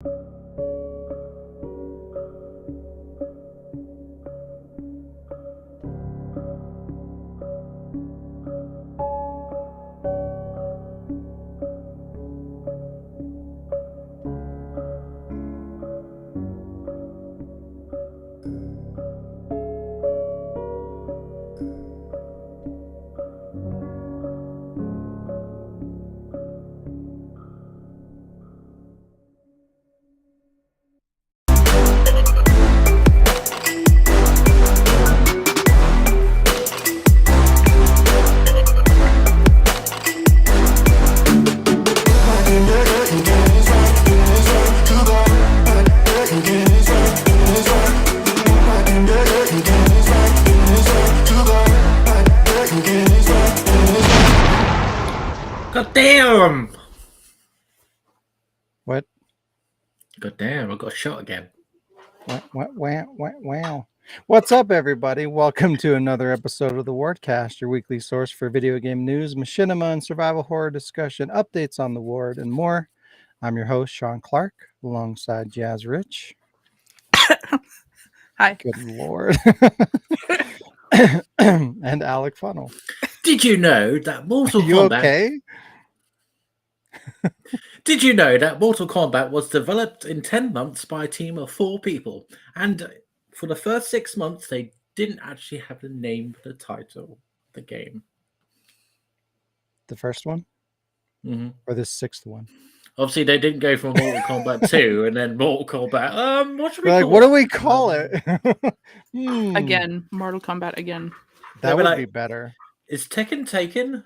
God damn! What? God damn, I got shot again. Wow. What's up, everybody? Welcome to another episode of the Wardcast, your weekly source for video game news, machinima, and survival horror discussion, updates on the Ward, and more. I'm your host, Sean Clark, alongside Jazz Rich. Hi. Good Lord. And Alec Funnel. Did you know that Mortal You Kombat... okay? Did you know that Mortal Kombat was developed in 10 months by a team of 4 people? And for the first 6 months, they didn't actually have the name for the title of the game. The first one? Mm-hmm. Or the sixth one? Obviously, they didn't go from Mortal Kombat 2 and then Mortal Kombat. What should we call it? What do we call it? Again, Mortal Kombat again. That would be better. Is Tekken taken?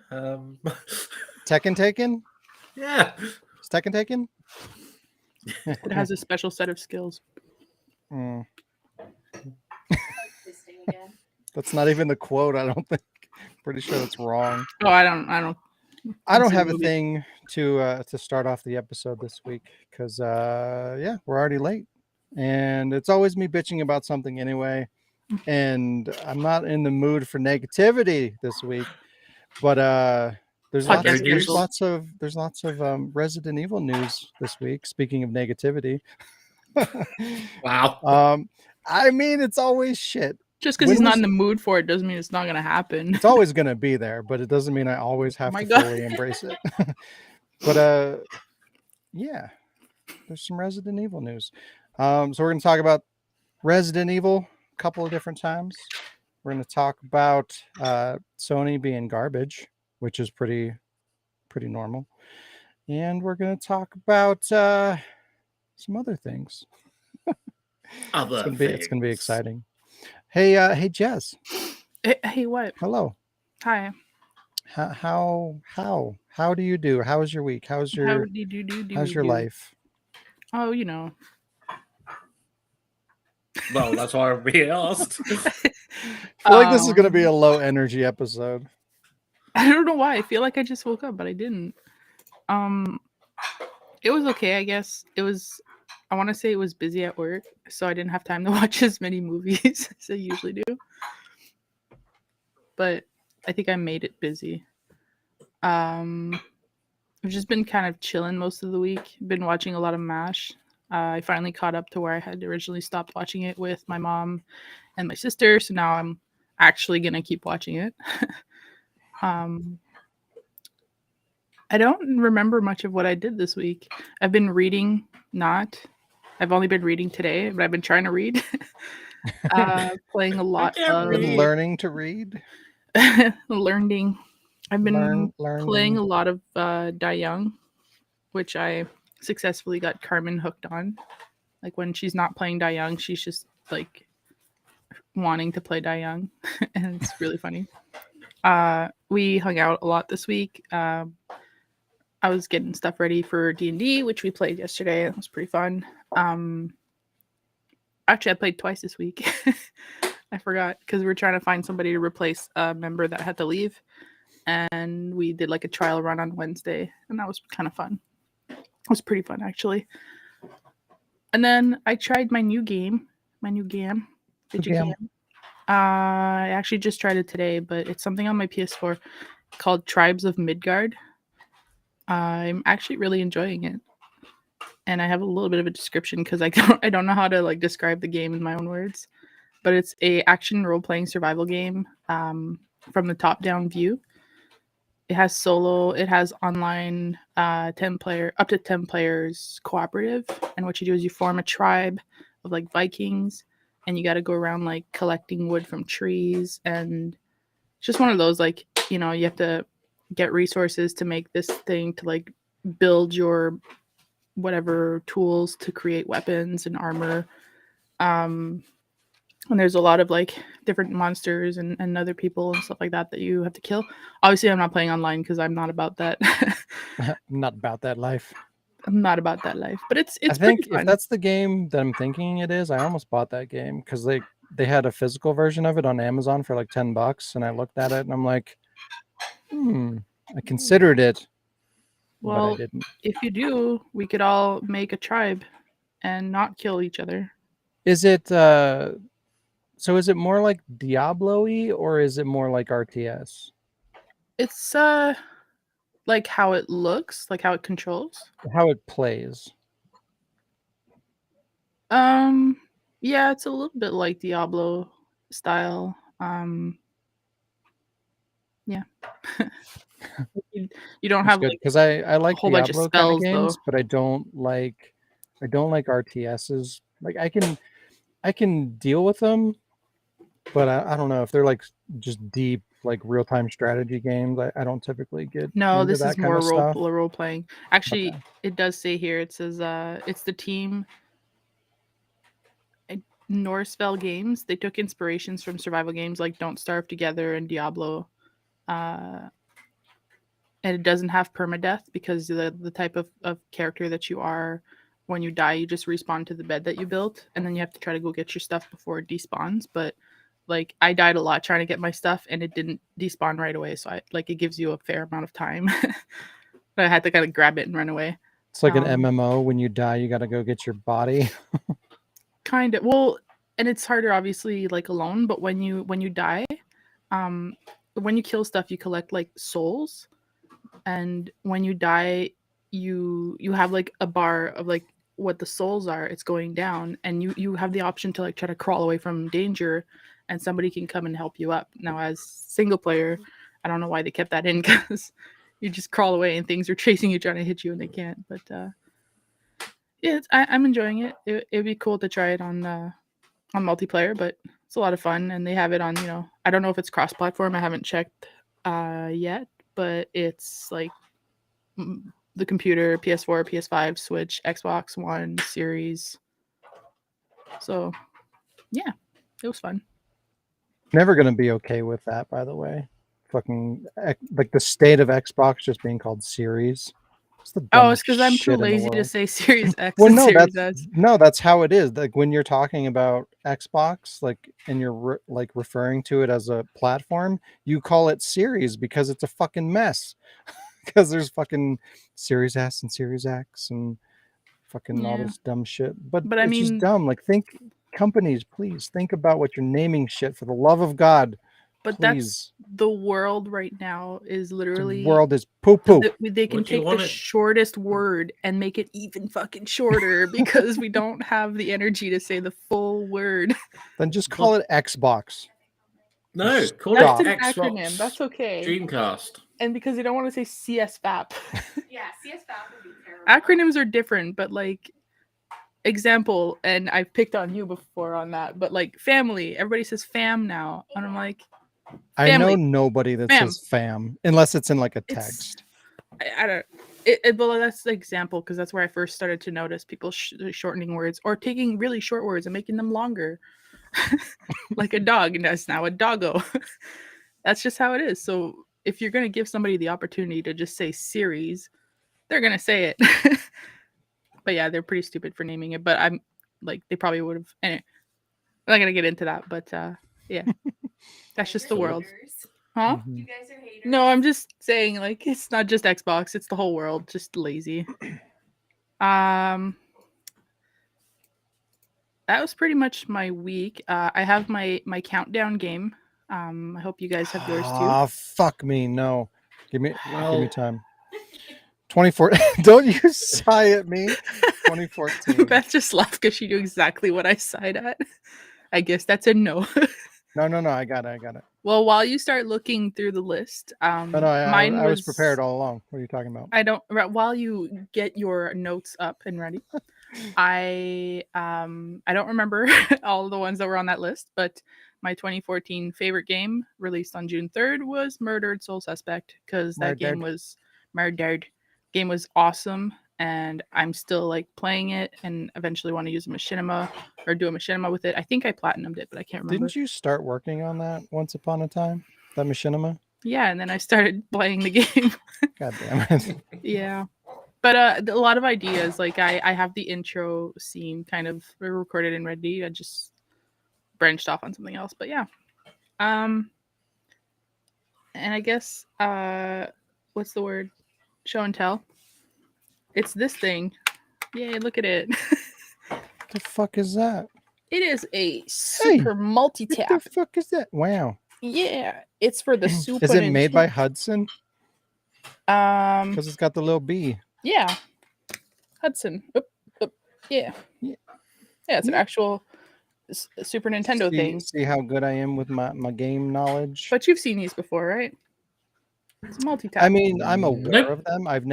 Tekken taken? Yeah. Is Tekken taken? It has a special set of skills. That's not even the quote, I don't think. Pretty sure that's wrong. Oh, I don't have a thing to start off the episode this week because we're already late. And it's always me bitching about something anyway. And I'm not in the mood for negativity this week. But there's lots of Resident Evil news this week. Speaking of negativity. Wow. I mean, it's always shit. Just because he's not in the mood for it doesn't mean it's not going to happen. It's always going to be there, but it doesn't mean I always have to fully embrace it. But yeah, there's some Resident Evil news. So we're going to talk about Resident Evil a couple of different times. We're going to talk about Sony being garbage, which is pretty normal. And we're going to talk about some other things. It's going to be exciting. Hey, Jess. Hey, what? Hello. Hi. How do you do? How was your week? How's your life? Oh, you know. Well, that's why we asked. I feel like this is going to be a low energy episode. I don't know why. I feel like I just woke up, but I didn't. It was okay, I guess. I want to say it was busy at work, so I didn't have time to watch as many movies as I usually do. But I think I made it busy. I've just been kind of chilling most of the week. Been watching a lot of MASH. I finally caught up to where I had originally stopped watching it with my mom and my sister, so now I'm actually going to keep watching it. I don't remember much of what I did this week. I've been reading, I've only been reading today, but I've been trying to read. Playing a lot of... Learning to read? Learning. I've been playing a lot of Die Young, which I successfully got Carmen hooked on. Like when she's not playing Die Young, she's just like wanting to play Die Young. And it's really funny. We hung out a lot this week. I was getting stuff ready for D&D, which we played yesterday. It was pretty fun. Actually, I played twice this week. I forgot because we were trying to find somebody to replace a member that had to leave. And we did like a trial run on Wednesday, and that was kind of fun. It was pretty fun, actually. And then I tried my new game. I actually just tried it today, but it's something on my PS4 called Tribes of Midgard. I'm actually really enjoying it. and I have a little bit of a description because I don't know how to like describe the game in my own words. But it's a action role-playing survival game from the top-down view. It has solo, it has online, up to 10 players cooperative. And what you do is you form a tribe of like Vikings, and you got to go around like collecting wood from trees. And it's just one of those, like, you know, you have to get resources to make this thing to like build your whatever tools to create weapons and armor. And there's a lot of like different monsters and other people and stuff like that you have to kill. Obviously, I'm not playing online because I'm not about that. I'm not about that life. I'm not about that life, but it's I think pretty fun. if that's the game that I'm thinking it is, I almost bought that game because they had a physical version of it on Amazon for like $10, and I looked at it and I'm like, I considered it, well, but I didn't. If you do, we could all make a tribe and not kill each other. Is it so is it more like Diablo-y or is it more like RTS? It's like how it looks, like how it controls, how it plays. Yeah, it's a little bit like Diablo style. Yeah. you don't have like, because I like a whole bunch of Diablo spells, kind of games, though. but I don't like RTSs. Like I can deal with them, but I don't know if they're like just deep like real-time strategy games. I don't typically get No, into this that is kind more of stuff. role playing. Actually, Okay. It does say here, it says it's the team Norsefell Games. They took inspirations from survival games like Don't Starve Together and Diablo. And it doesn't have permadeath because the type of character that you are, when you die, you just respawn to the bed that you built, and then you have to try to go get your stuff before it despawns. But like I died a lot trying to get my stuff, and it didn't despawn right away. So it gives you a fair amount of time. But I had to kind of grab it and run away. It's like an MMO. When you die, you got to go get your body. Kind of. Well, and it's harder, obviously, like alone. But when you die, when you kill stuff, you collect like souls, and when you die, you have like a bar of like what the souls are. It's going down, and you have the option to like try to crawl away from danger, and somebody can come and help you up. Now, as single player, I don't know why they kept that in because you just crawl away and things are chasing you, trying to hit you, and they can't. But yeah, I'm enjoying it. It'd be cool to try it on multiplayer, but it's a lot of fun, and they have it on, I don't know if it's cross-platform. I haven't checked yet, but it's like the computer, PS4, PS5, Switch, Xbox One, Series. So, yeah, it was fun. Never gonna be okay with that, by the way. Fucking like the state of Xbox just being called Series. It's because I'm too lazy to say Series X well, and no, Series S. No, that's how it is. Like when you're talking about Xbox, like, and you're like referring to it as a platform, you call it Series because it's a fucking mess. Because there's fucking Series S and Series X and fucking all this dumb shit. But I it's mean, just dumb. Like, companies, please think about what you're naming shit, for the love of God. But please. That's the world right now is literally. The world is poo poo. They can take the shortest word and make it even fucking shorter because we don't have the energy to say the full word. Then just call it Xbox. No, call That's it an Xbox acronym. That's okay. Dreamcast. And because they don't want to say CSFAP. Yeah, CSFAP would be terrible. Acronyms are different, but like, example, and I've picked on you before on that, but like family, everybody says fam now. And I'm like, family. I know nobody that says fam unless it's in like a text. I don't. Well, that's the example because that's where I first started to notice people shortening words or taking really short words and making them longer, like a dog, and that's now a doggo. That's just how it is. So if you're gonna give somebody the opportunity to just say series, they're gonna say it. But yeah, they're pretty stupid for naming it. But I'm like, they probably would have. Anyway, I'm not gonna get into that. But yeah, that's just the world. Huh? You guys are haters. No, I'm just saying, like, it's not just Xbox, it's the whole world, just lazy. That was pretty much my week. I have my countdown game. I hope you guys have yours too. Ah, fuck me, no. Give me time. 24. Don't you sigh at me. 2014. Beth just laughed because she knew exactly what I sighed at. I guess that's a no. No. I got it. Well, while you start looking through the list, No, I was prepared all along. What are you talking about? While you get your notes up and ready, I don't remember all of the ones that were on that list, but my 2014 favorite game released on June 3rd was Murdered Soul Suspect, because that game was murdered. Game was awesome, and I'm still like playing it and eventually want to use a machinima or do a machinima with it. I think I platinumed it, but I can't remember. Didn't you start working on that once upon a time? That machinima? Yeah, and then I started playing the game. God damn it. Yeah. But a lot of ideas, like I have the intro scene kind of recorded and ready. I just branched off on something else, but yeah. And I guess what's the word? Show and tell. It's this thing. Yay, look at it. The fuck is that? It is a super multi-tap. What the fuck is that? Wow. Yeah, it's for the Super. Is it made by Hudson? Because it's got the little B. Yeah, Hudson. Yeah. Yeah, it's an actual Super Nintendo thing. See how good I am with my game knowledge? But you've seen these before, right? It's multi-tap. I mean, I'm aware of them. I've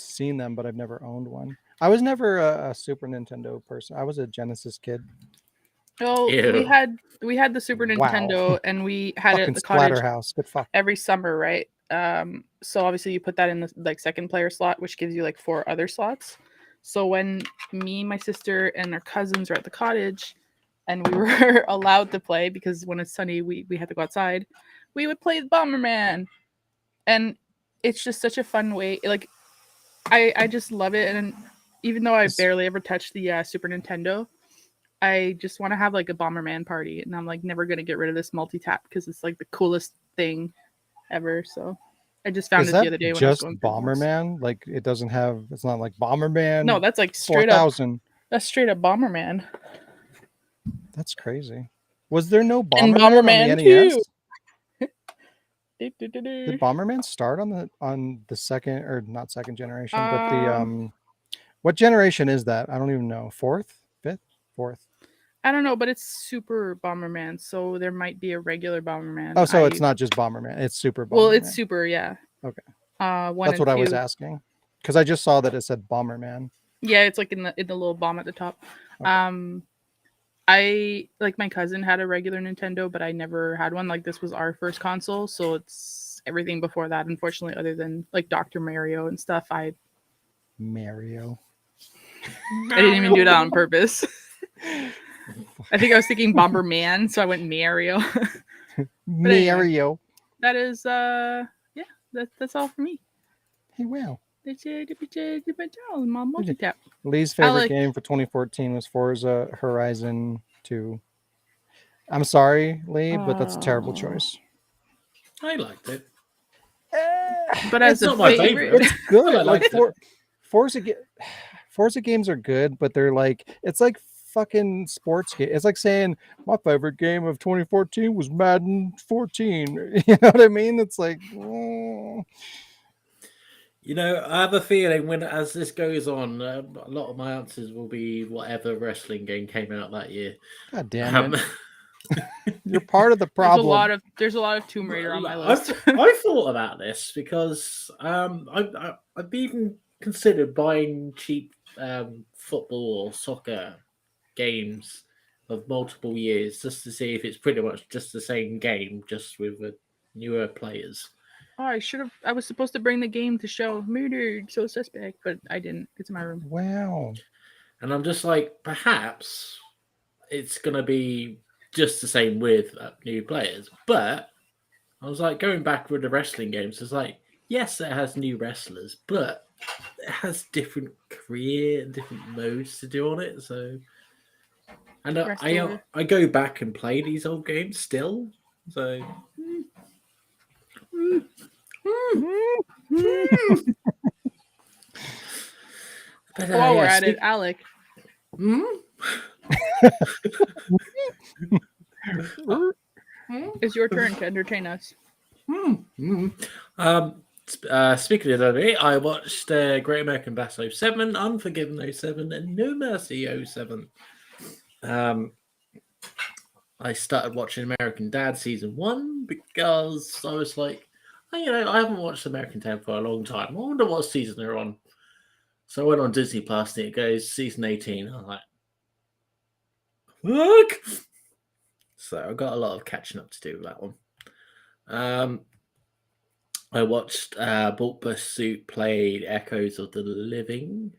seen them, but I've never owned one. I was never a Super Nintendo person. I was a Genesis kid. Oh, we had the Super Nintendo, and we had it at the cottage house. Good fuck. every summer, right? So obviously you put that in the like second player slot, which gives you like 4 other slots. So when me, my sister, and our cousins were at the cottage, and we were allowed to play, because when it's sunny, we had to go outside, we would play Bomberman. And it's just such a fun way. Like, I just love it. And even though I barely ever touched the Super Nintendo, I just want to have like a Bomberman party. And I'm like never going to get rid of this multi-tap because it's like the coolest thing ever. So I just found it the other day when I was going through Bomberman? Like it's not like Bomberman. No, that's like straight 4000. up. That's straight up Bomberman. That's crazy. Was there no Bomberman, and Bomberman on the NES? 2. Did Bomberman start on the second, or not second generation, but the what generation is that? I don't even know. 4th, 5th, 4th. I don't know, but it's Super Bomberman, so there might be a regular Bomberman. Oh, so it's not just Bomberman; it's Super Bomberman. Well, it's Super, yeah. Okay. That's what I was asking, because I just saw that it said Bomberman. Yeah, it's like in the little bomb at the top. Okay. I like my cousin had a regular Nintendo, but I never had one. Like this was our first console, so it's everything before that. Unfortunately, other than like Dr. Mario and stuff, Mario. I didn't even do that on purpose. I think I was thinking Bomberman, so I went Mario. Mario. Anyway, that is that's all for me. Hey, wow. Multi-tap. Lee's favorite game for 2014 was Forza Horizon 2. I'm sorry, Lee, but that's a terrible choice. I liked it. But as not my favorite. It's good. Like Forza games are good, but they're like, it's like fucking sports game. It's like saying my favorite game of 2014 was Madden 14. You know what I mean? It's like, You know, I have a feeling as this goes on, a lot of my answers will be whatever wrestling game came out that year. God damn it. You're part of the problem. There's a lot of Tomb Raider on my list. I thought about this because I've even considered buying cheap football or soccer games of multiple years just to see if it's pretty much just the same game, just with newer players. Oh, I was supposed to bring the game to show Murdered Soul Suspect, but I didn't. It's in my room. Wow. And I'm just like, perhaps it's going to be just the same with new players. But I was like, going back with the wrestling games, it's like, yes, it has new wrestlers, but it has different different modes to do on it. So, and I go back and play these old games still. So. While we're at it, Alec. It's your turn to entertain us. Speaking of WWE, I watched Great American Bash 07, Unforgiven 07, and No Mercy 07. I started watching American Dad season 1 because I was like, I haven't watched American Dad for a long time. I wonder what season they're on. So I went on Disney Plus and it goes season 18. I'm like, fuck! So I got a lot of catching up to do with that one. I watched Bulk Suit played Echoes of the Living.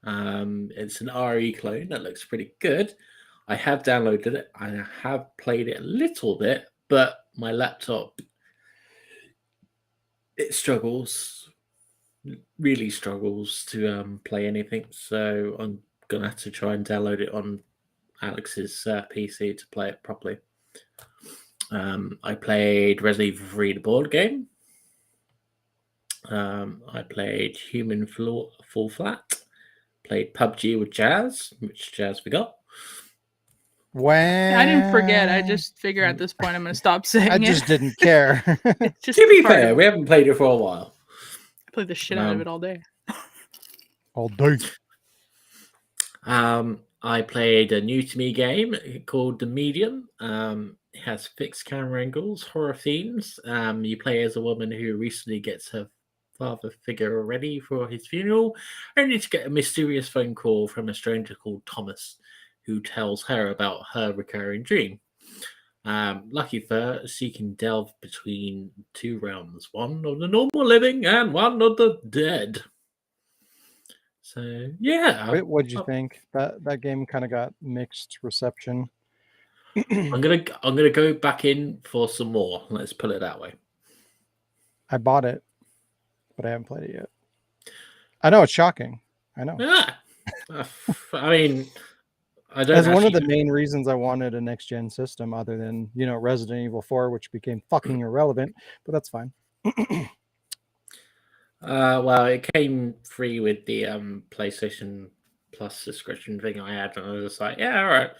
It's an RE clone that looks pretty good. I have downloaded it. I have played it a little bit, but my laptop, it really struggles to play anything. So I'm going to have to try and download it on Alex's PC to play it properly. I played Resident Evil 3, the board game. I played Human Fall Flat. Played PUBG with Jazz, which Jazz forgot. Wow. I didn't forget. I just figure at this point I'm going to stop saying I just didn't care. It's just to be fair, we haven't played it for a while. I played the shit out of it all day. All day. I played a new to me game called The Medium. It has fixed camera angles, horror themes. You play as a woman who recently gets her father figure ready for his funeral, only to get a mysterious phone call from a stranger called Thomas, who tells her about her recurring dream. Lucky for her, she can delve between two realms, one of the normal living and one of the dead. So yeah. What'd you think? That game kind of got mixed reception. I'm gonna go back in for some more. Let's put it that way. I bought it, but I haven't played it yet. I know it's shocking. I know. Yeah. I mean, I don't. That's one of the main reasons I wanted a next gen system, other than Resident Evil 4, which became fucking irrelevant. But that's fine. Well, it came free with the PlayStation Plus subscription thing I had, and I was like, yeah, all right.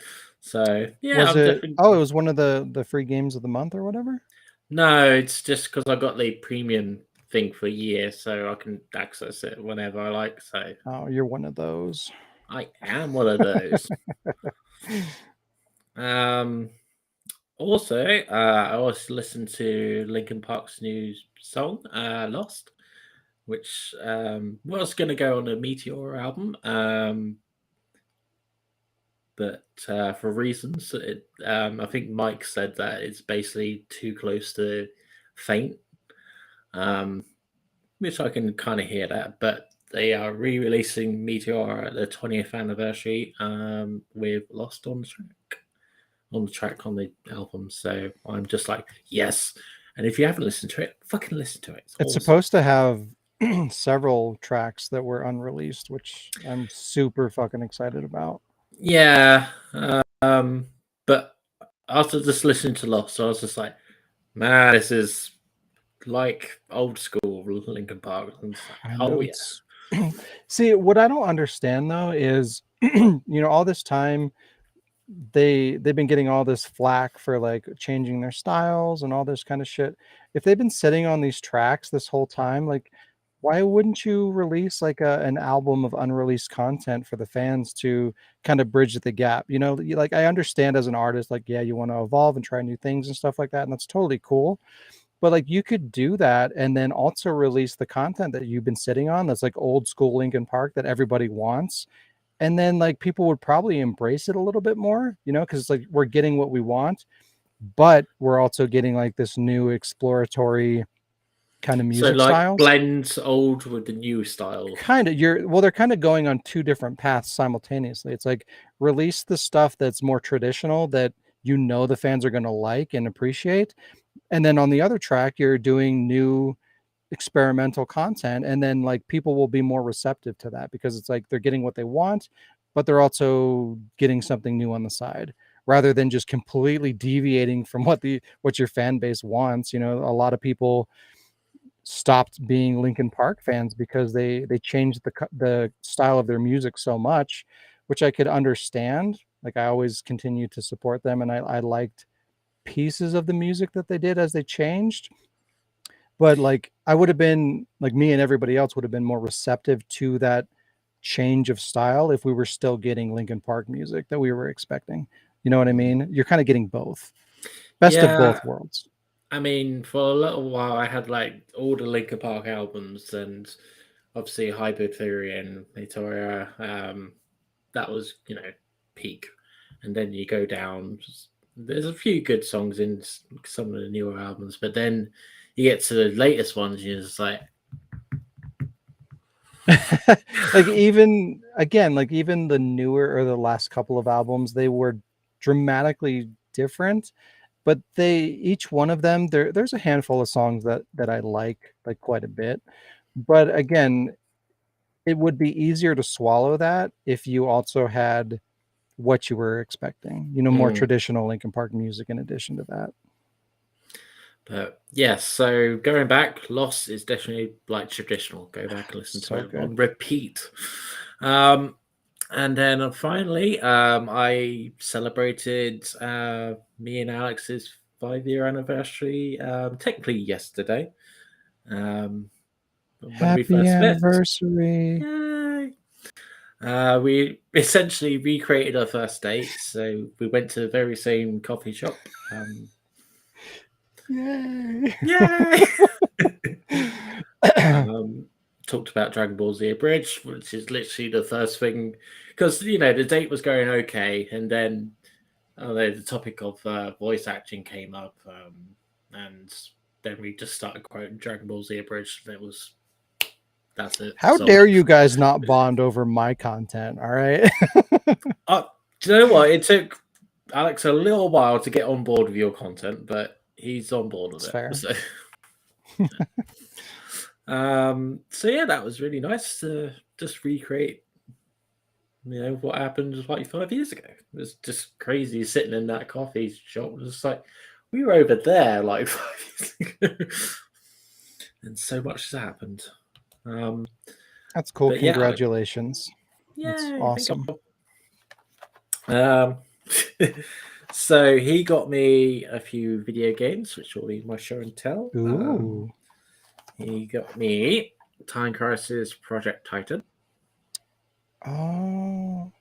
So yeah, it was one of the free games of the month or whatever? No, it's just because I got the premium thing for a year, so I can access it whenever I like. So you're one of those. I am one of those. Also, I also listened to Linkin Park's new song, Lost, which was going to go on a Meteor album, but for reasons, I think Mike said that it's basically too close to Faint, which I can kind of hear that, but they are re-releasing Meteor at the 20th anniversary with Lost on the album. So I'm just like, yes. And if you haven't listened to it, fucking listen to it. It's supposed to have several tracks that were unreleased, which I'm super fucking excited about. Yeah. But after just listening to Lost, I was just like, man, this is like old school Linkin Park. Oh yeah. See, what I don't understand though is all this time they've been getting all this flack for like changing their styles and all this kind of shit. If they've been sitting on these tracks this whole time, like why wouldn't you release like an album of unreleased content for the fans to kind of bridge the gap? Like I understand as an artist, like, yeah, you want to evolve and try new things and stuff like that. And that's totally cool. But like you could do that and then also release the content that you've been sitting on that's like old school Linkin Park that everybody wants. And then like people would probably embrace it a little bit more, because it's like we're getting what we want, but we're also getting like this new exploratory kind of music styles. Blends old with the new style. Kind of they're kind of going on two different paths simultaneously. It's like release the stuff that's more traditional that the fans are going to like and appreciate. And then on the other track, you're doing new experimental content, and then like people will be more receptive to that because it's like they're getting what they want, but they're also getting something new on the side rather than just completely deviating from what your fan base wants. A lot of people stopped being Linkin Park fans because they changed the style of their music so much, which I could understand. Like I always continued to support them, and I liked pieces of the music that they did as they changed. But like I would have been like me and everybody else would have been more receptive to that change of style if we were still getting Linkin Park music that we were expecting. You know what I mean? You're kind of getting both. Best of both worlds. I mean, for a little while, I had like all the Linkin Park albums, and obviously Hybrid Theory and Victoria. That was, peak. And then you go down. There's a few good songs in some of the newer albums, but then you get to the latest ones, and you're just like, like even the newer or the last couple of albums, they were dramatically different, but each one of them, there's a handful of songs that I like quite a bit. But again, it would be easier to swallow that if you also had what you were expecting, more traditional Linkin Park music in addition to that. But yes, so going back, Lost is definitely like traditional. Go back and listen to it on repeat. And then finally, I celebrated me and Alex's 5-year anniversary, technically yesterday. Happy anniversary. Yay. We essentially recreated our first date. So we went to the very same coffee shop. Yay! Talked about Dragon Ball Z Abridged, which is literally the first thing, because the date was going okay, and then the topic of voice acting came up, and then we just started quoting Dragon Ball Z Abridged, and that's it. How dare you guys not bond over my content? All right. Do you know what? It took Alex a little while to get on board with your content, but he's on board with it. Fair. So. So yeah, that was really nice to just recreate, what happened like 5 years ago. It was just crazy sitting in that coffee shop. It was just like, we were over there like 5 years ago. And so much has happened. That's cool. Congratulations. Yeah, that's awesome. So he got me a few video games, which will be my show and tell. Ooh. He got me Time Crisis Project Titan. Oh.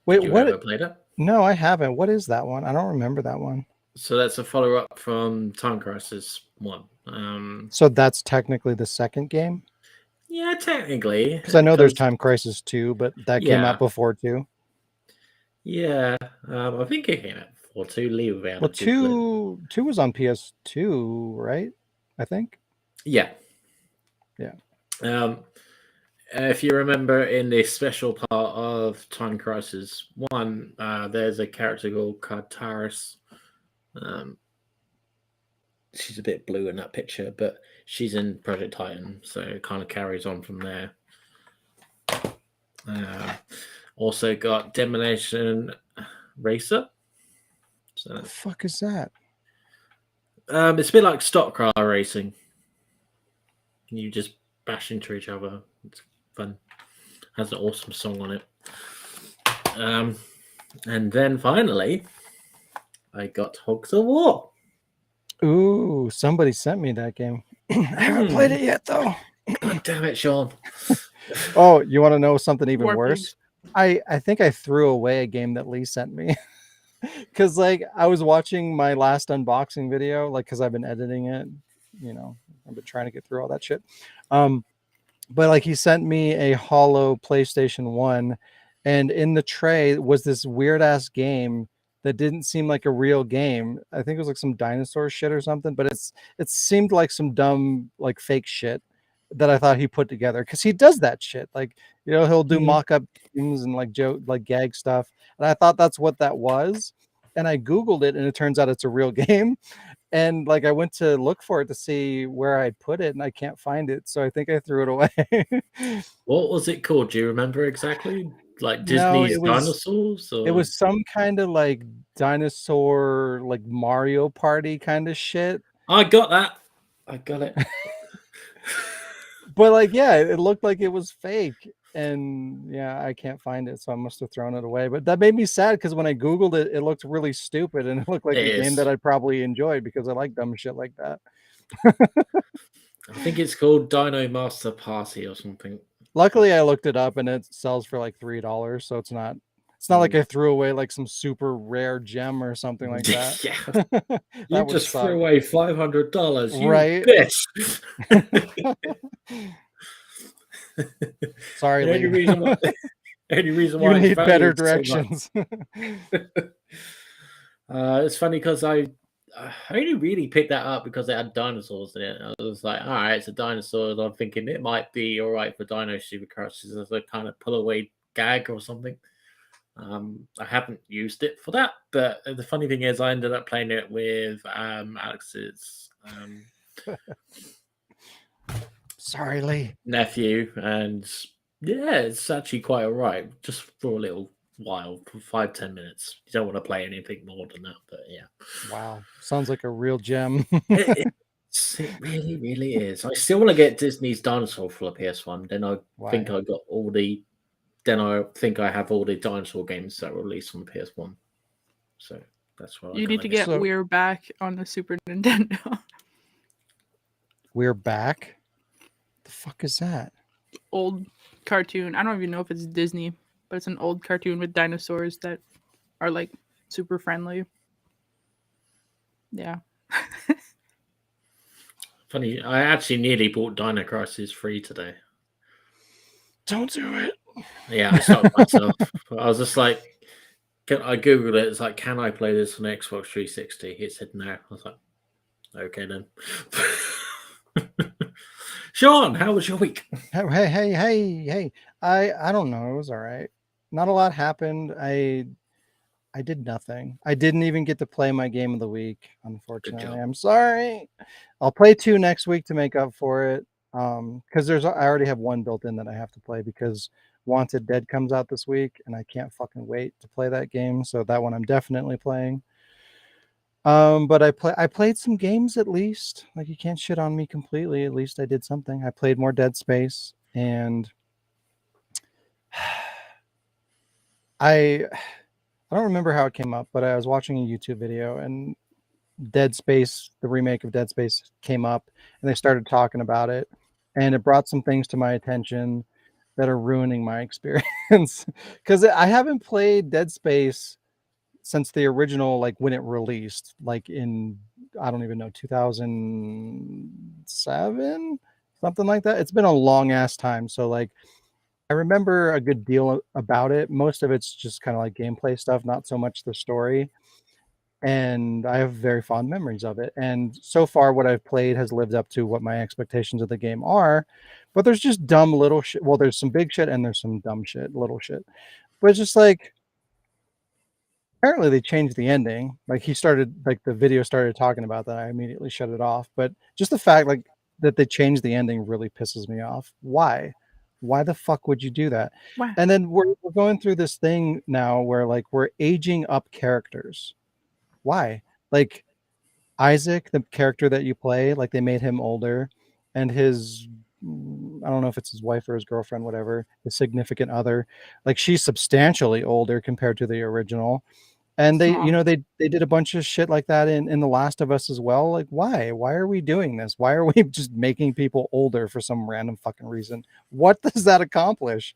Wait, Did you what? ever played it? No, I haven't. What is that one? I don't remember that one. So that's a follow-up from Time Crisis 1. So that's technically the second game? Yeah, technically. Because I know there's Time Crisis 2, but that came out before 2. Yeah. I think it came out before 2. Lee well, 2 was on PS2, right? I think. Yeah. If you remember in the special part of Time Crisis 1, there's a character called Kartaris. She's a bit blue in that picture, but she's in Project Titan, so it kind of carries on from there. Also got Demolition Racer. So what the fuck is that? It's a bit like stock car racing. You just bash into each other. It's fun. Has an awesome song on it. And then finally, I got Hogs of War. Ooh, somebody sent me that game. I haven't played it yet, though. God damn it, Sean. Oh, you want to know something even worse? I think I threw away a game that Lee sent me. Because I was watching my last unboxing video, because I've been editing it, I've been trying to get through all that shit. But he sent me a hollow PlayStation 1, and in the tray was this weird ass game that didn't seem like a real game. I think it was some dinosaur shit or something, but it seemed like some dumb fake shit that I thought he put together, because he does that shit. He'll do mock-up things and joke gag stuff. And I thought that's what that was. And I Googled it, and it turns out it's a real game. And I went to look for it to see where I put it, and I can't find it. So I think I threw it away. What was it called? Do you remember exactly? Disney's dinosaurs? Or? It was some kind of dinosaur, Mario Party kind of shit. I got that. I got it. But it looked like it was fake, and I can't find it, so I must have thrown it away. But that made me sad, because when I Googled it, it looked really stupid, and it looked like a game that I'd probably enjoy, because I like dumb shit like that. I think it's called Dino Master Party or something. Luckily, I looked it up and it sells for like $3, so it's not like I threw away like some super rare gem or something like that. Yeah, that you would just suck. threw away $500, you right? bitch. Sorry, The only Lee. reason why, only reason You why need it's better valued so much. directions. It's funny because I only really picked that up because it had dinosaurs in it. I was like, all right, it's a dinosaur. And I'm thinking it might be all right for Dino Supercrushes as a kind of pull away gag or something. I haven't used it for that, but the funny thing is, I ended up playing it with Alex's Sorry, Lee. nephew, and yeah, it's actually quite all right, just for a little while, for 5-10 minutes. You don't want to play anything more than that, but yeah. Wow, sounds like a real gem. It really, really is. I still want to get Disney's Dinosaur for a PS1. Then I think I got all the. Then I think I have all the dinosaur games that were released on PS1. So that's what you need to get. We're Back on the Super Nintendo. We're Back. The fuck is that? Old cartoon. I don't even know if it's Disney, but it's an old cartoon with dinosaurs that are like super friendly. Yeah. Funny, I actually nearly bought Dino Crisis 3 today. Don't do it. Yeah, I stopped myself. I was just like, I googled it. It's like, can I play this on Xbox 360? It said no. I was like, okay then. Sean, how was your week? Hey. I don't know. It was all right. Not a lot happened. I did nothing. I didn't even get to play my game of the week, unfortunately. I'm sorry. I'll play 2 next week to make up for it. Because I already have 1 built in that I have to play because Wanted Dead comes out this week and I can't fucking wait to play that game. So that one I'm definitely playing. But I played some games at least. Like, you can't shit on me completely. At least I did something. I played more Dead Space, and I don't remember how it came up, but I was watching a YouTube video and Dead Space, the remake of Dead Space, came up and they started talking about it, and it brought some things to my attention that are ruining my experience because I haven't played Dead Space since the original, like when it released, like in, I don't even know, 2007, something like that. It's been a long ass time. So like, I remember a good deal about it. Most of it's just kind of like gameplay stuff, not so much the story. And I have very fond memories of it. And so far, what I've played has lived up to what my expectations of the game are. But there's just dumb little shit. Well, there's some big shit and there's some dumb shit, little shit. But it's just like, apparently they changed the ending. Like, the video started talking about that. I immediately shut it off. But just the fact like that they changed the ending really pisses me off. Why the fuck would you do that? Wow. And then we're going through this thing now where like we're aging up characters. Why? Like, Isaac, the character that you play, like they made him older, and his, I don't know if it's his wife or his girlfriend, whatever, his significant other, like she's substantially older compared to the original. And they, they did a bunch of shit like that in The Last of Us as well. Like, why are we doing this? Why are we just making people older for some random fucking reason? What does that accomplish?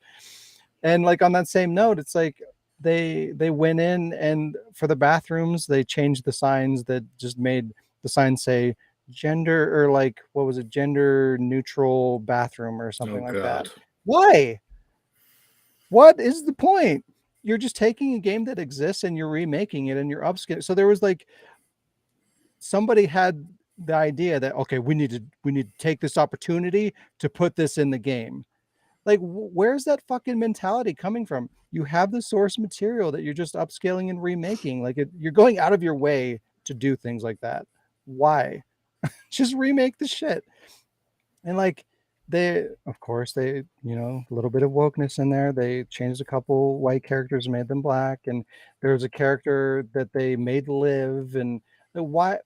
And like, on that same note, it's like they went in and for the bathrooms, they changed the signs that just made the sign say gender, or like, what was it? Gender neutral bathroom or something like that. Why? What is the point? You're just taking a game that exists and you're remaking it and you're upscaling. So there was like, somebody had the idea that, okay, we need to take this opportunity to put this in the game. Like, where's that fucking mentality coming from? You have the source material that you're just upscaling and remaking. Like, you're going out of your way to do things like that. Why? Just remake the shit. And like, of course, a little bit of wokeness in there. They changed a couple white characters, made them black, and there's a character that they made live. And why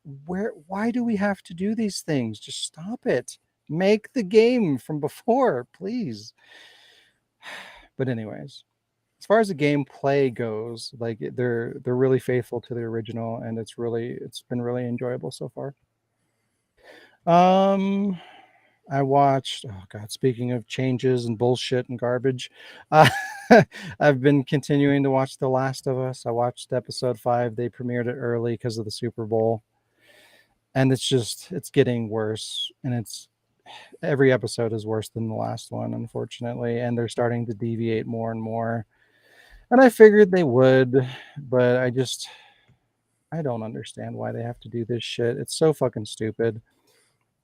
do we have to do these things? Just stop it. Make the game from before, please. But anyways, as far as the gameplay goes, like they're really faithful to the original, and it's been really enjoyable so far. I watched, oh God, speaking of changes and bullshit and garbage, I've been continuing to watch The Last of Us. I watched episode 5. They premiered it early because of the Super Bowl. And it's getting worse. And every episode is worse than the last one, unfortunately. And they're starting to deviate more and more. And I figured they would, but I don't understand why they have to do this shit. It's so fucking stupid.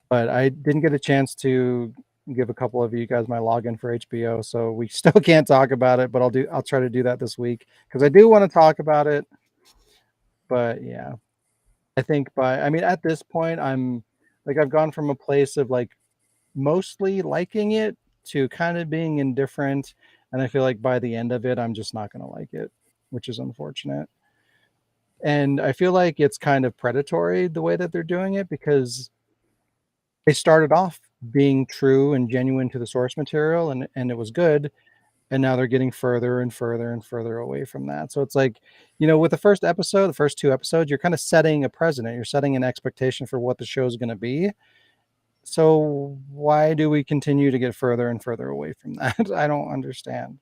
But I didn't get a chance to give a couple of you guys my login for HBO, so we still can't talk about it, but I'll try to do that this week because I do want to talk about it. But yeah, I think at this point I've gone from a place of like mostly liking it to kind of being indifferent, and I feel like by the end of it I'm just not going to like it, which is unfortunate. And I feel like it's kind of predatory the way that they're doing it because they started off being true and genuine to the source material and it was good, and now they're getting further and further and further away from that. So it's like, with the first 2 episodes, you're kind of setting a precedent, you're setting an expectation for what the show is going to be. So why do we continue to get further and further away from that? I don't understand.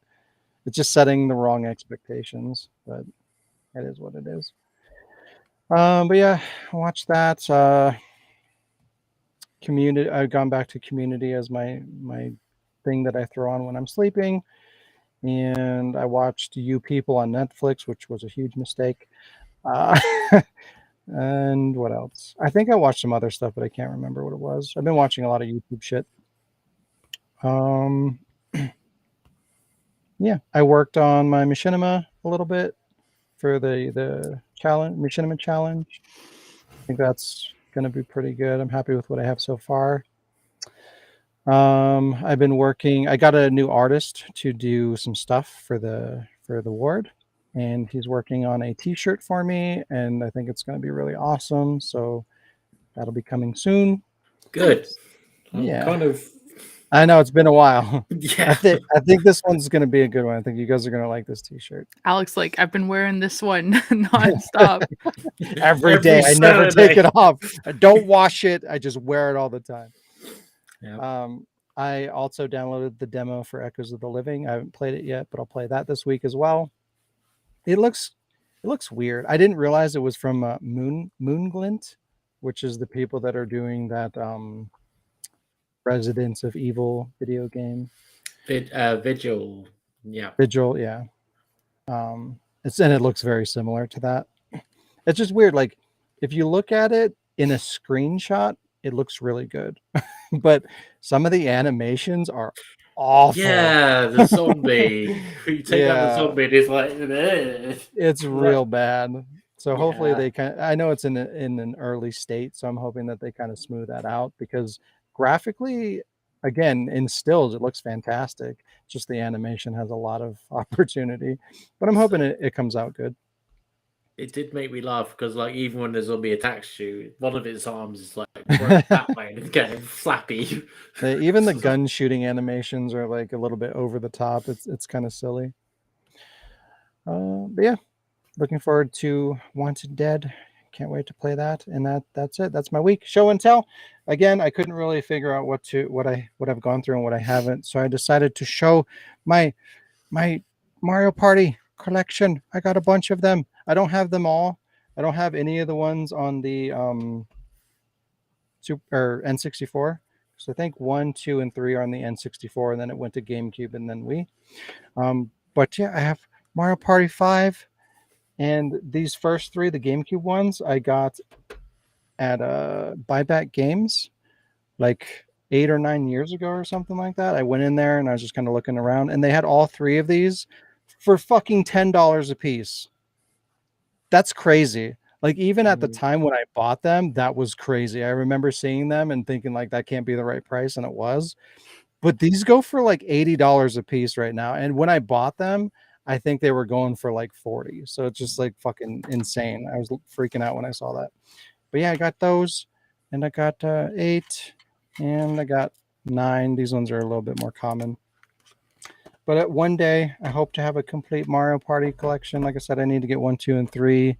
It's just setting the wrong expectations, but it is what it is. But yeah, watch that. Community, I've gone back to Community as my thing that I throw on when I'm sleeping, and I watched You People on Netflix, which was a huge mistake. And what else? I think I watched some other stuff, but I can't remember what it was. I've been watching a lot of YouTube shit. Yeah, I worked on my machinima a little bit for the challenge, machinima challenge. I think that's going to be pretty good. I'm happy with what I have so far. I've been working. I got a new artist to do some stuff for the ward, and he's working on a T-shirt for me, and I think it's going to be really awesome. So that'll be coming soon. Good. Yeah. I know it's been a while. Yeah. I think this one's going to be a good one. I think you guys are going to like this T-shirt. Alex, I've been wearing this one nonstop. Every day. I never take it off. I don't wash it. I just wear it all the time. Yep. I also downloaded the demo for Echoes of the Living. I haven't played it yet, but I'll play that this week as well. It looks weird. I didn't realize it was from Moonglint, which is the people that are doing that Residents of Evil video game. Vigil. Yeah. Vigil, yeah. It looks very similar to that. It's just weird. Like if you look at it in a screenshot, it looks really good. But some of the animations are awful. Yeah, the zombie. You take out the zombie, and it's like it's real bad. So hopefully they I know it's in an early state, so I'm hoping that they kind of smooth that out because graphically, again, in stills, it looks fantastic. Just the animation has a lot of opportunity, but I'm hoping it comes out good. It did make me laugh because, even when the zombie attacks you, one of its arms is that way and it's getting flappy. Even the gun shooting animations are a little bit over the top. It's kind of silly. But yeah, looking forward to Wanted Dead. Can't wait to play that. And that's it. That's my week. Show and tell. Again, I couldn't really figure out what I've gone through and what I haven't. So I decided to show my Mario Party collection. I got a bunch of them. I don't have them all. I don't have any of the ones on the Super N64. So I think 1, 2, and 3 are on the N64, and then it went to GameCube and then Wii. But yeah, I have Mario Party 5, and these first 3, the GameCube ones, I got at Buyback Games, 8 or 9 years ago or something like that. I went in there and I was just kind of looking around, and they had all 3 of these for fucking $10 a piece. That's crazy. Even at the time when I bought them, that was crazy. I remember seeing them and thinking that can't be the right price, and it was. But these go for $80 a piece right now. And when I bought them, I think they were going for $40. So it's just fucking insane. I was freaking out when I saw that. But yeah, I got those, and I got 8, and I got 9. These ones are a little bit more common. But one day, I hope to have a complete Mario Party collection. Like I said, I need to get 1, 2, and 3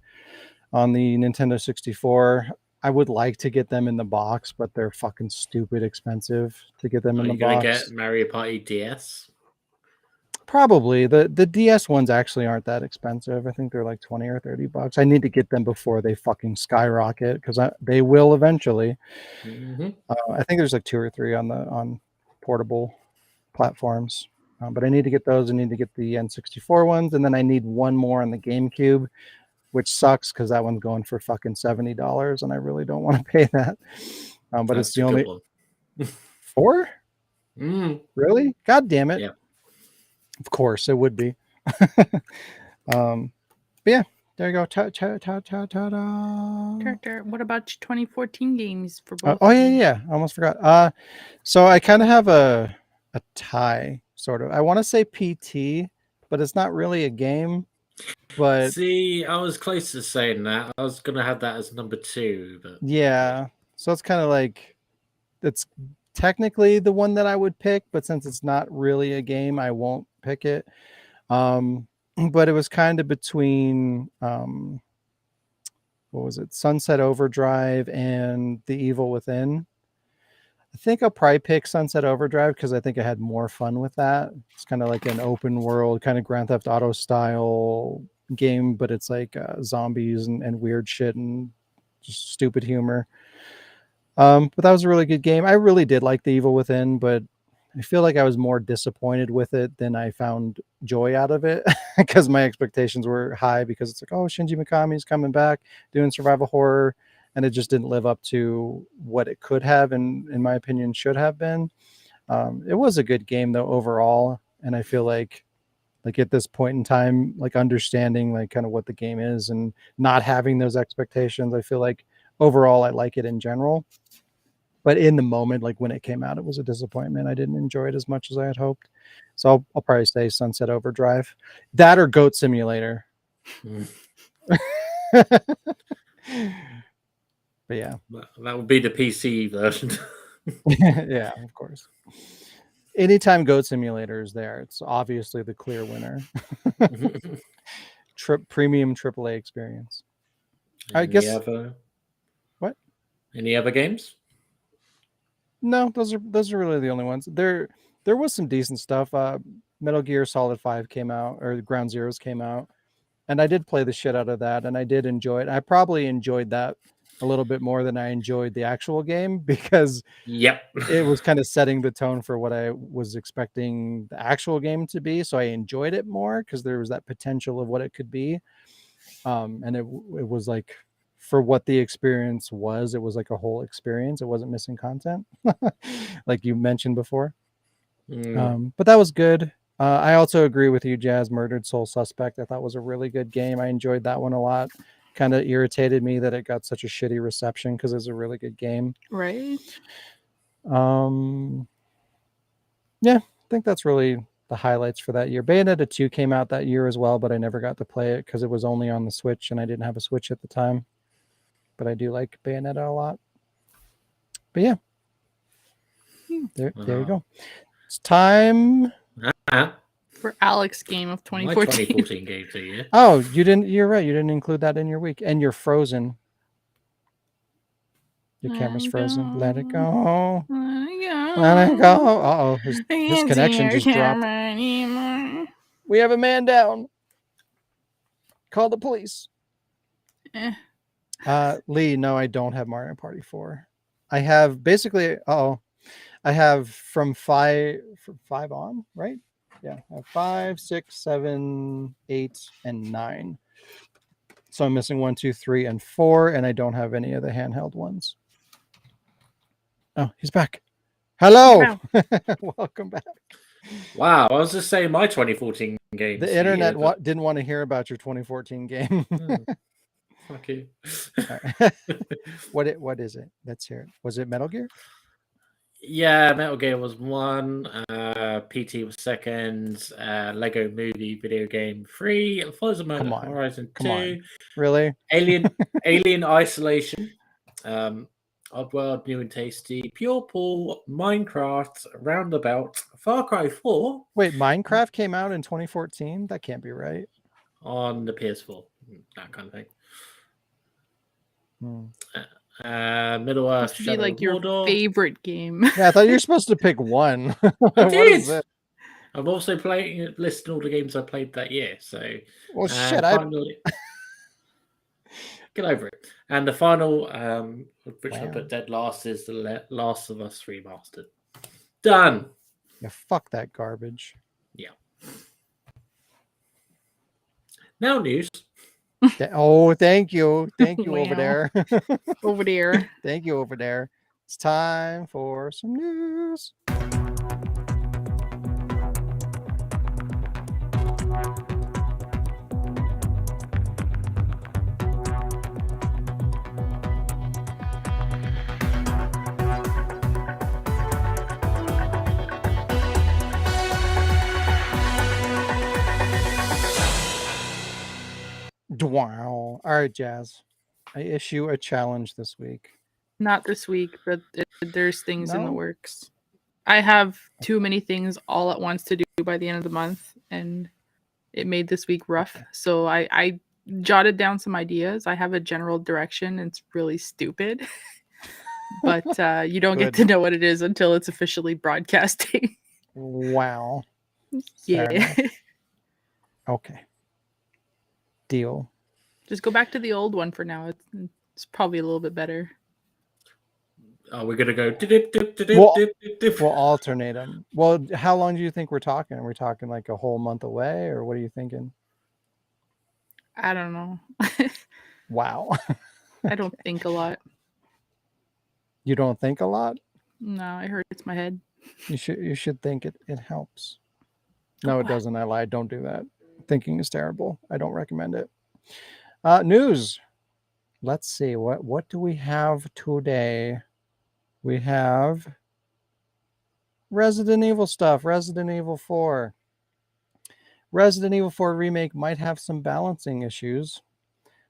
on the Nintendo 64. I would like to get them in the box, but they're fucking stupid expensive to get them in the Are you gonna box. get Mario Party DS? Probably the DS ones actually aren't that expensive. I think they're like $20 or $30. I need to get them before they fucking skyrocket because they will eventually. Mm-hmm. I think there's like 2 or 3 on portable platforms, but I need to get those. I need to get the N64 ones, and then I need one more on the GameCube, which sucks because that one's going for fucking $70, and I really don't want to pay that. But That's it's the a only good one. 4. Really? God damn it! Yeah. Of course it would be. But yeah, there you go. Character. What about your 2014 games for both? Oh yeah. I almost forgot. So I kind of have a tie, sort of. I want to say PT, but it's not really a game. But see, I was close to saying that. I was gonna have that as number 2, but yeah. So it's kind of like it's technically the one that I would pick, but since it's not really a game, I won't pick it. But it was kind of between what was it, Sunset Overdrive and The Evil Within. I think I'll probably pick Sunset Overdrive because I think I had more fun with that. It's kind of like an open world, kind of Grand Theft Auto style game, but it's like zombies and weird shit and just stupid humor. But that was a really good game. I really did like The Evil Within, but I feel like I was more disappointed with it than I found joy out of it because my expectations were high because it's like, oh, Shinji Mikami's coming back doing survival horror. And it just didn't live up to what it could have, and in my opinion, should have been. It was a good game though overall. And I feel like at this point in time, like understanding like kind of what the game is and not having those expectations, I feel like overall I like it in general. But in the moment, like when it came out, it was a disappointment. I didn't enjoy it as much as I had hoped. So I'll probably say Sunset Overdrive. That or Goat Simulator. But yeah. that would be the PC version. Yeah, of course. Anytime Goat Simulator is there, it's obviously the clear winner. Premium AAA experience. I guess. What? Any other games? No, those are really the only ones. There was some decent stuff. Metal Gear Solid 5 came out, or Ground Zeroes came out, and I did play the shit out of that, and I did enjoy it. I probably enjoyed that a little bit more than I enjoyed the actual game because it was kind of setting the tone for what I was expecting the actual game to be. So I enjoyed it more because there was that potential of what it could be. And it was like, for what the experience was, it was like a whole experience. It wasn't missing content, like you mentioned before. But that was good. I also agree with you, Jazz. Murdered Soul Suspect, I thought was a really good game. I enjoyed that one a lot. Kind of irritated me that it got such a shitty reception because it's a really good game. Right. Yeah, I think that's really the highlights for that year. Bayonetta 2 came out that year as well, but I never got to play it because it was only on the Switch and I didn't have a Switch at the time. But I do like Bayonetta a lot. But yeah, there you go. It's time for Alex game of 2014. My 2014 games a year. Oh, you're right. You didn't include that in your week. And you're frozen. Your camera's frozen. Let it go. Let it go. Uh-oh. His connection just dropped. Anymore. We have a man down. Call the police. Lee, no, I don't have Mario Party 4. I have basically, I have from 5 on, right? Yeah, I have 5, 6, 7, 8, and 9. So I'm missing 1, 2, 3, and 4, and I don't have any of the handheld ones. Oh, he's back. Hello. Welcome back. Wow, I was just saying my 2014 games. The internet didn't want to hear about your 2014 game. Fuck you. Right. What is it? Let's hear it. Was it Metal Gear? Yeah, Metal Gear was 1. PT was 2nd. Lego Movie video game 3. Forza Horizon 2. Really? Alien Isolation. Oddworld, New and Tasty, Pure Pool, Minecraft, Roundabout, Far Cry 4. Wait, Minecraft came out in 2014? That can't be right. On the PS4, that kind of thing. Middle Earth Supposed to be Shadow like your Mordor. favorite game. Yeah, I thought you were supposed to pick one. I What is did. it? I'm also listing all the games I played that year. So, Well, shit, finally, get over it. And the final, which I Wow. put dead last, is the Last of Us Remastered. Done. Yeah, fuck that garbage. Yeah. Now news. Oh, thank you. Thank you over Wow. there. Over there. Thank you over there. It's time for some news. Wow. All right, Jazz. I issue a challenge this week. Not this week, but there's things in the No? works. I have too many things all at once to do by the end of the month, and it made this week rough. So I jotted down some ideas. I have a general direction. It's really stupid, but you don't get Good. to know what it is until it's officially broadcasting. Wow. Yeah. Fair enough. Okay. Deal. Just go back to the old one for now. It's probably a little bit better. Oh, we're gonna go. We'll alternate them. Well, how long do you think we're talking? Are we talking like a whole month away, or what are you thinking? I don't know. Wow. I don't think a lot. You don't think a lot? No, it hurts my head. You should think it helps. No, it doesn't. I lied. Don't do that. Thinking is terrible. I don't recommend it. News. Let's see. What do we have today? We have Resident Evil stuff. Resident Evil 4. Resident Evil 4 Remake might have some balancing issues.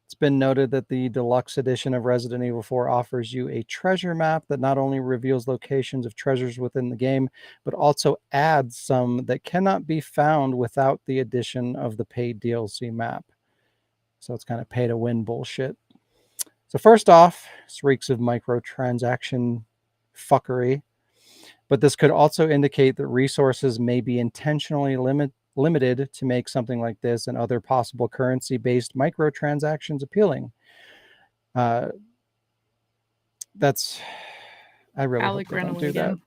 It's been noted that the deluxe edition of Resident Evil 4 offers you a treasure map that not only reveals locations of treasures within the game, but also adds some that cannot be found without the addition of the paid DLC map. So it's kind of pay to win bullshit. So first off, this reeks of microtransaction fuckery, but this could also indicate that resources may be intentionally limited to make something like this and other possible currency-based microtransactions appealing. I really Alec hope they ran don't away do again. that.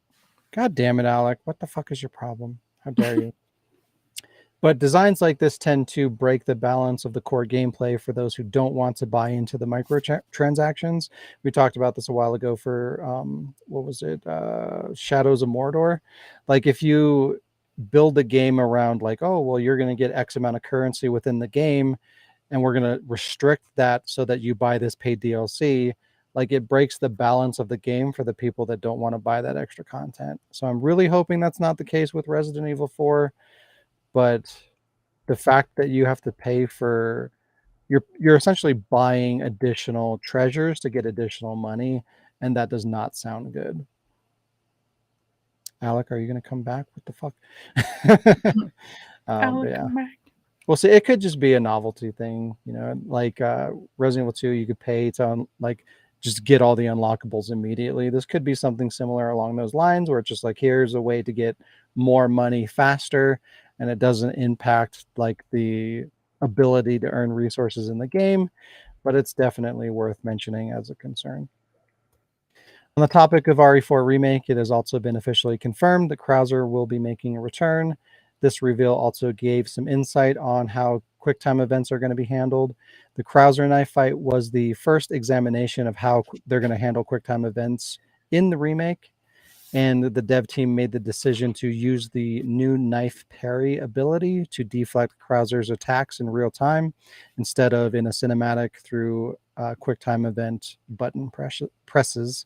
God damn it, Alec. What the fuck is your problem? How dare you? But designs like this tend to break the balance of the core gameplay for those who don't want to buy into the microtransactions. We talked about this a while ago for, what was it? Shadows of Mordor. Like if you build a game around like, oh, well, you're going to get X amount of currency within the game, and we're going to restrict that so that you buy this paid DLC, like it breaks the balance of the game for the people that don't want to buy that extra content. So I'm really hoping that's not the case with Resident Evil 4. But the fact that you have to pay for, you're essentially buying additional treasures to get additional money, and that does not sound good. Alec, are you going to come back? What the fuck? Alec, yeah. come back. Well, see, it could just be a novelty thing, you know, like Resident Evil 2, you could pay to like just get all the unlockables immediately. This could be something similar along those lines, where it's just like, here's a way to get more money faster, and it doesn't impact like the ability to earn resources in the game, but it's definitely worth mentioning as a concern. On the topic of RE4 Remake, it has also been officially confirmed that Krauser will be making a return. This reveal also gave some insight on how QuickTime events are going to be handled. The Krauser knife fight was the first examination of how they're going to handle QuickTime events in the remake, and the dev team made the decision to use the new knife parry ability to deflect Krauser's attacks in real time instead of in a cinematic through QuickTime event button presses.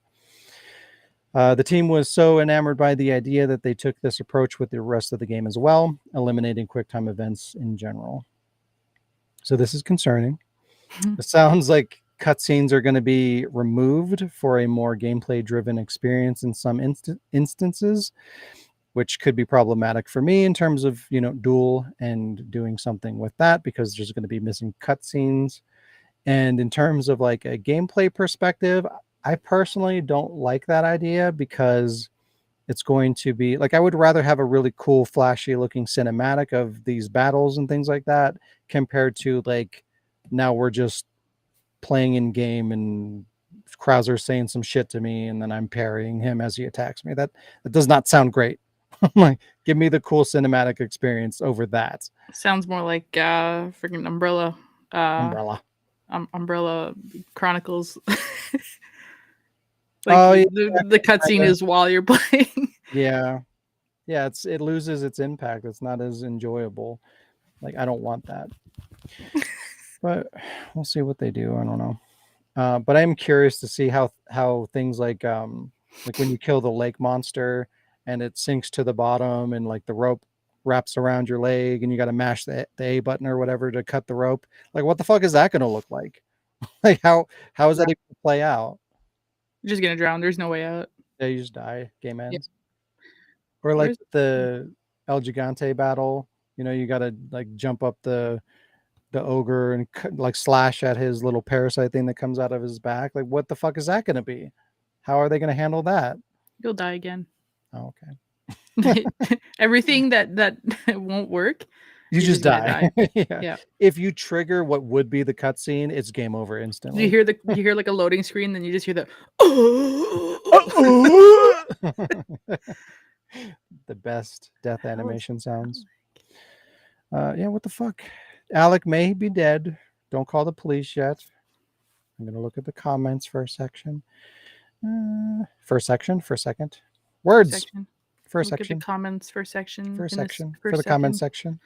The team was so enamored by the idea that they took this approach with the rest of the game as well, eliminating QuickTime events in general. So this is concerning. It sounds like cutscenes are going to be removed for a more gameplay-driven experience in some instances, which could be problematic for me in terms of, you know, duel and doing something with that, because there's going to be missing cutscenes. And in terms of like a gameplay perspective, I personally don't like that idea because it's going to be like, I would rather have a really cool, flashy looking cinematic of these battles and things like that compared to like, now we're just playing in game and Krauser's saying some shit to me and then I'm parrying him as he attacks me. That does not sound great. Like, give me the cool cinematic experience over that. Sounds more like freaking Umbrella. Umbrella Chronicles. Like the cutscene is while you're playing. Yeah. It loses its impact. It's not as enjoyable. Like, I don't want that. But we'll see what they do. I don't know. But I'm curious to see how things like when you kill the lake monster and it sinks to the bottom and like the rope wraps around your leg and you got to mash the A button or whatever to cut the rope. Like, what the fuck is that going to look like? Like, how is that even going to play out? You're just gonna drown. There's no way out. Yeah, you just die. Game ends. Yeah. Or like the El Gigante battle. You know, you got to like jump up the ogre and like slash at his little parasite thing that comes out of his back. Like, what the fuck is that going to be? How are they going to handle that? You'll die again. Oh, okay. Everything that won't work, you just die. Yeah. If you trigger what would be the cutscene, it's game over instantly. You hear like a loading screen, then you just hear the the best death animation sounds. Yeah, what the fuck? Alec may be dead. Don't call the police yet. I'm gonna look at the comments for a section. For a second. Words. Section. For a Look section. at the comments for a section. For a section. For the comment section.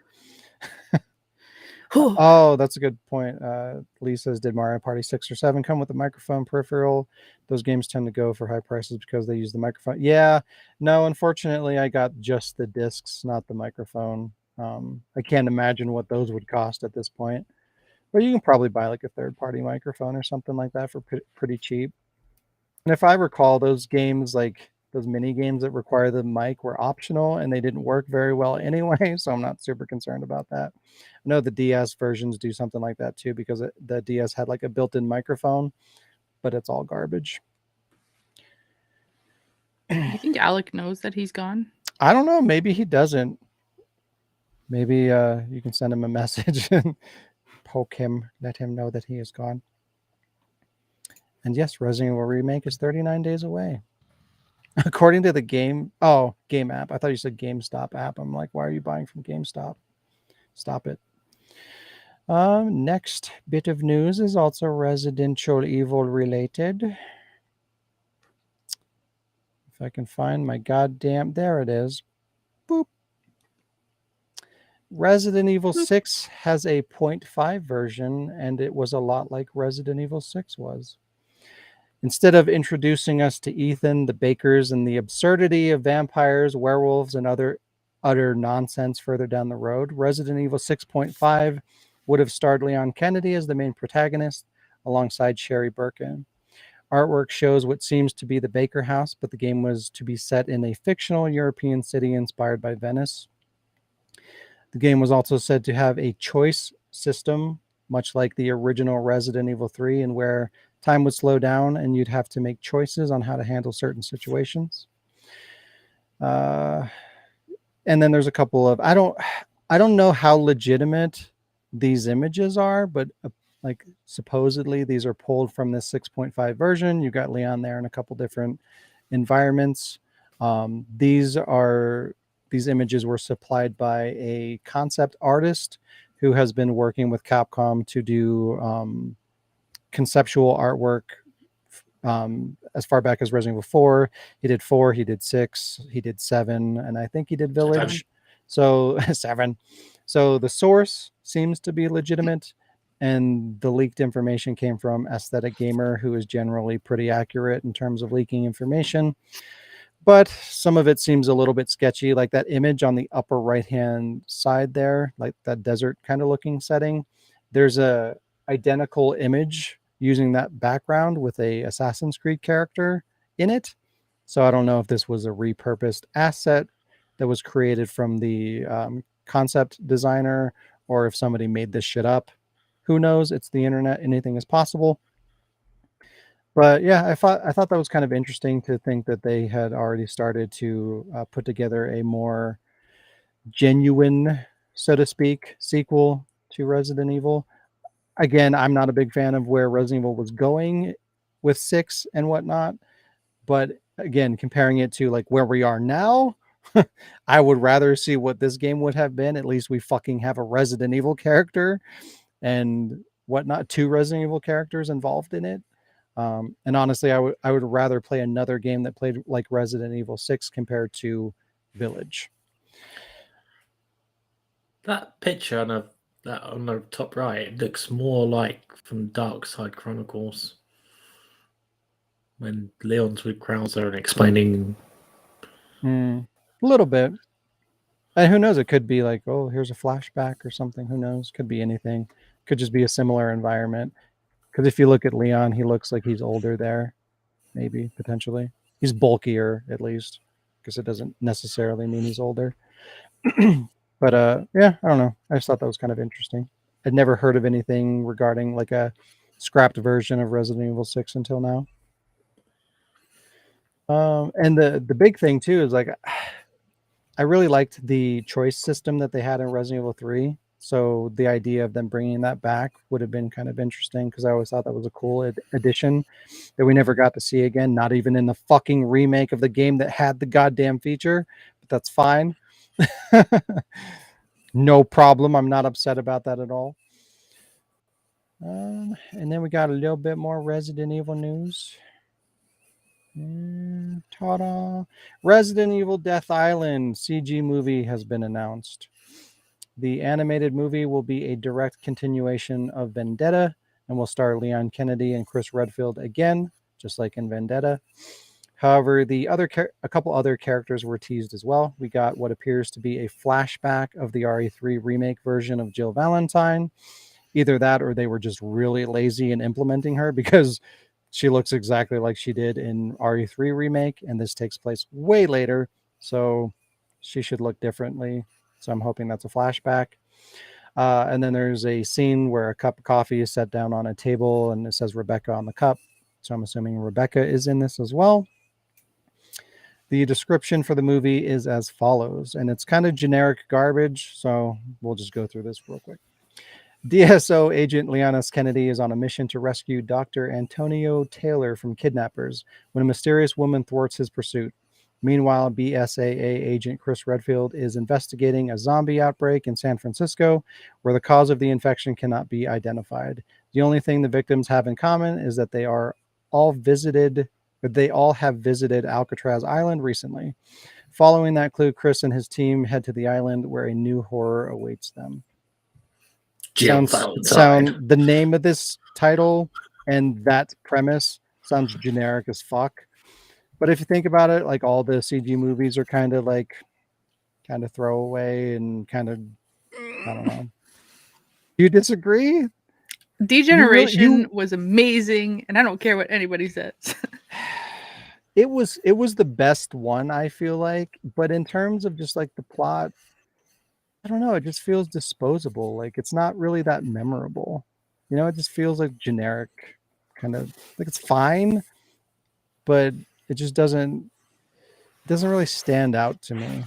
Oh, Oh, that's a good point. Lee says, did Mario Party 6 or 7 come with a microphone peripheral? Those games tend to go for high prices because they use the microphone. Yeah, no, unfortunately, I got just the discs, not the microphone. I can't imagine what those would cost at this point. But you can probably buy like a third-party microphone or something like that for pretty cheap. And if I recall, those games, like those mini games that require the mic, were optional and they didn't work very well anyway, so I'm not super concerned about that. I know the DS versions do something like that too, because the DS had like a built-in microphone, but it's all garbage. you think Alec knows that he's gone? I don't know. Maybe he doesn't. Maybe you can send him a message and poke him, let him know that he is gone. And yes, Resident Evil Remake is 39 days away. According to the game app. I thought you said GameStop app. I'm like, why are you buying from GameStop? Stop it. Next bit of news is also Resident Evil related. If I can find my goddamn, there it is. Boop. Resident Evil 6 has a 0.5 version, and it was a lot like Resident Evil 6 was. Instead of introducing us to Ethan, the Bakers, and the absurdity of vampires, werewolves, and other utter nonsense further down the road, Resident Evil 6.5 would have starred Leon Kennedy as the main protagonist, alongside Sherry Birkin. Artwork shows what seems to be the Baker house, but the game was to be set in a fictional European city inspired by Venice. The game was also said to have a choice system, much like the original Resident Evil 3, and where time would slow down and you'd have to make choices on how to handle certain situations. And then there's a couple of, I don't know how legitimate these images are, but like supposedly these are pulled from this 6.5 version. You got Leon there in a couple different environments. These images were supplied by a concept artist who has been working with Capcom to do conceptual artwork as far back as Resident Evil 4. He did 4, he did 6, he did 7, and I think he did Village. 7. So 7. So the source seems to be legitimate, and the leaked information came from Aesthetic Gamer, who is generally pretty accurate in terms of leaking information. But some of it seems a little bit sketchy, like that image on the upper right-hand side there, like that desert kind of looking setting. There's a identical image using that background with a Assassin's Creed character in it. So I don't know if this was a repurposed asset that was created from the concept designer, or if somebody made this shit up. Who knows? It's the internet. Anything is possible. But yeah, I thought that was kind of interesting to think that they had already started to put together a more genuine, so to speak, sequel to Resident Evil. Again, I'm not a big fan of where Resident Evil was going with 6 and whatnot, but again, comparing it to like where we are now, I would rather see what this game would have been. At least we fucking have a Resident Evil character and whatnot, 2 Resident Evil characters involved in it. And honestly, I would rather play another game that played like Resident Evil 6 compared to Village. That picture on the top right, it looks more like from Dark Side Chronicles when Leon's with Krauser and explaining. A little bit. And who knows? It could be like, oh, here's a flashback or something. Who knows? Could be anything. Could just be a similar environment. Because if you look at Leon, he looks like he's older there. Maybe, potentially. He's bulkier, at least. Because it doesn't necessarily mean he's older. But yeah, I don't know. I just thought that was kind of interesting. I'd never heard of anything regarding like a scrapped version of Resident Evil 6 until now. And the big thing too is like I really liked the choice system that they had in Resident Evil 3. So the idea of them bringing that back would have been kind of interesting because I always thought that was a cool addition that we never got to see again, not even in the fucking remake of the game that had the goddamn feature, but that's fine. No problem. I'm not upset about that at all. And then we got a little bit more Resident Evil news. And ta-da! Resident Evil Death Island CG movie has been announced. The animated movie will be a direct continuation of Vendetta and will star Leon Kennedy and Chris Redfield again, just like in Vendetta. However, a couple other characters were teased as well. We got what appears to be a flashback of the RE3 remake version of Jill Valentine. Either that or they were just really lazy in implementing her because she looks exactly like she did in RE3 remake, and this takes place way later, so she should look differently. So I'm hoping that's a flashback. And then there's a scene where a cup of coffee is set down on a table, and it says Rebecca on the cup. So I'm assuming Rebecca is in this as well. The description for the movie is as follows, and it's kind of generic garbage, so we'll just go through this real quick. DSO agent Leonis Kennedy is on a mission to rescue Dr. Antonio Taylor from kidnappers when a mysterious woman thwarts his pursuit. Meanwhile, BSAA agent Chris Redfield is investigating a zombie outbreak in San Francisco where the cause of the infection cannot be identified. The only thing the victims have in common is that they all have visited Alcatraz Island recently. Following that clue, Chris and his team head to the island where a new horror awaits them. The name of this title and that premise sounds generic as fuck. But if you think about it, like all the CG movies are kind of throwaway and kind of, I don't know. You disagree? Degeneration was amazing, and I don't care what anybody says. It was the best one, I feel like, but in terms of just like the plot, I don't know, it just feels disposable. Like it's not really that memorable. You know, it just feels like generic, kind of like it's fine, but it just doesn't really stand out to me.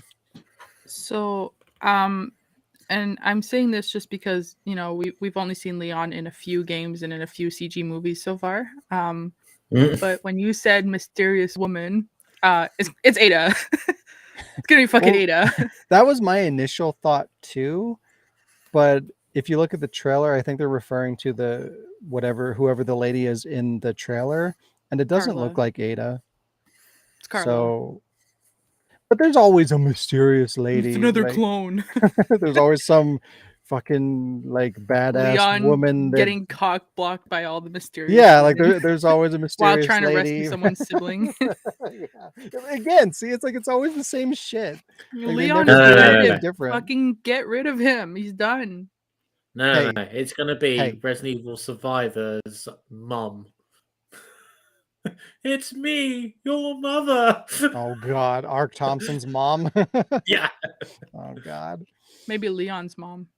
So, and I'm saying this just because, you know, we've only seen Leon in a few games and in a few CG movies so far. But when you said mysterious woman, it's Ada. It's gonna be fucking Ada. That was my initial thought too, but if you look at the trailer, I think they're referring to whoever the lady is in the trailer, and it doesn't look like Ada. It's Carla. So, but there's always a mysterious lady. It's another clone. There's always some fucking like badass Leon woman getting cock blocked by all the mysterious. Yeah, like there's always a mysterious while trying lady. to rescue someone's sibling. Yeah. Again, see, it's like it's always the same shit. Like, Leon is different. Fucking get rid of him. He's done. No, it's gonna be Resident Evil Survivor's mum. It's me, your mother. Oh God, Ark Thompson's mom. Yeah. Oh God. Maybe Leon's mom.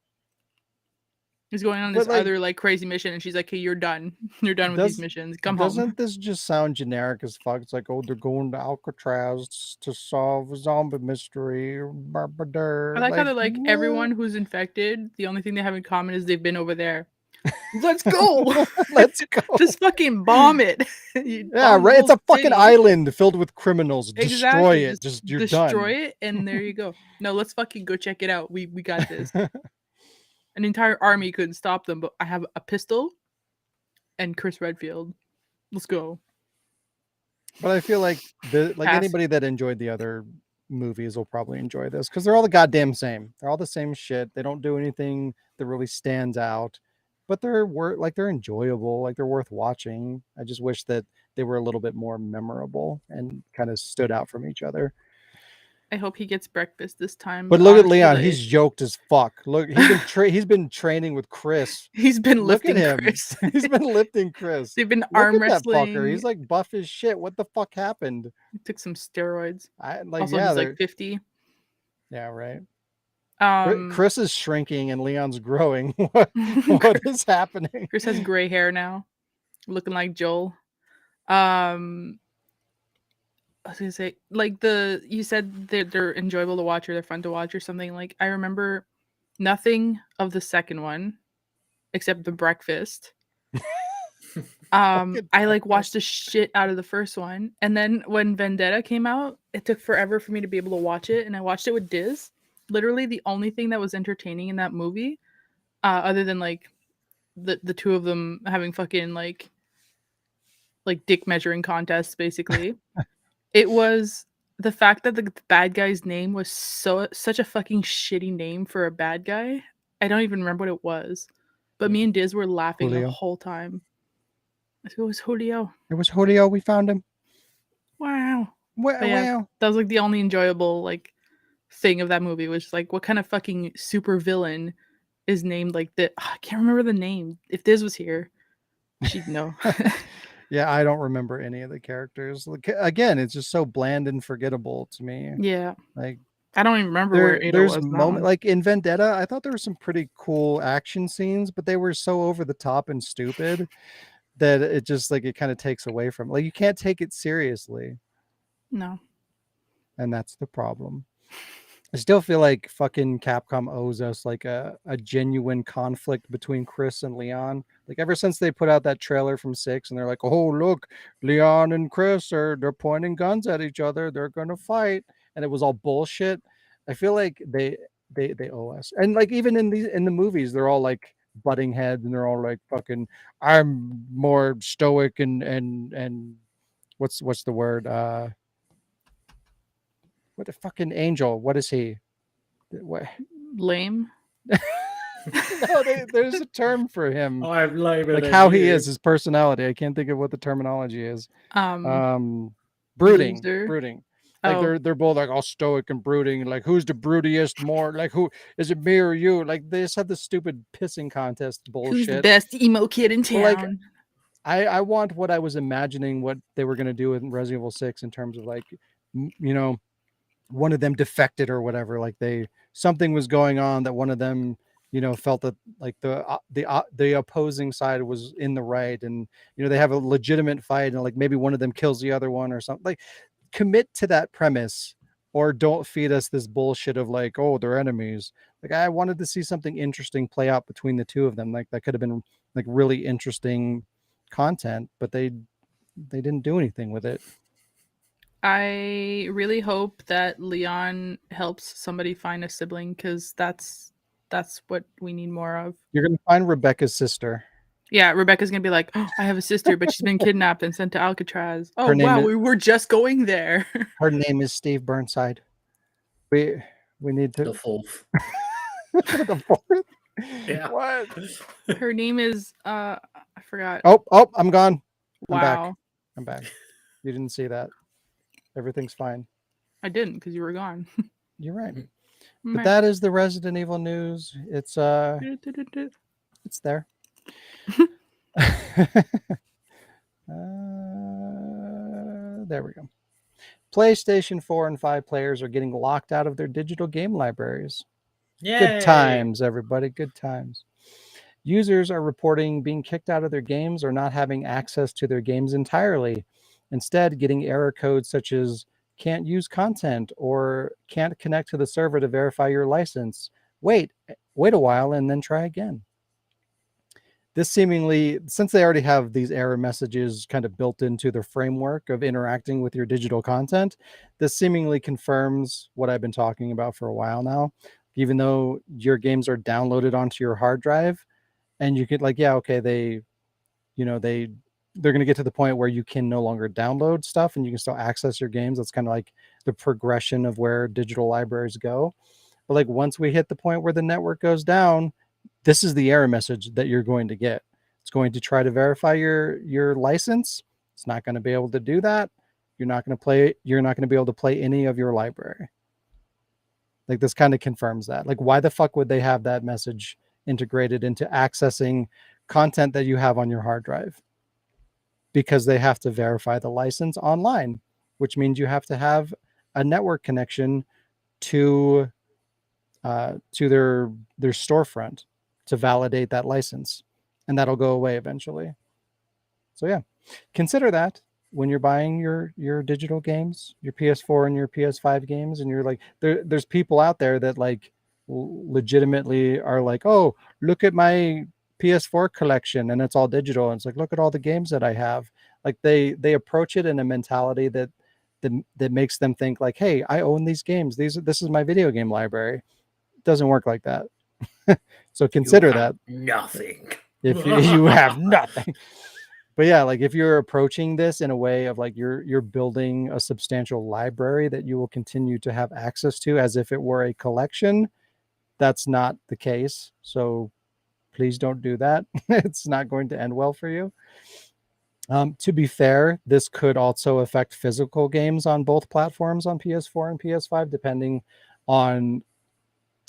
He's going on this other like crazy mission, and she's like, "Hey, you're done. You're done with these missions. Come home." Doesn't this just sound generic as fuck? It's like, oh, they're going to Alcatraz to solve a zombie mystery. I like how they're like, what? everyone who's infected, the only thing they have in common is they've been over there. Let's go. Let's go. Just fucking bomb it. Yeah, right. It's a fucking island filled with criminals. Exactly. Destroy it. Just you're destroy done. it, and there you go. No, let's fucking go check it out. We got this. An entire army couldn't stop them, but I have a pistol and Chris Redfield. Let's go. But I feel like anybody that enjoyed the other movies will probably enjoy this because they're all the goddamn same. They're all the same shit. They don't do anything that really stands out, but they're enjoyable. Like they're worth watching. I just wish that they were a little bit more memorable and kind of stood out from each other. I hope he gets breakfast this time. But look at Leon; he's yoked as fuck. Look, he's been training with Chris. He's been lifting Chris. He's been lifting Chris. They've been arm wrestling. That fucker. He's like buff as shit. What the fuck happened? He took some steroids. Also, he's like 50. Yeah, right. Chris is shrinking and Leon's growing. What is happening? Chris has gray hair now, looking like Joel. I was gonna say, like you said they're enjoyable to watch or they're fun to watch or something. Like I remember nothing of the second one except the breakfast. I like watched the shit out of the first one, and then when Vendetta came out, it took forever for me to be able to watch it, and I watched it with Diz. Literally the only thing that was entertaining in that movie, other than like the two of them having fucking like dick measuring contests, basically. It was the fact that the bad guy's name was such a fucking shitty name for a bad guy. I don't even remember what it was. But me and Diz were laughing the whole time. It was Julio. It was Julio. We found him. Wow. Wow. That was like the only enjoyable like thing of that movie, was like, what kind of fucking super villain is named like that? I can't remember the name. If Diz was here, she'd know. Yeah, I don't remember any of the characters. Like, again, it's just so bland and forgettable to me. Yeah. Like I don't even remember where Ada was. Like in Vendetta, I thought there were some pretty cool action scenes, but they were so over the top and stupid that it just like it kind of takes away from it. Like you can't take it seriously. No. And that's the problem. I still feel like fucking Capcom owes us like a genuine conflict between Chris and Leon. Like ever since they put out that trailer from 6 and they're like, oh look, Leon and Chris they're pointing guns at each other, they're gonna fight, and it was all bullshit. I feel like they owe us. And like even in the movies, they're all like butting heads and they're all like fucking I'm more stoic and what's the word? What the fucking Angel? What is he? What? Lame. No, there's a term for him. Oh, I'm like how he is, his personality. I can't think of what the terminology is. Brooding. Loser. Brooding. Like they're both like all stoic and brooding. Like who's the broodiest more? Like who is it, me or you? Like they just have this stupid pissing contest bullshit. Who's the best emo kid in town? Like, I want what I was imagining what they were gonna do in Resident Evil 6 in terms of like, you know, one of them defected or whatever, like something was going on that one of them, you know, felt that like the opposing side was in the right, and you know they have a legitimate fight and like maybe one of them kills the other one or something. Like commit to that premise, or don't feed us this bullshit of like, oh, they're enemies. Like I wanted to see something interesting play out between the two of them. Like that could have been like really interesting content, but they didn't do anything with it. I really hope that Leon helps somebody find a sibling, because that's what we need more of. You're gonna find Rebecca's sister. Yeah, Rebecca's gonna be like, oh, I have a sister, but she's been kidnapped and sent to Alcatraz. Oh wow, we were just going there. Her name is Steve Burnside. We need to the fourth. The fourth? Yeah. What? Her name is I forgot. Oh, I'm gone. Wow. I'm back. You didn't see that. Everything's fine. I didn't, because you were gone. You're right. But that is the Resident Evil news. It's it's there. There we go. PlayStation 4 and 5 players are getting locked out of their digital game libraries. Yay. Good times, everybody. Good times. Users are reporting being kicked out of their games or not having access to their games entirely. Instead, getting error codes such as can't use content or can't connect to the server to verify your license. Wait a while and then try again. This seemingly, since they already have these error messages kind of built into their framework of interacting with your digital content, this seemingly confirms what I've been talking about for a while now. Even though your games are downloaded onto your hard drive, and you could like, yeah, okay, they're going to get to the point where you can no longer download stuff and you can still access your games. That's kind of like the progression of where digital libraries go. But like once we hit the point where the network goes down, this is the error message that you're going to get. It's going to try to verify your license. It's not going to be able to do that. You're not going to be able to play any of your library. Like this kind of confirms that. Like why the fuck would they have that message integrated into accessing content that you have on your hard drive? Because they have to verify the license online, which means you have to have a network connection to their storefront to validate that license, and that'll go away eventually. So yeah, consider that when you're buying your digital games, your PS4 and your PS5 games, and you're like, there's people out there that like legitimately are like, oh, look at my PS4 collection and it's all digital, and it's like, look at all the games that I have. Like they approach it in a mentality that makes them think like, hey, I own these games, this is my video game library. It doesn't work like that. So consider that nothing. If you have nothing. But yeah, like if you're approaching this in a way of like you're building a substantial library that you will continue to have access to as if it were a collection, that's not the case. So please don't do that. It's not going to end well for you. To be fair, this could also affect physical games on both platforms, on PS4 and PS5, depending on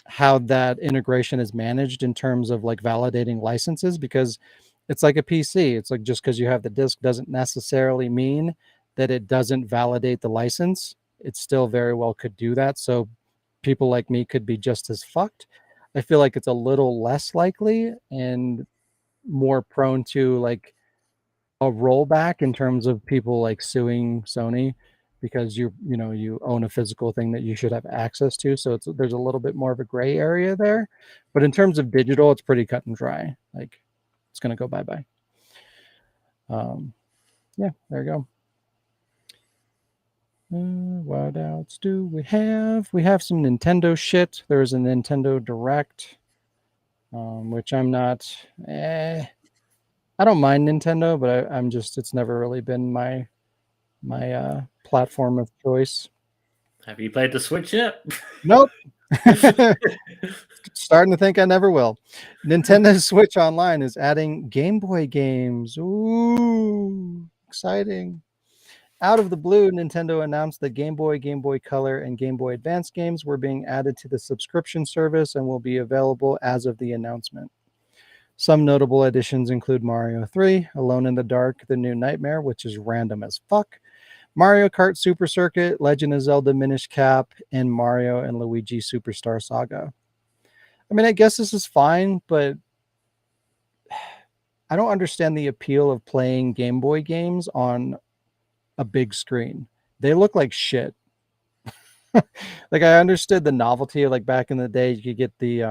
how that integration is managed in terms of like validating licenses, because it's like a PC. It's like just because you have the disc doesn't necessarily mean that it doesn't validate the license. It still very well could do that. So people like me could be just as fucked. I feel like it's a little less likely and more prone to like a rollback in terms of people like suing Sony because you own a physical thing that you should have access to. So there's a little bit more of a gray area there. But in terms of digital, it's pretty cut and dry. Like it's going to go bye-bye. Yeah, there you go. What else do we have? We have some Nintendo shit. There's a Nintendo Direct, which I'm not... I don't mind Nintendo, but I'm just... It's never really been my platform of choice. Have you played the Switch yet? Nope. Starting to think I never will. Nintendo Switch Online is adding Game Boy games. Ooh, exciting. Out of the blue, Nintendo announced that Game Boy, Game Boy Color, and Game Boy Advance games were being added to the subscription service and will be available as of the announcement. Some notable additions include Mario 3, Alone in the Dark, The New Nightmare, which is random as fuck, Mario Kart Super Circuit, Legend of Zelda Minish Cap, and Mario and Luigi Superstar Saga. I mean, I guess this is fine, but I don't understand the appeal of playing Game Boy games on a big screen. They look like shit. Like I understood the novelty of like back in the day, you could get the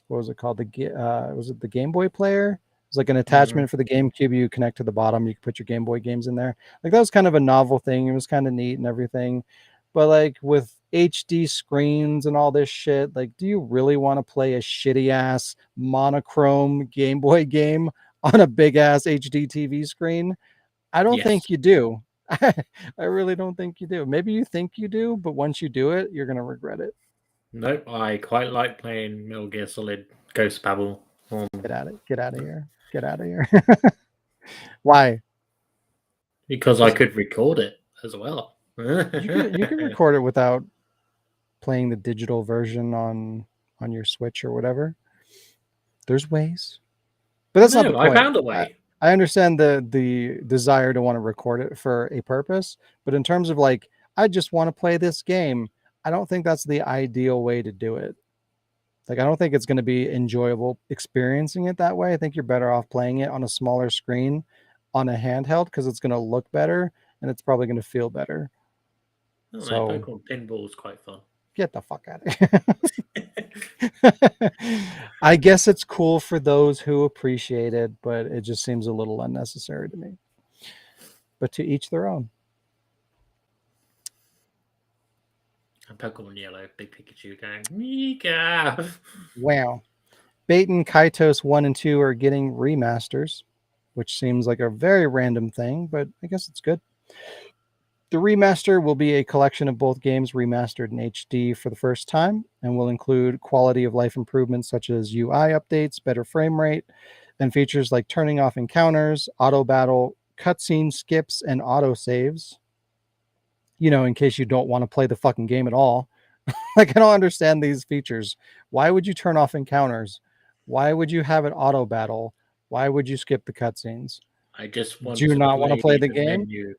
what was it called? Was it the Game Boy player? It was like an attachment for the GameCube. You connect to the bottom. You can put your Game Boy games in there. Like that was kind of a novel thing. It was kind of neat and everything. But like with HD screens and all this shit, like, do you really want to play a shitty ass monochrome Game Boy game on a big ass HD TV screen? I don't think you do. I really don't think you do. Maybe you think you do, but once you do it, you're gonna regret it. Nope, I quite like playing Metal Gear Solid Ghost Babel. Get out of here. Get out of here. Why? Because I could record it as well. You can record it without playing the digital version on your Switch or whatever. There's ways. But that's not the point. I found a way. I understand the desire to want to record it for a purpose, but in terms of like, I just want to play this game, I don't think that's the ideal way to do it. Like, I don't think it's going to be enjoyable experiencing it that way. I think you're better off playing it on a smaller screen on a handheld because it's going to look better and it's probably going to feel better. I don't So know, Pokemon Pinball is quite fun. get the fuck out of here. I guess it's cool for those who appreciate it, but it just seems a little unnecessary to me. But to each their own. And Pokemon Yellow, big Pikachu going, Mika! Wow. Baten, Kaitos 1 and 2 are getting remasters, which seems like a very random thing, but I guess it's good. The remaster will be a collection of both games remastered in HD for the first time and will include quality of life improvements such as UI updates, better frame rate, and features like turning off encounters, auto battle, cutscene skips, and auto saves. You know, in case you don't want to play the fucking game at all. Like, I don't understand these features. Why would you turn off encounters? Why would you have an auto battle? Why would you skip the cutscenes? I just want Do you not want to play the game? menu.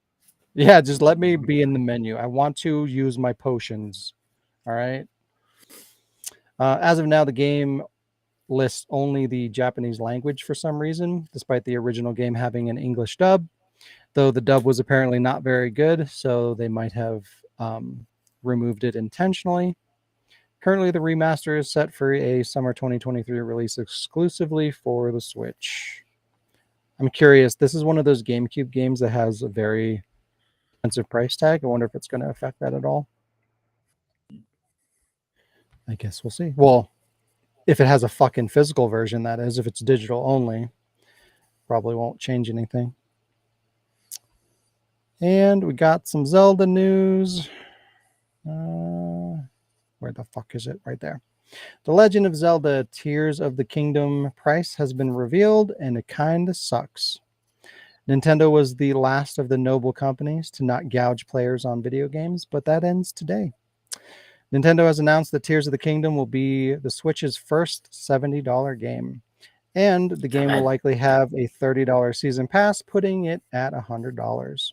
Yeah, just let me be in the menu. I want to use my potions. All right. As of now, the game lists only the Japanese language for some reason, despite the original game having an English dub, though the dub was apparently not very good, so they might have removed it intentionally. Currently, the remaster is set for a summer 2023 release exclusively for the Switch. I'm curious. This is one of those GameCube games that has a very expensive price tag. I wonder if it's going to affect that at all. I guess we'll see. Well, if it has a fucking physical version, that is. If it's digital only, probably won't change anything. And we got some Zelda news. Where the fuck is it? Right there. The Legend of Zelda Tears of the Kingdom price has been revealed, and it kind of sucks. Nintendo was the last of the noble companies to not gouge players on video games, but that ends today. Nintendo has announced that Tears of the Kingdom will be the Switch's first $70 game, and the game will likely have a $30 season pass, putting it at $100.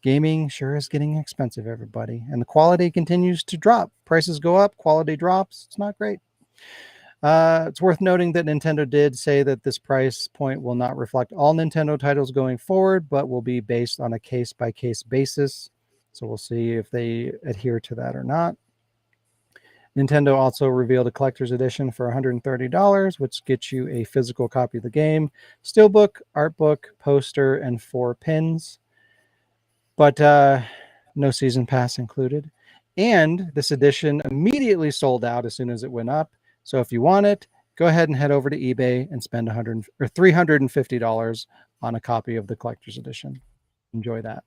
Gaming sure is getting expensive, everybody, and the quality continues to drop. Prices go up, quality drops. It's not great. It's worth noting that Nintendo did say that this price point will not reflect all Nintendo titles going forward, but will be based on a case-by-case basis. So we'll see if they adhere to that or not. Nintendo also revealed a collector's edition for $130, which gets you a physical copy of the game, steelbook, art book, poster, and 4 pins. But no season pass included. And this edition immediately sold out as soon as it went up. So if you want it, go ahead and head over to eBay and spend $350 on a copy of the collector's edition. Enjoy that.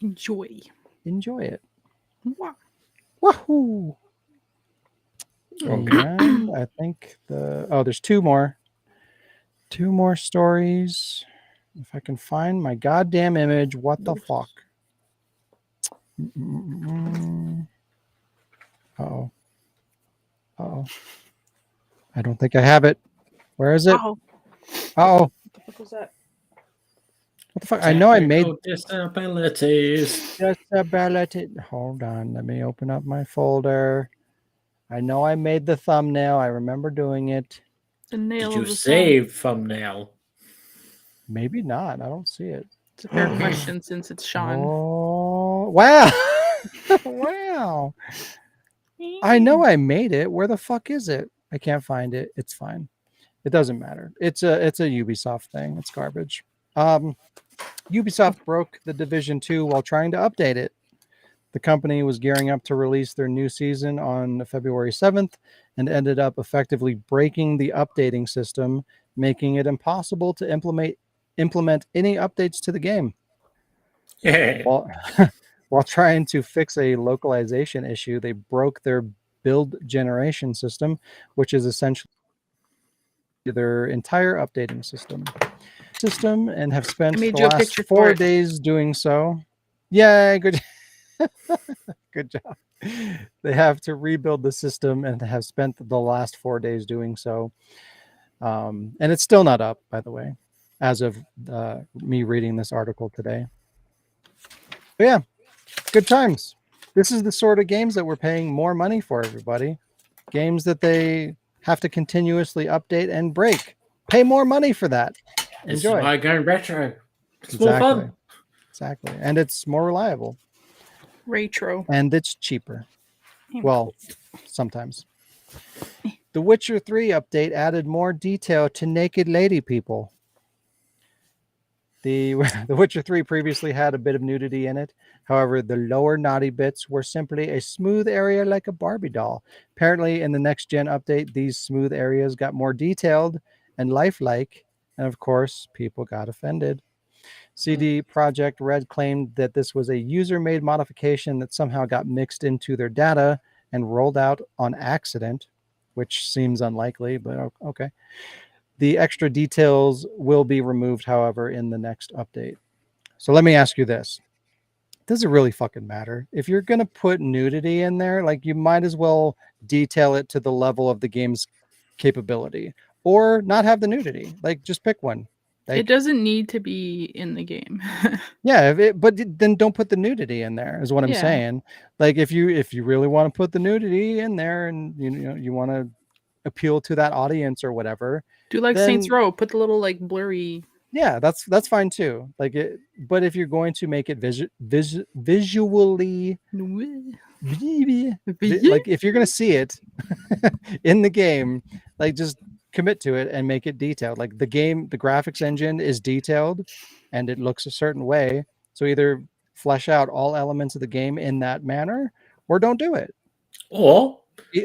Enjoy it. Wow. Wahoo! And I think there's two more stories. If I can find my goddamn image, what the fuck? Uh-oh. I don't think I have it. Where is it? Oh. What the fuck was that? What the fuck? I know I made disabilities. Hold on. Let me open up my folder. I know I made the thumbnail. I remember doing it. The nail Did you of the save thumbnail? Maybe not. I don't see it. It's a fair question since it's Sean. Oh, wow. Wow. I know I made it. Where the fuck is it? I can't find it. It's fine. It doesn't matter. It's a Ubisoft thing. It's garbage. Ubisoft broke the Division 2 while trying to update it. The company was gearing up to release their new season on February 7th and ended up effectively breaking the updating system, making it impossible to implement any updates to the game. Yeah. While trying to fix a localization issue, they broke their build generation system, which is essentially their entire updating system, and have spent the last 4 days doing so. Yay, good. Good job. They have to rebuild the system and have spent the last 4 days doing so. And it's still not up, by the way, as of me reading this article today. But yeah, good times. This is the sort of games that we're paying more money for, everybody. Games that they have to continuously update and break. Pay more money for that. This Enjoy. is why going retro. It's more fun. Exactly. And it's more reliable. Retro. And it's cheaper. Well, sometimes. The Witcher 3 update added more detail to naked lady people. The Witcher 3 previously had a bit of nudity in it. However, the lower naughty bits were simply a smooth area like a Barbie doll. Apparently, in the next gen update, these smooth areas got more detailed and lifelike. And of course, people got offended. CD Projekt Red claimed that this was a user-made modification that somehow got mixed into their data and rolled out on accident, which seems unlikely, but okay. The extra details will be removed, however, in the next update. So let me ask you this. Does it really fucking matter? If you're going to put nudity in there, like you might as well detail it to the level of the game's capability or not have the nudity. Like just pick one. Like, it doesn't need to be in the game. yeah, but then don't put the nudity in there is what I'm saying. Like if you really want to put the nudity in there and you want to appeal to that audience or whatever, do like Saints Row, put the little like blurry. Yeah, that's fine too. Like it, but if you're going to make it visually like if you're going to see it in the game, like just commit to it and make it detailed. Like the graphics engine is detailed and it looks a certain way. So either flesh out all elements of the game in that manner or don't do it. Or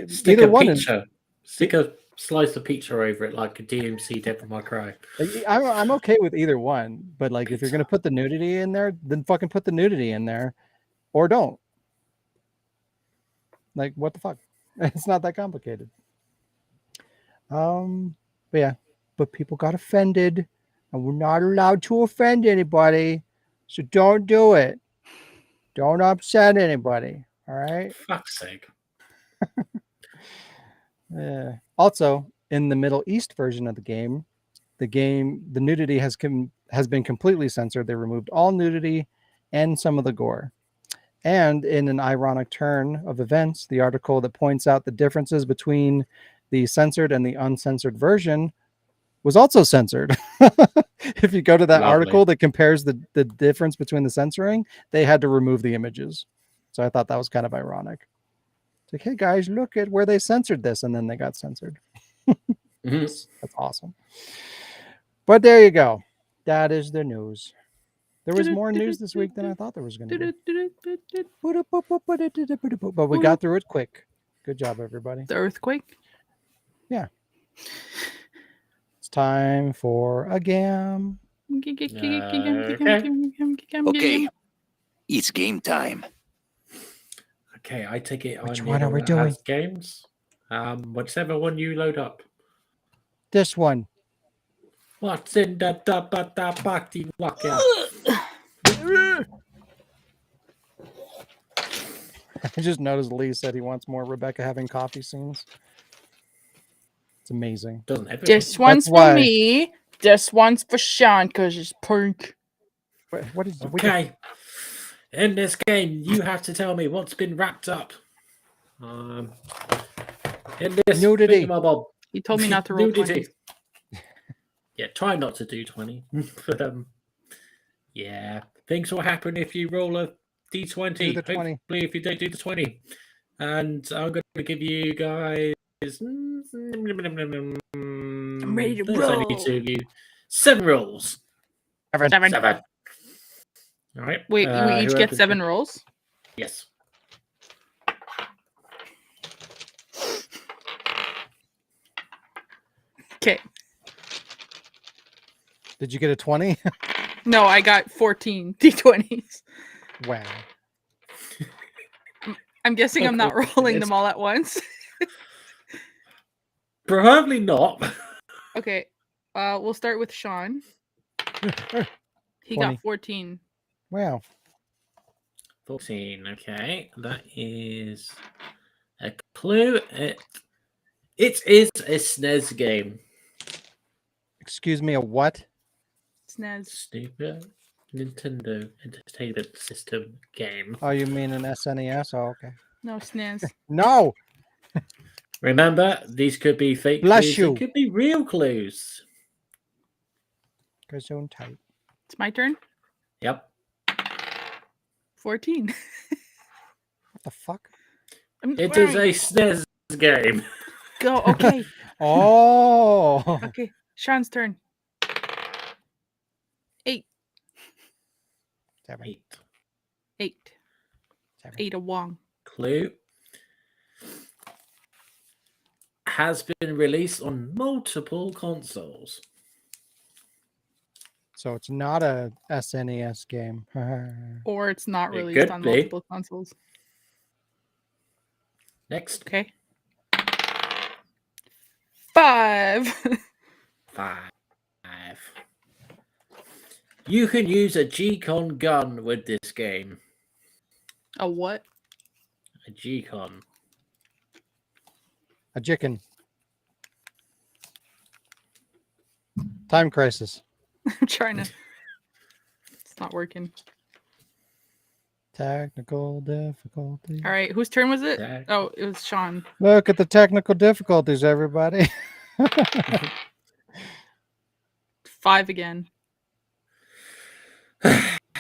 stick either a one picture. Stick a slice of pizza over it like a DMC Devil May Cry. Like, I'm okay with either one, but like if you're gonna put the nudity in there, then fucking put the nudity in there, or don't. Like what the fuck? It's not that complicated. But people got offended, and we're not allowed to offend anybody, so don't do it. Don't upset anybody. All right. Fuck's sake. Yeah. Also, in the Middle East version of the game, the nudity has been completely censored. They removed all nudity and some of the gore. And in an ironic turn of events, the article that points out the differences between the censored and the uncensored version was also censored. If you go to that article that compares the difference between the censoring, they had to remove the images. So I thought that was kind of ironic. It's like, hey guys, look at where they censored this, and then they got censored. That's awesome. But there you go. That is the news. There was more news this week than I thought there was going to be. But we got through it quick. Good job, everybody. The earthquake? Yeah. It's time for a game. Okay. It's game time. Okay, I take it. Which one are we doing? Games. Whichever one you load up. This one. What's in the party waka? I just noticed Lee said he wants more Rebecca having coffee scenes. It's amazing. This one's for me. This one's for Sean because it's pink. What is okay? In this game, you have to tell me what's been wrapped up. In this nudity. He told me not to roll 20. Yeah, try not to do 20. But yeah, things will happen if you roll a d20. Do the 20. Hopefully, if you don't do the 20. And I'm going to give you guys. I'm ready to roll. Only two of you. 7 rolls. 7. All right. Wait, we each get 7 rolls? Yes. Okay. Did you get a 20? No, I got 14 d20s. Wow. I'm guessing I'm not rolling them all at once. Probably not. Okay. We'll start with Sean. He 20. got 14. Wow. 14. Okay. That is a clue. It is a SNES game. Excuse me, a what? SNES. Stupid. Nintendo Entertainment System game. Oh, you mean an SNES? Oh, okay. No, SNES. No. Remember, these could be fake Bless clues. you. It could be real clues. Goes on tight. It's my turn. Yep. 14. What the fuck? It is a SNES game. Go. Okay. Oh. Okay. Sean's turn. 8. 7. 8. 8. 7. 8 a Wong. Clue. Has been released on multiple consoles. So it's not a SNES game. Or it's not It released could on be. multiple consoles. Next. Okay. 5. 5. You can use a G-Con gun with this game. A what? A G-Con. A chicken. Time Crisis. I'm trying to. It's not working. Technical difficulty. All right. Whose turn was it? Tech- Oh, it was Sean. Look at the technical difficulties, everybody. 5 again.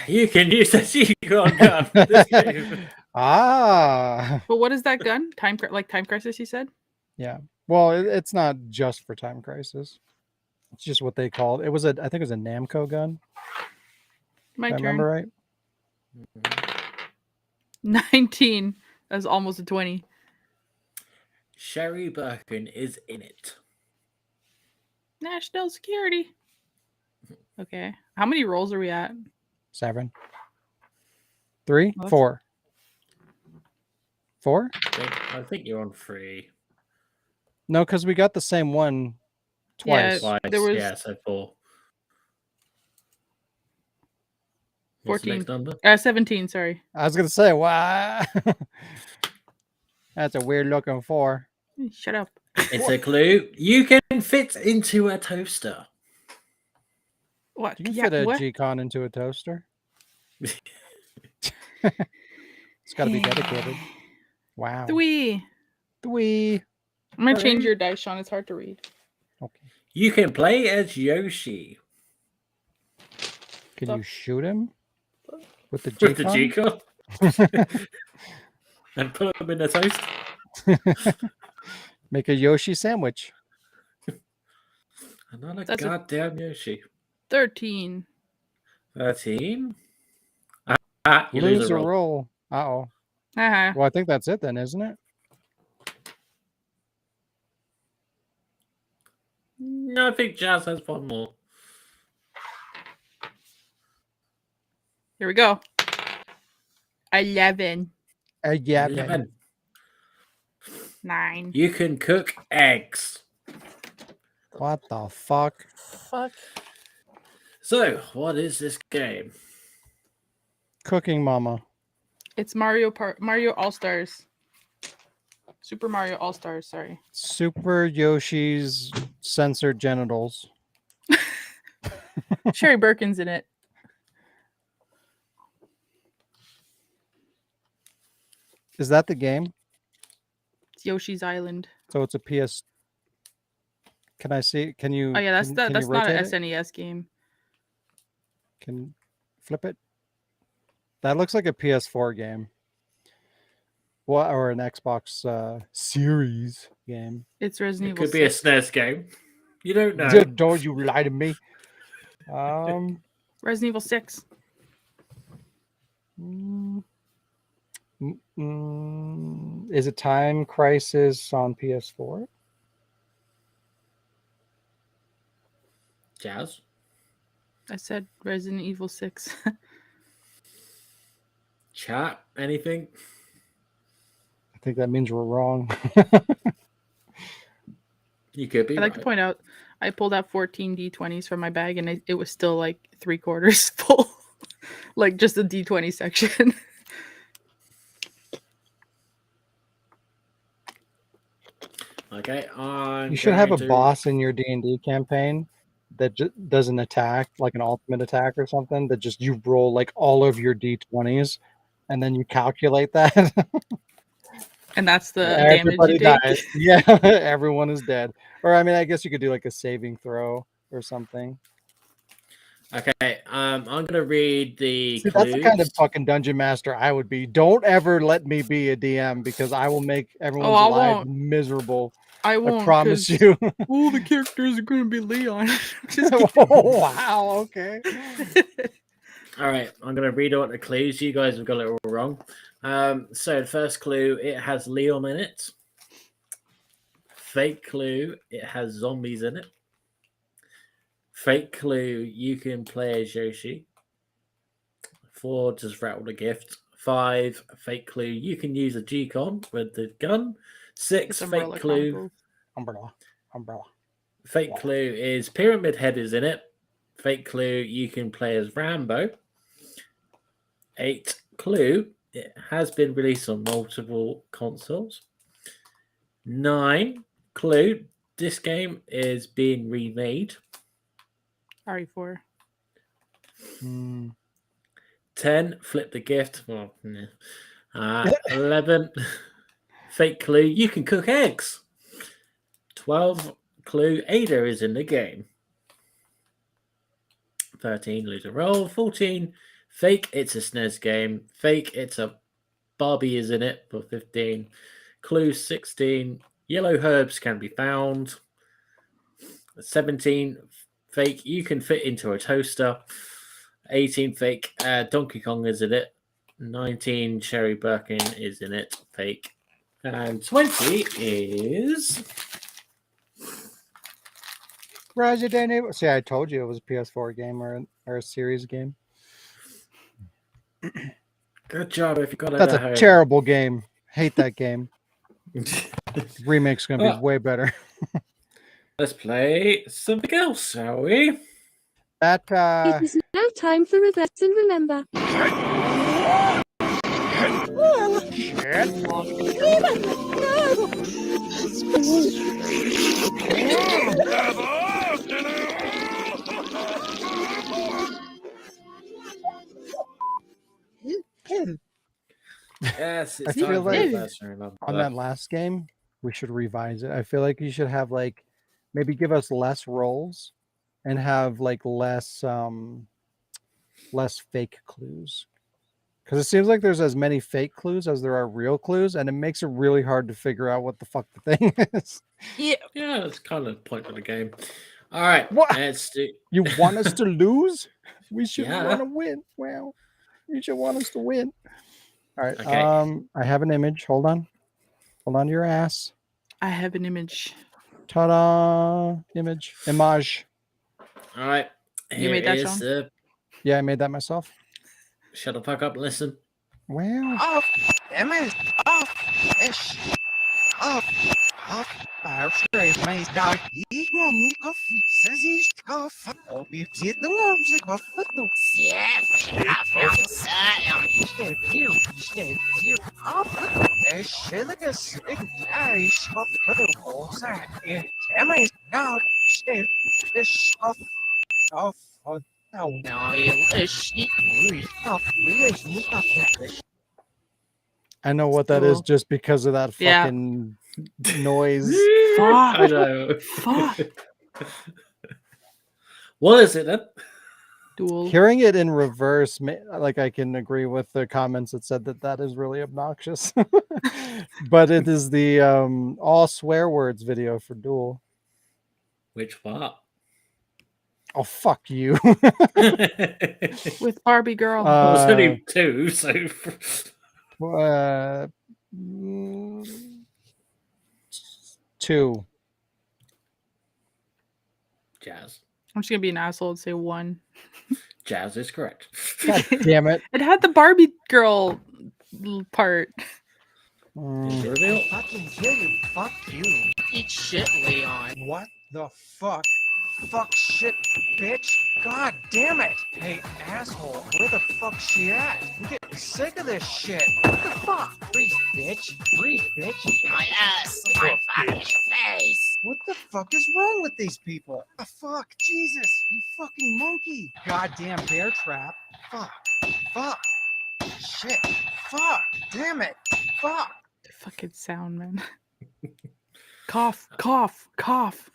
You can use a G-Con gun for this game. Ah. But what is that gun? Time Crisis, you said? Yeah. Well, it's not just for Time Crisis. It's just what they called it. Was I think it was a Namco gun. My If I turn. remember right. 19. That was almost a 20. Sherry Birkin is in it. National security. Okay. How many rolls are we at? 7. 3. Well, that's- 4. 4? I think you're on 3. No, because we got the same one twice. Yeah. Twice. There was- Yeah, so 4. What's the 14. next number? 17, sorry. I was gonna say, wow. That's a weird looking 4. Shut up. It's a clue. You can fit into a toaster. What? You can Yeah, fit a what? G-Con into a toaster. It's got to be dedicated. Wow. 3. 3. I'm going to change Three. your dice, Sean. It's hard to read. Okay. You can play as Yoshi Can So- you shoot him with the with the G-Con? G-Con and put them in a toast. Make a Yoshi sandwich. Another That's a- goddamn Yoshi. 13. 13. You Lose a roll. Uh-oh. Haha. Well, I think that's it then, isn't it? No, I think Jazz has one more. Here we go. 11. Yeah. 11. 9. You can cook eggs. What the fuck? Fuck. So, what is this game? Cooking Mama. It's Mario All-Stars. Super Mario All-Stars, sorry. Super Yoshi's censored genitals. Sherry Birkin's in it. Is that the game? It's Yoshi's Island. So it's a PS. Can I see? Can you? Oh yeah, that's can, the, can that's you not an rotate it? SNES game. Can flip it? That looks like a PS4 game. What or an Xbox Series game? It's Resident It Evil could be a 6. SNES game. You don't know. Don't you lie to me. Resident Evil 6. Is it Time Crisis on PS4? Jazz? I said Resident Evil 6. Chat? Anything? I think that means we're wrong. You could be I'd like right. to point out, I pulled out 14 D20s from my bag, and it was still like 3/4 full. Like just the D20 section. Okay, You should have a boss in your D&D campaign that does an attack, like an ultimate attack or something, that just you roll like all of your d20s, and then you calculate that. And that's the damage Everybody you take. dies. Yeah, everyone is dead. Or I mean, I guess you could do like a saving throw or something. Okay, I'm gonna read the See, clues. that's the kind of fucking dungeon master I would be. Don't ever let me be a DM because I will make everyone's I life won't. miserable. I won't. promise 'cause you. all the characters are going to be Leon. Just Oh, wow. Okay. All right, I'm gonna read out the clues. You guys have got it all wrong. So the first clue, it has Leon in it. Fake clue, it has zombies in it. Fake clue, you can play as Yoshi. 4, just rattle the gift. 5, fake clue, you can use a G-Con with the gun. 6, fake clue. Umbrella. Fake clue is Pyramid Head is in it. Fake clue, you can play as Rambo. 8, clue, it has been released on multiple consoles. 9, clue, this game is being remade. RE4. 10, flip the gift. Well, 11, fake clue, you can cook eggs. 12, clue, Ada is in the game. 13, lose a roll. 14, fake, it's a SNES game. Fake, it's a Barbie is in it for 15. Clue 16, yellow herbs can be found. 17, fake, you can fit into a toaster. 18, fake, Donkey Kong is in it. 19, Sherry Birkin is in it. Fake. And 20 is Resident Evil. See, I told you it was a PS4 game or a series game. good job if you got it. That's at a home. terrible game. Hate that game. Remake's gonna be way better. Let's play something else, shall we? That It is now time for reverse and remember. Yes, I it's feel time for like reverse and remember. on that last game, we should revise it. I feel like you should have like maybe give us less rolls and have like less fake clues. Because it seems like there's as many fake clues as there are real clues, and it makes it really hard to figure out what the fuck the thing is. Yeah. Yeah, that's kind of the point of the game. All right, What? let's do. You want us to lose? We should Yeah. want to win. Well, you should want us to win. All right. Okay. I have an image. Hold on. Hold on to your ass. I have an image. Ta-da! Image. Image. All right. You made that, is Sean? the. Yeah, I made that myself. Shut the fuck up and listen. Well, Off, MS, off, ish, off, my dog, equal, off, says he's off, I'll be the ones off, I know what that is Cool. just because of that Yeah. fucking noise. I know. Fuck. What is it then? Duel. Hearing it in reverse, like I can agree with the comments that said that that is really obnoxious. But it is the all swear words video for Duel. Which part? Oh, fuck you. With Barbie Girl. Well, there's only 2, so. 2. Jazz. I'm just gonna be an asshole and say 1. Jazz is correct. God damn it. It had the Barbie Girl part. Reveal. Fucking kill you, fuck you. Eat shit, Leon. What the fuck? Fuck shit, bitch. God damn it. Hey, asshole, where the fuck's she at? I'm getting sick of this shit. What the fuck? Breathe, bitch. Breathe, bitch. My ass, my fucking face. What the fuck is wrong with these people? Oh, fuck, Jesus, you fucking monkey. Goddamn bear trap. Fuck, fuck, shit, fuck, damn it, fuck. The fucking sound, man. Cough, cough, cough.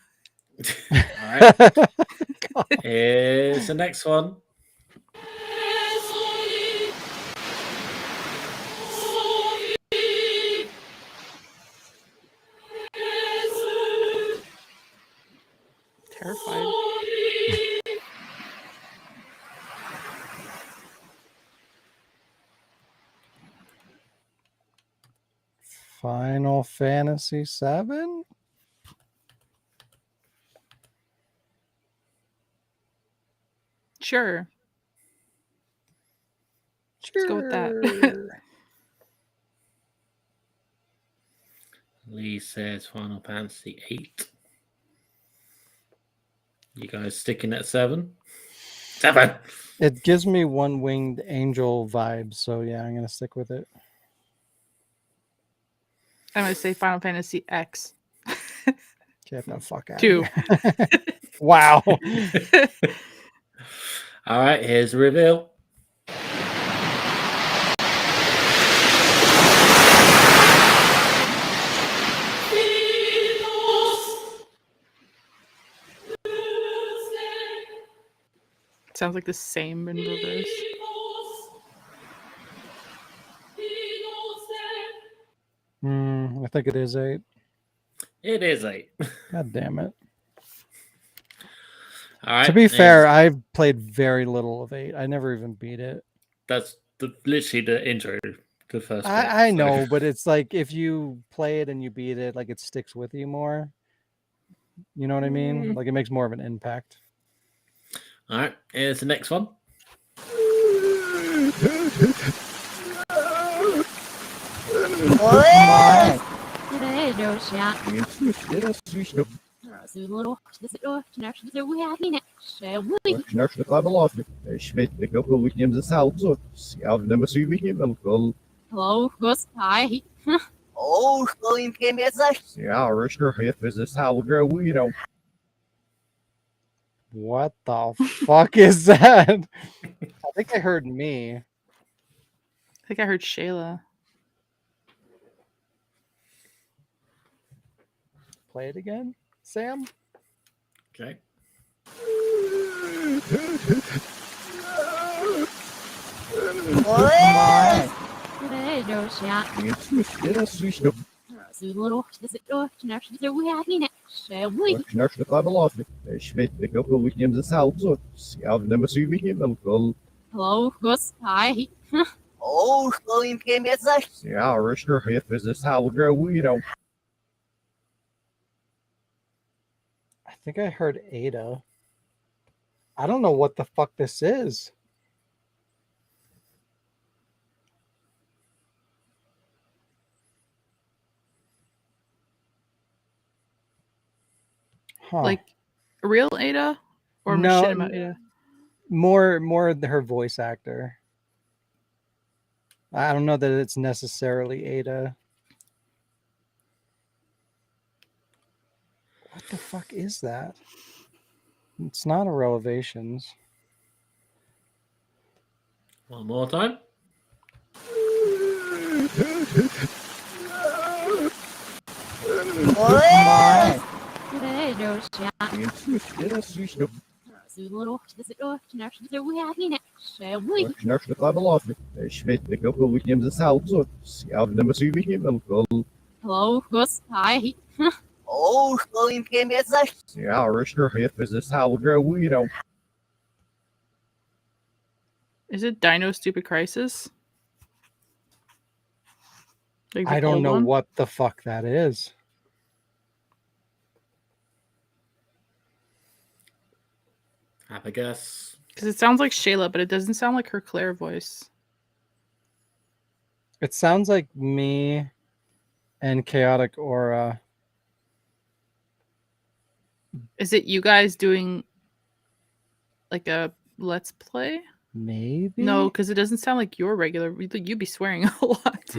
All right. Here's the next one. Terrified. Final Fantasy VII? Sure. Let's go with that. Sure. Lee says Final Fantasy 8. You guys sticking at 7? 7. It gives me One Winged Angel vibes, so yeah, I'm gonna stick with it. I'm going to say Final Fantasy X. Get the fuck out 2. of here. Wow. All right, here's the reveal. Sounds like the same in reverse. I think it is 8. It is 8. God damn it. All right. To be fair, I've played very little of 8. I never even beat it. That's literally the intro to the first bit, I so- know, but it's like if you play it and you beat it, like it sticks with you more. You know what I mean? Like it makes more of an impact. All right, here's the next one. Hello, Gus. Hi. Oh, William came here. What the fuck is that? I think I heard me. I think I heard Shayla. Play it again, Sam? Okay. Hello, Gus. Hi. Oh, William came here. I think I heard Ada. I don't know what the fuck this is. Huh. Like real Ada or No, machinima Ada? more her voice actor. I don't know that it's necessarily Ada. What the fuck is that? It's not a Revelations. One more time. Hello, Gus. Hi. Oh, William came here. Is it Dino Stupid Crisis? Like the I don't old know one? what the fuck that is. Have a guess. Because it sounds like Shayla, but it doesn't sound like her Claire voice. It sounds like me and Chaotic Aura. Is it you guys doing like a let's play? Maybe? No, because it doesn't sound like your regular. You'd be swearing a lot.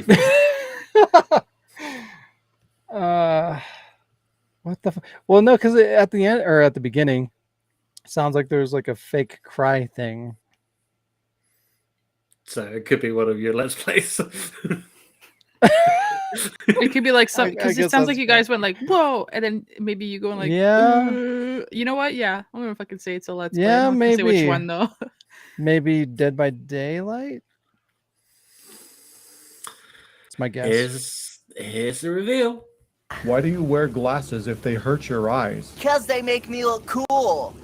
What the? Well, no, because at the end or at the beginning, sounds like there's like a fake cry thing. So it could be one of your Let's Plays. It could be like some because it guess sounds like that's you guys went like whoa, and then maybe you go like Yeah. You know what? Yeah, I'm gonna fucking say it's a Let's Play. Yeah, I'm not gonna say which maybe. one though. Maybe Dead by Daylight. It's my guess. Here's the reveal. Why do you wear glasses if they hurt your eyes? Because they make me look cool.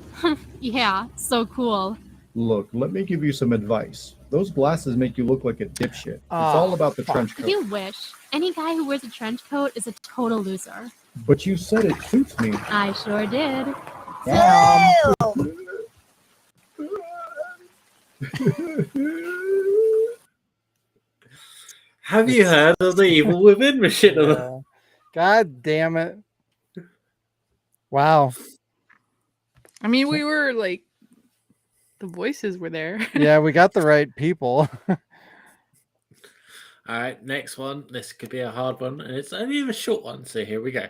Yeah, so cool. Look, let me give you some advice. Those glasses make you look like a dipshit. It's Oh, all about the fuck. trench coat. You wish. Any guy who wears a trench coat is a total loser. But you said it suits me. I sure did. Have you heard of the Evil Within machinima? Yeah. God damn it! Wow. I mean, we were like, the voices were there. Yeah, we got the right people. All right, next one. This could be a hard one, and it's only a short one. So here we go.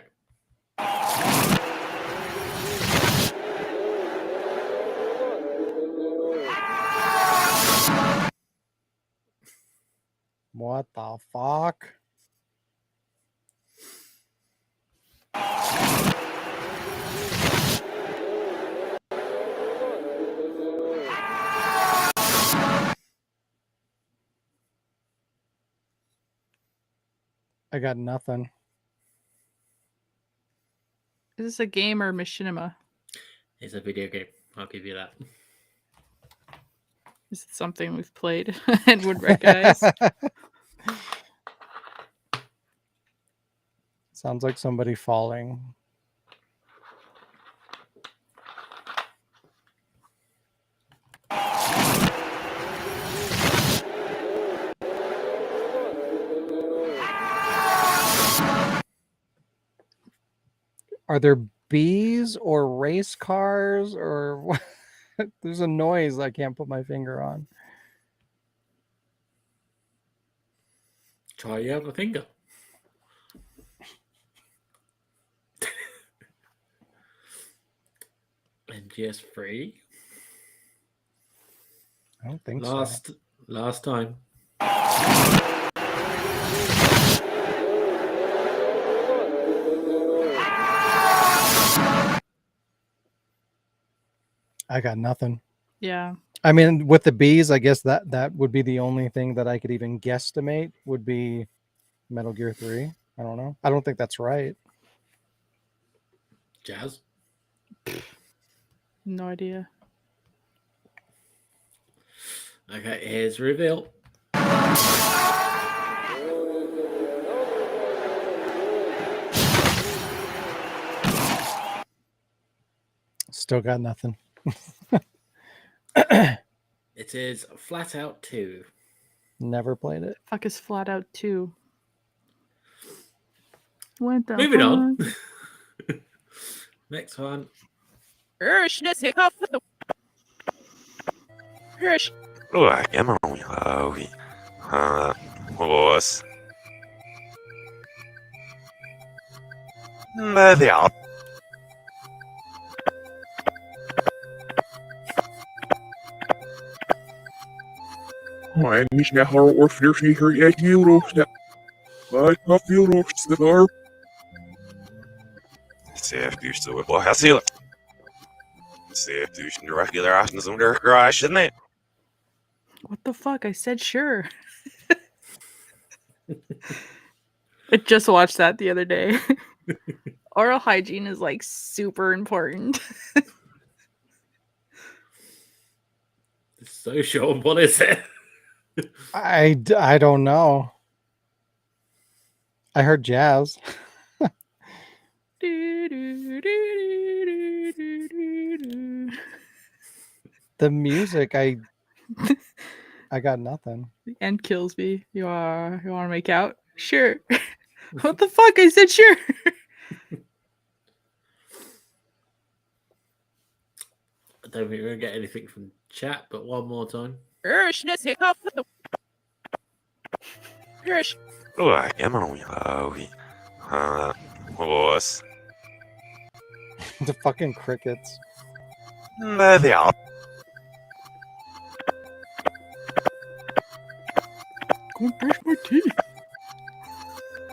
What the fuck? I got nothing. Is this a game or machinima? It's a video game. I'll give you that. Is it something we've played and would recognize? Sounds like somebody falling. Are there bees or race cars or what? There's a noise I can't put my finger on. Try your other finger. NGS3. I don't think so. Last time. I got nothing. Yeah. I mean, with the bees, I guess that would be the only thing that I could even guesstimate would be Metal Gear 3. I don't know. I don't think that's right. Jazz. No idea. Okay, here's the reveal. Still got nothing. It is Flat Out 2. Never played it. Fuck is Flat Out 2. What the Moving fuck? on. Next one. Ora, chiamami Lauri. Os. Vediamo. Mine is naar haar orfeerzeker uit Eurosta. Wat af Eurosta daar? Safe douche to it. Well, I see it. Safe douche in the regular options under garage, isn't it? What the fuck? I said sure. I just watched that the other day. Oral hygiene is like super important. So sure, what is it? I don't know. I heard jazz. The music, I got nothing. The end kills me. You want to make out? Sure. What the fuck? I said sure. I don't think we're going to get anything from chat, but one more time. Ora, chiamami Lauri. Os. The fucking crickets. Yeah. Go brush my teeth.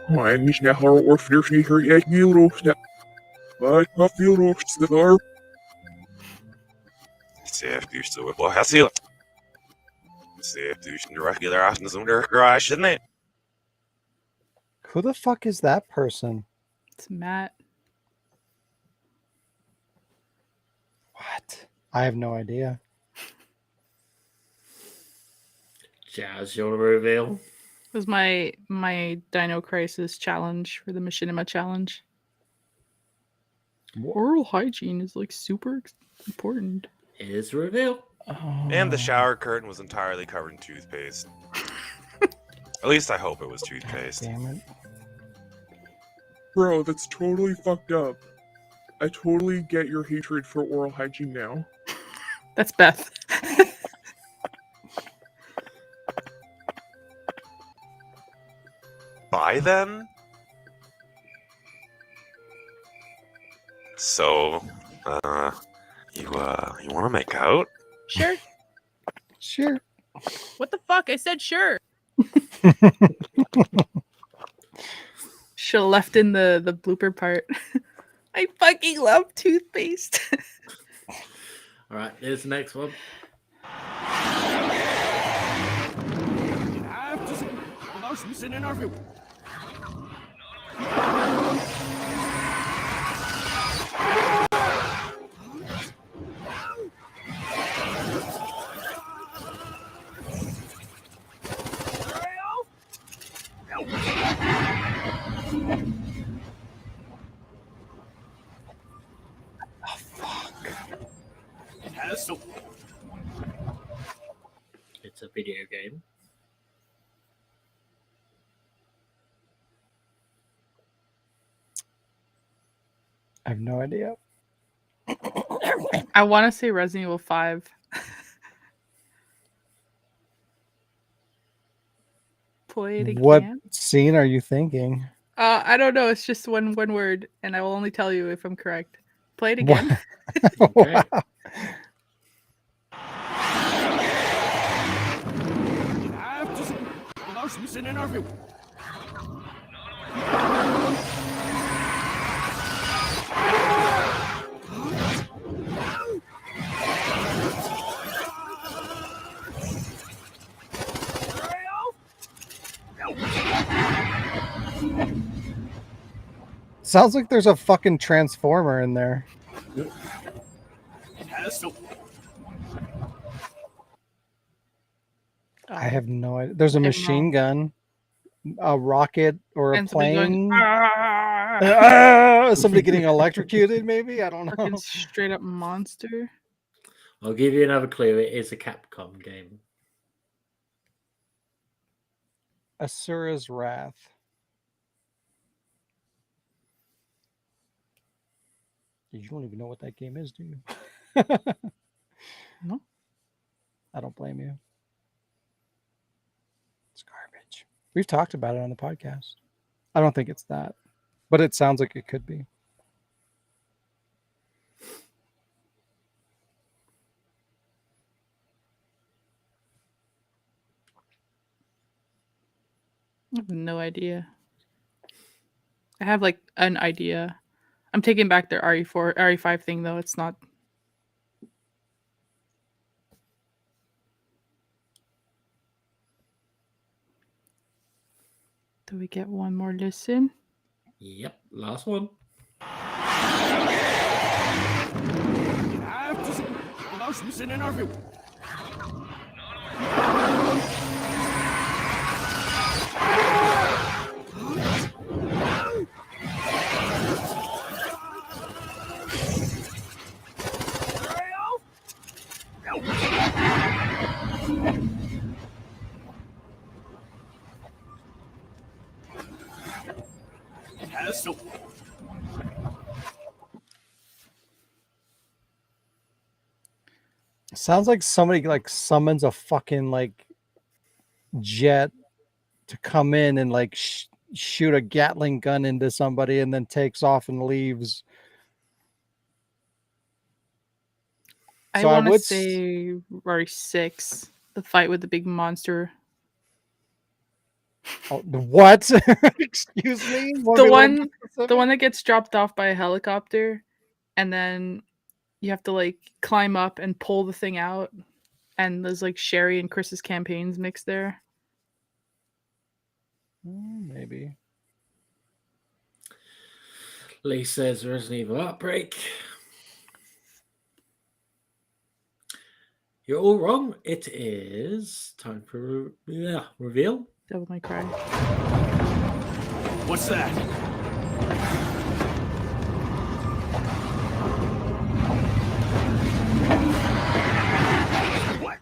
Hij is naar haar orfneer ik nieuwroofste. Maar wat veel roofste daar? Safe douche to well, I see it. Safe douche in the regular afternoons under garage, isn't it? Who the fuck is that person? It's Matt. What? I have no idea. Jazz, you want to reveal? It was my Dino Crisis challenge for the Machinima challenge. Oral hygiene is like super important. Here's the reveal. Oh. And the shower curtain was entirely covered in toothpaste. At least I hope it was toothpaste. Damn it. Bro, that's totally fucked up. I totally get your hatred for oral hygiene now. That's Beth. By then? So, you want to make out? Sure. Sure. What the fuck? I said sure. Should have left in the blooper part. I fucking love toothpaste. All right, here's the next one. It's a video game. I have no idea. I want to say Resident Evil 5. Play it again. What scene are you thinking? I don't know. It's just one word, and I will only tell you if I'm correct. Play it again. Okay. Wow. Sounds like there's a fucking transformer in there. I have no idea. There's a machine gun, a rocket, or a And somebody going, plane. "Ah!" Somebody getting electrocuted, maybe? I don't know. Fucking straight up monster. I'll give you another clue. It is a Capcom game. Asura's Wrath. You don't even know what that game is, do you? No. I don't blame you. It's garbage. We've talked about it on the podcast. I don't think it's that, but it sounds like it could be. I have no idea. I have like an idea. I'm taking back their RE4, RE5 thing though. It's not. Do we get one more listen? Yep, last one. Sounds like somebody like summons a fucking like jet to come in and like shoot a Gatling gun into somebody and then takes off and leaves. I So I want to would say RE6, the fight with the big monster. Oh, the what? Excuse me. The one that gets dropped off by a helicopter, and then you have to like climb up and pull the thing out, and there's like Sherry and Chris's campaigns mixed there. Maybe. Lee says Resident Evil Outbreak. You're all wrong. It is time for reveal. Devil May Cry. What's that? What?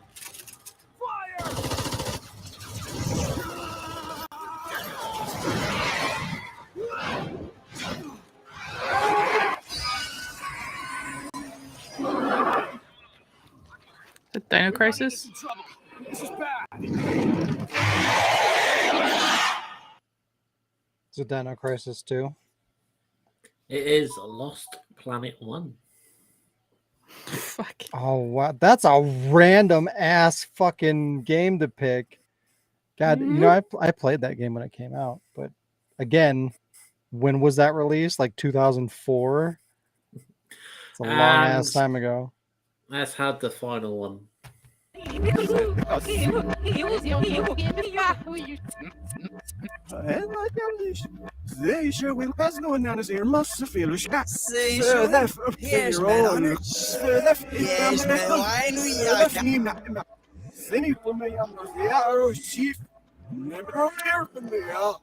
The Dino Crisis? This is bad. Is it Dino Crisis 2? It is Lost Planet 1. Fuck. Oh wow, that's a random ass fucking game to pick. God, you know I played that game when it came out, but again, when was that released? Like 2004. It's a long ass time ago. Let's have the final one. Deze wil pas nog naar de massa veel schat. Yes, man. Yes, man. Seni voor mij aan de jaren chief. Never meer van de ja.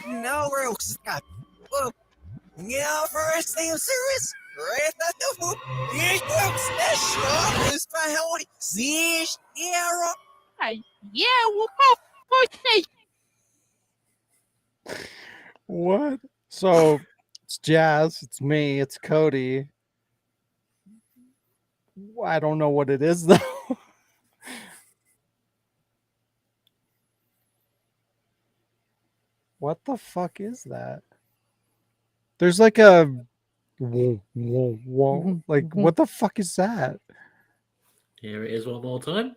No, we're Scott. Yeah, first thing serious. Right at the foot. Here's the special. This by how it sees. Yeah, we'll go. What? So it's Jazz, it's me, it's Cody. I don't know what it is though. What the fuck is that? There's like a whoa, whoa, whoa. Like what the fuck is that? Here it is one more time.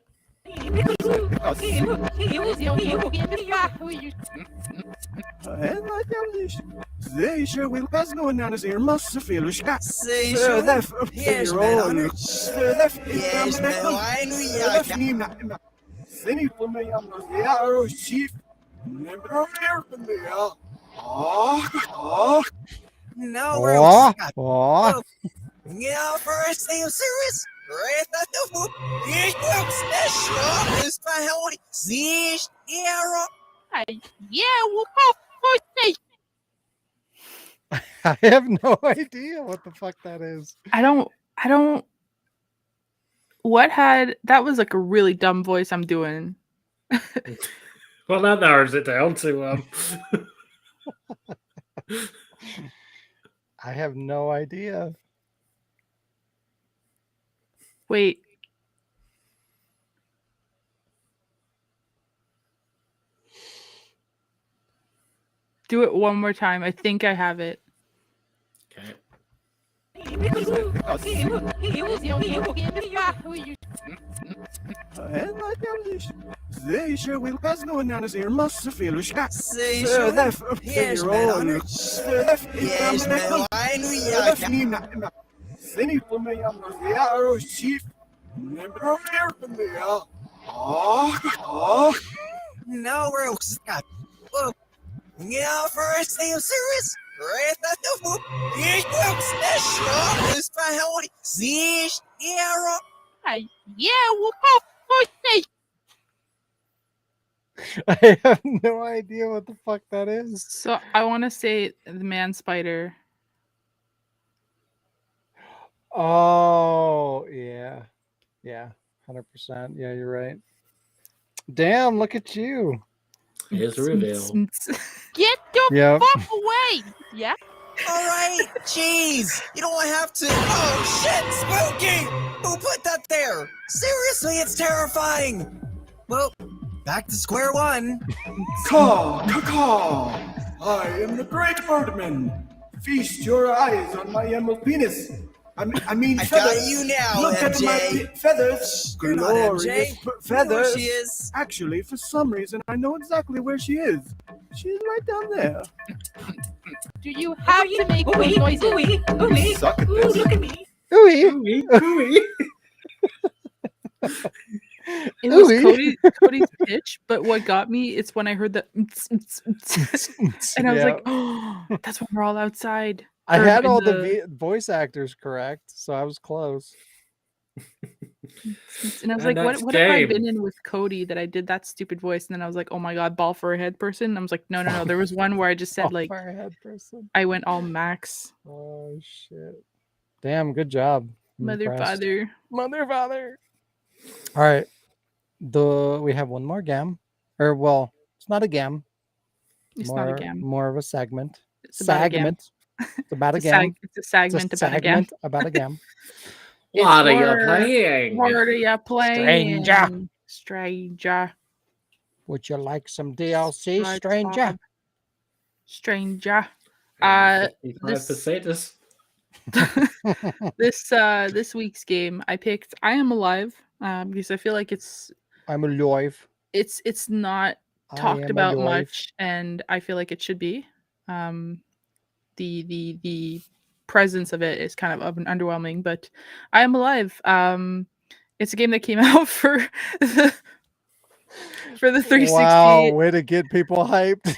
Deze wil pas nog naar de massa veel schat. Yes, man. Yes, man. Seni voor mij aan de jaren chief. Never meer van de ja. No, we're Scott. Oh. Yeah, first thing serious. Right at the foot. Here's the special. This by how it sees. Yeah, we'll go. I have no idea what the fuck that is. I don't that was like a really dumb voice I'm doing. Well, that narrows it down to I have no idea. Wait. Do it one more time. I think I have it. Okay. Deze wil pas nog naar de massa veel schat. Yes, man. Yes, man. Seni voor mij aan de jaren chief. Never meer van de ja. No, we're Scott. Yeah, first thing serious. Right at the foot. Here's the special. This by how it sees. Yeah, we'll go. I have no idea what the fuck that is. So I want to say the man spider. Oh, yeah. Yeah, 100%. Yeah, you're right. Damn, look at you. Here's the reveal. Get the fuck away. Yeah. All right, jeez. You don't have to. Oh, shit, spooky. Who put that there? Seriously, it's terrifying. Well, back to square one. Caw. I am the great birdman. Feast your eyes on my emerald penis. I mean, I feathers. got you now, Look at MJ. my feathers. You're not Glorious MJ. You know feathers. where she is. Actually, for some reason, I know exactly where she is. She's right down there. Do you have to make those noises? Suck at this. Look at me. Ooey. Ooey. It was Ooey. Cody's pitch, but what got me it's when I heard the and I was like, oh, that's when we're all outside. I Or had in all the voice actors correct, so I was close. And I was And like, that's what have I game. been in with Cody that I did that stupid voice? And then I was like, oh my god, ball for a head person. And I was like, no. There was one where I just said like Firehead person. I went all Max. Oh shit! Damn, good job. I'm Mother impressed. father. All right, we have one more gam, or well, it's not a gam. It's more, not a gam. More of a segment. It's about a gam. It's about a It's a gam. it's a segment about a gam. About a gam. What are you It's playing? What are you playing? Stranger. Would you like some DLC, Right, stranger? Bob. Stranger. 55 potatoes. This week's game I picked I Am Alive because I feel like I'm alive. it's not I talked am about alive. much, and I feel like it should be. The presence of it is kind of underwhelming, but I Am Alive. It's a game that came out for the 360. Wow, way to get people hyped.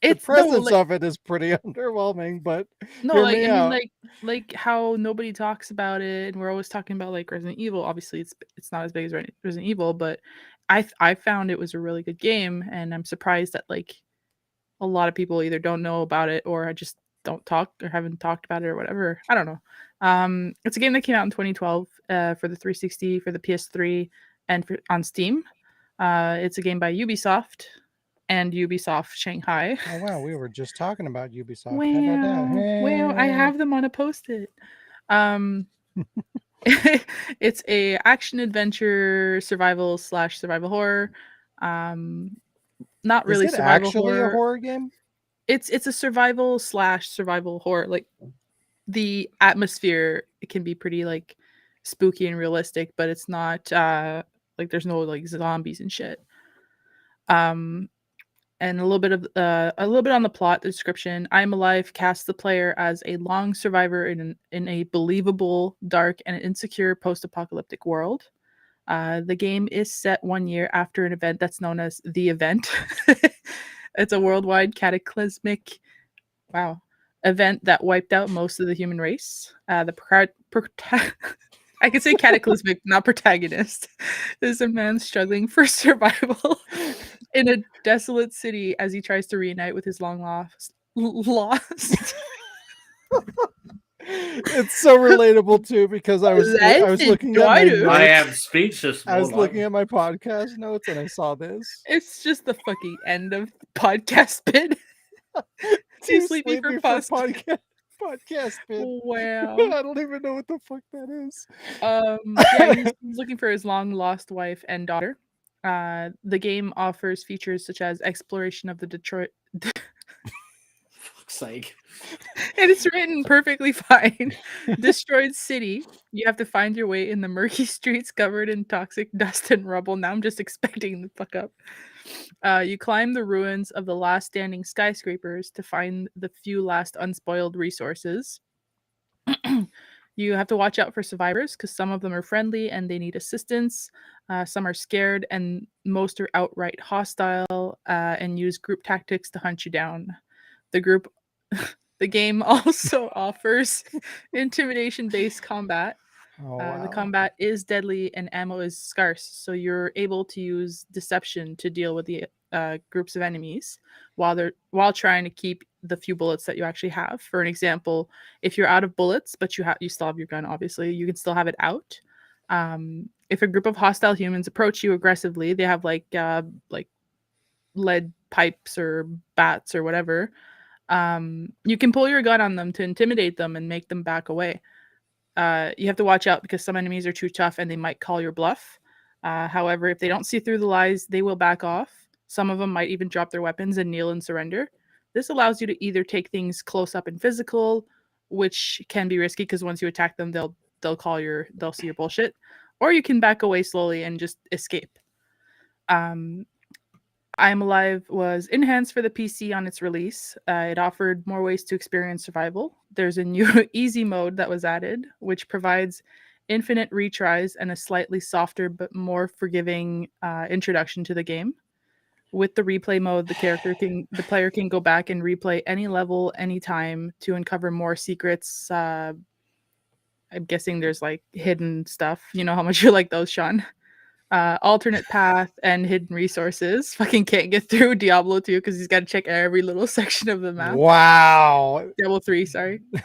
It's The presence of it is pretty underwhelming, but no, hear like me I mean, out. like how nobody talks about it, and we're always talking about like Resident Evil. Obviously, it's not as big as Resident Evil, but I found it was a really good game, and I'm surprised that like a lot of people either don't know about it or I just don't talk or haven't talked about it or whatever. I don't know. It's a game that came out in 2012 for the 360, for the PS3, and on Steam. It's a game by Ubisoft and Ubisoft Shanghai. Oh wow, we were just talking about Ubisoft. How about that? Well, I have them on a post-it. It's a action adventure survival horror. Not really Is it survival actually horror. a horror game? It's a survival horror. Like the atmosphere, it can be pretty like spooky and realistic, but it's not like there's no like zombies and shit. And a little bit on the plot, the description. I Am Alive casts the player as a long survivor in a believable, dark, and insecure post-apocalyptic world. The game is set 1 year after an event that's known as The Event. It's a worldwide cataclysmic event that wiped out most of the human race. I could say cataclysmic, not protagonist, is a man struggling for survival in a desolate city as he tries to reunite with his long lost. It's so relatable too because I was looking at my notes. I am speechless. I was looking at my podcast notes and I saw this. It's just the fucking end of the podcast bit. Too sleepy for podcast bit. Wow. I don't even know what the fuck that is. He's looking for his long lost wife and daughter. The game offers features such as exploration of the Detroit. Fuck's sake. And it's written perfectly fine. Destroyed city. You have to find your way in the murky streets covered in toxic dust and rubble. Now I'm just expecting the fuck up. You climb the ruins of the last standing skyscrapers to find the few last unspoiled resources. You have to watch out for survivors because some of them are friendly and they need assistance. Some are scared and most are outright hostile and use group tactics to hunt you down. The game also offers intimidation-based combat. Oh, wow. The combat is deadly and ammo is scarce, so you're able to use deception to deal with the groups of enemies while trying to keep the few bullets that you actually have. For an example, if you're out of bullets but you still have your gun, obviously you can still have it out. If a group of hostile humans approach you aggressively, they have like lead pipes or bats or whatever. You can pull your gun on them to intimidate them and make them back away. You have to watch out because some enemies are too tough and they might call your bluff. However, if they don't see through the lies, they will back off. Some of them might even drop their weapons and kneel and surrender. This allows you to either take things close up and physical, which can be risky because once you attack them, they'll see your bullshit, or you can back away slowly and just escape. I'm Alive was enhanced for the PC on its release. It offered more ways to experience survival. There's a new easy mode that was added, which provides infinite retries and a slightly softer but more forgiving introduction to the game. With the replay mode, the player can go back and replay any level anytime to uncover more secrets. I'm guessing there's like hidden stuff. You know how much you like those, Sean. Alternate path and hidden resources. Fucking can't get through Diablo 2 because he's got to check every little section of the map. Wow. Diablo 3, sorry. It's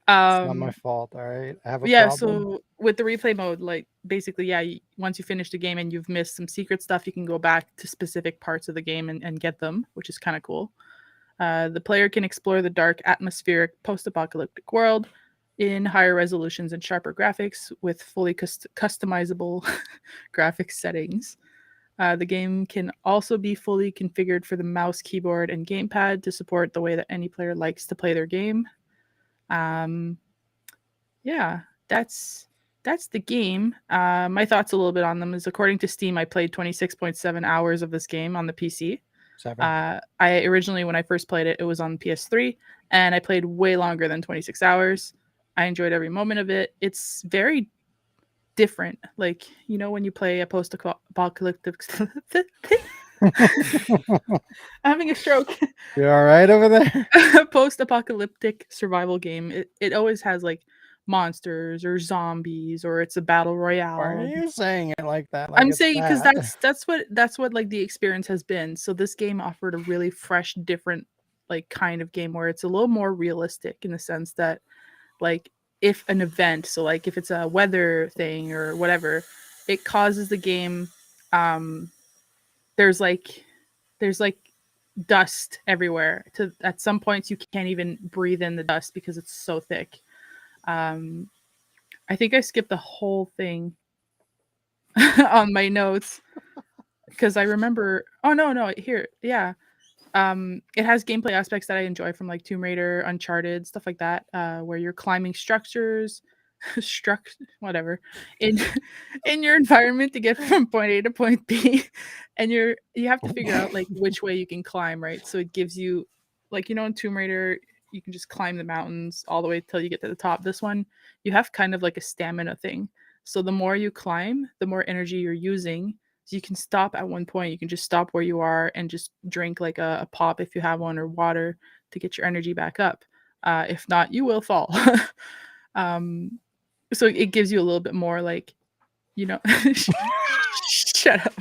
not my fault. All right, I have a problem. So with the replay mode, like basically, once you finish the game and you've missed some secret stuff, you can go back to specific parts of the game and get them, which is kind of cool. The player can explore the dark, atmospheric, post-apocalyptic world in higher resolutions and sharper graphics with fully customizable graphics settings. The game can also be fully configured for the mouse, keyboard, and gamepad to support the way that any player likes to play their game. That's the game. My thoughts a little bit on them is, according to Steam, I played 26.7 hours of this game on the PC. I originally, when I first played it, it was on PS3, and I played way longer than 26 hours. I enjoyed every moment of it. It's very different. Like, you know, when you play a post-apocalyptic... I'm having a stroke. You all right over there? Post-apocalyptic survival game. It always has like monsters or zombies, or it's a battle royale. Why are you saying it like that? Like I'm saying because that's what like the experience has been. So this game offered a really fresh, different like kind of game where it's a little more realistic in the sense that, like, if an event, so like if it's a weather thing or whatever, it causes the game. There's like dust everywhere. At some points you can't even breathe in the dust because it's so thick. I think I skipped the whole thing on my notes because I remember. Oh no, here, yeah. It has gameplay aspects that I enjoy from like Tomb Raider, Uncharted, stuff like that, where you're climbing structures, whatever, in your environment to get from point A to point B, and you have to figure out like which way you can climb, right? So it gives you, like, you know, in Tomb Raider, you can just climb the mountains all the way till you get to the top. This one, you have kind of like a stamina thing. So the more you climb, the more energy you're using. So you can stop at one point. You can just stop where you are and just drink like a pop if you have one, or water to get your energy back up. If not, you will fall. So it gives you a little bit more, like, you know, shut up.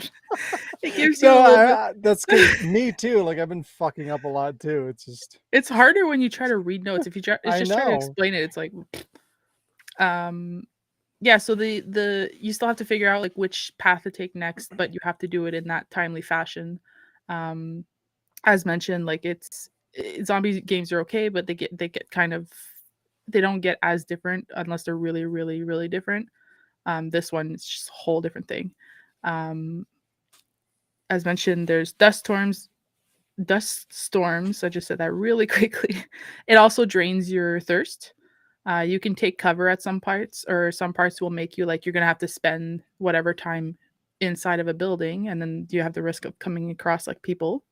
It gives you that's good. Me too. Like, I've been fucking up a lot too. It's harder when you try to read notes. If you try, try to explain it, it's like, yeah. So you still have to figure out like which path to take next, but you have to do it in that timely fashion. As mentioned, like zombie games are okay, but they get kind of, they don't get as different unless they're really, really, really different. This one is just a whole different thing. As mentioned, there's dust storms. I just said that really quickly. It also drains your thirst. You can take cover at some parts, or some parts will make you like you're gonna have to spend whatever time inside of a building, and then you have the risk of coming across like people.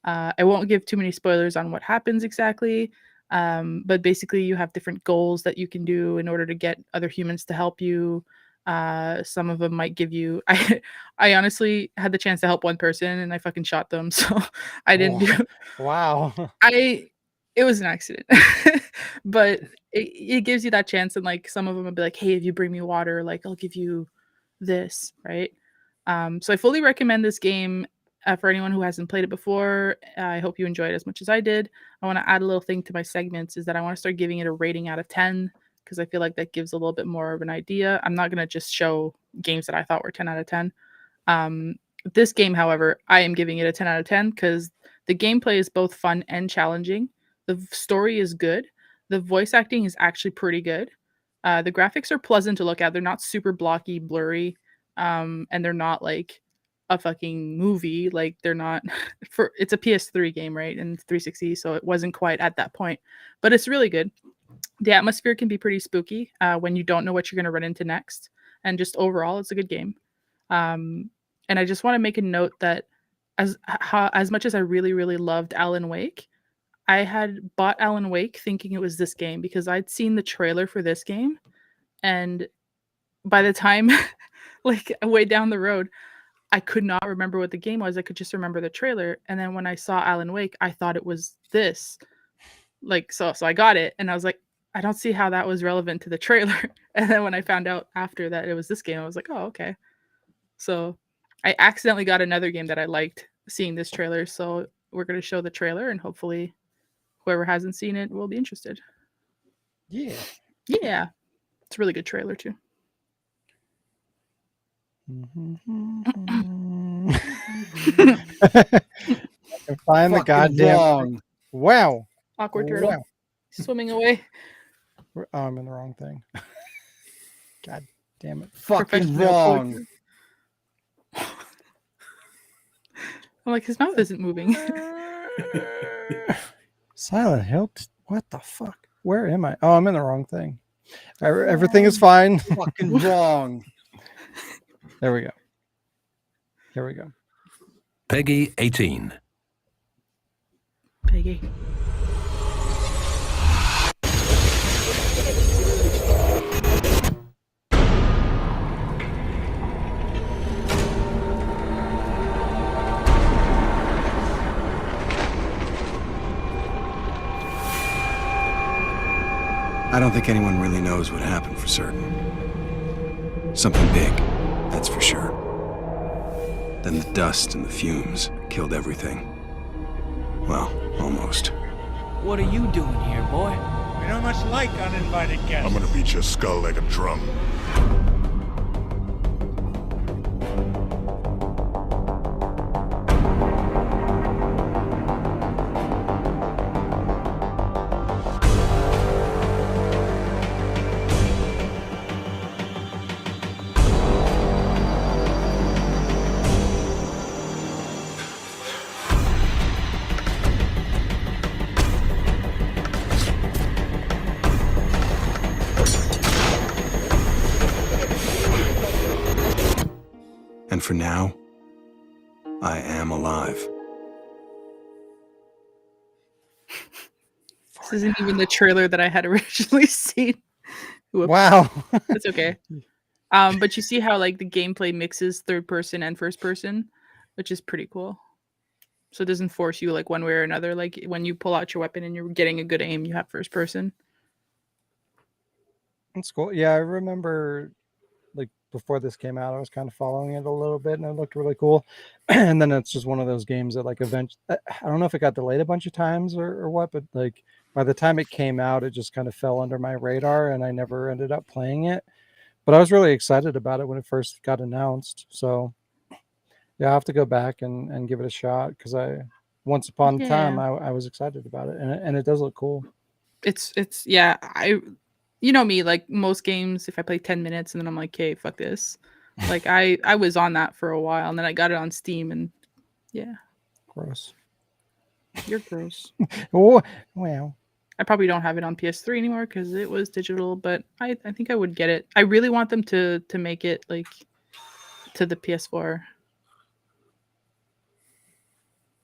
I won't give too many spoilers on what happens exactly. But basically you have different goals that you can do in order to get other humans to help you. Some of them might give you, I honestly had the chance to help one person and I fucking shot them. So I didn't do. Wow. It was an accident, but it gives you that chance. And like, some of them would be like, hey, if you bring me water, like I'll give you this. Right. So I fully recommend this game. For anyone who hasn't played it before, I hope you enjoy it as much as I did. I want to add a little thing to my segments, is that I want to start giving it a rating out of 10, because I feel like that gives a little bit more of an idea. I'm not going to just show games that I thought were 10 out of 10. This game, however, I am giving it a 10 out of 10 because the gameplay is both fun and challenging. The story is good. The voice acting is actually pretty good. The graphics are pleasant to look at. They're not super blocky, blurry, and they're not like a fucking movie. Like, they're not it's a PS3 game, right, and 360, so it wasn't quite at that point, but it's really good. The atmosphere can be pretty spooky when you don't know what you're going to run into next. And just overall, it's a good game. And I just want to make a note that as much as I really, really loved Alan Wake, I had bought Alan Wake thinking it was this game because I'd seen the trailer for this game. And by the time, like way down the road, I could not remember what the game was. I could just remember the trailer. And then when I saw Alan Wake, I thought it was this. Like, so I got it. And I was like, I don't see how that was relevant to the trailer. And then when I found out after that it was this game, I was like, oh, okay. So I accidentally got another game that I liked seeing this trailer. So we're going to show the trailer and hopefully whoever hasn't seen it will be interested. Yeah. Yeah. It's a really good trailer too. I can find the goddamn. Wow. Awkward turtle. Wow. Swimming away. Oh, I'm in the wrong thing. God damn it. Fucking wrong. I'm like, his mouth isn't moving. Silent Hill? What the fuck? Where am I? Oh, I'm in the wrong thing. Everything is fine. Fucking wrong. There we go. Here we go. Peggy 18. Peggy. I don't think anyone really knows what happened for certain. Something big, that's for sure. Then the dust and the fumes killed everything. Well, almost. What are you doing here, boy? We don't much like uninvited guests. I'm gonna beat your skull like a drum. And for now, I am alive. This isn't even the trailer that I had originally seen. Whoops. Wow. That's okay. But you see how like the gameplay mixes third person and first person, which is pretty cool. So it doesn't force you like one way or another. Like when you pull out your weapon and you're getting a good aim, you have first person. That's cool. Yeah, I remember like before this came out, I was kind of following it a little bit and it looked really cool. And then it's just one of those games that like eventually, I don't know if it got delayed a bunch of times or what, but like by the time it came out, it just kind of fell under my radar and I never ended up playing it. But I was really excited about it when it first got announced. So yeah, I have to go back and give it a shot because once upon a time I was excited about it and it does look cool. It's yeah, you know me, like most games, if I play 10 minutes and then I'm like, okay, fuck this. Like I was on that for a while and then I got it on Steam and yeah. Gross. You're gross. Oh, well. I probably don't have it on PS3 anymore because it was digital, but I think I would get it. I really want them to make it like to the PS4.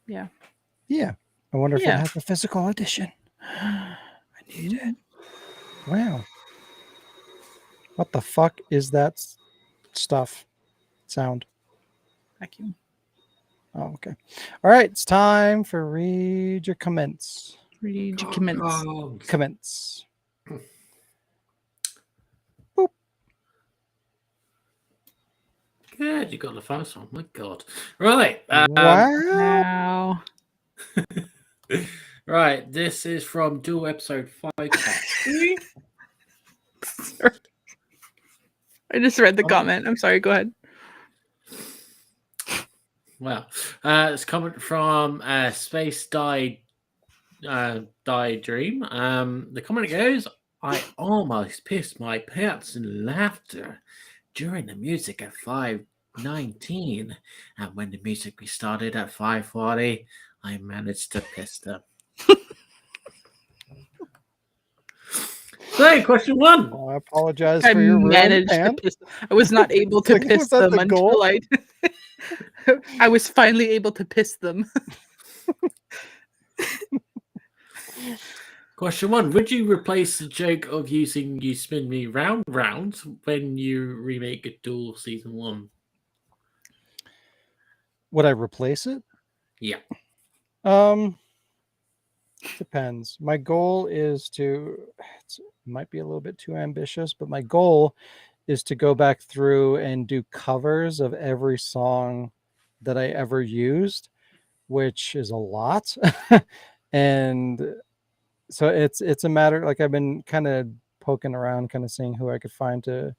Yeah. Yeah. I wonder if it has a physical edition. I need it. Wow. What the fuck is that sound? Vacuum. Oh, okay. All right. It's time for read your comments. Read your comments. Comments. Boop. Good. You got the first one. My God. Right. Wow. Right. This is from Dual Episode 5. I just read the comment. I'm sorry. Go ahead. Well, it's coming from Space Die Dream. The comment goes, I almost pissed my pants in laughter during the music at 5:19, and when the music restarted at 5:40, I managed to piss them. So, question 1. I apologize I for your ruined managed to hand. piss. I was not able to Like, piss was that them the goal? until I was finally able to piss them. Question 1. Would you replace the joke of using You Spin Me Round Round when you remake a Duel Season 1? Would I replace it? Yeah. Depends. My goal is to, it might be a little bit too ambitious, but my goal is to go back through and do covers of every song that I ever used, which is a lot. And so it's a matter, like, I've been kind of poking around, kind of seeing who I could find to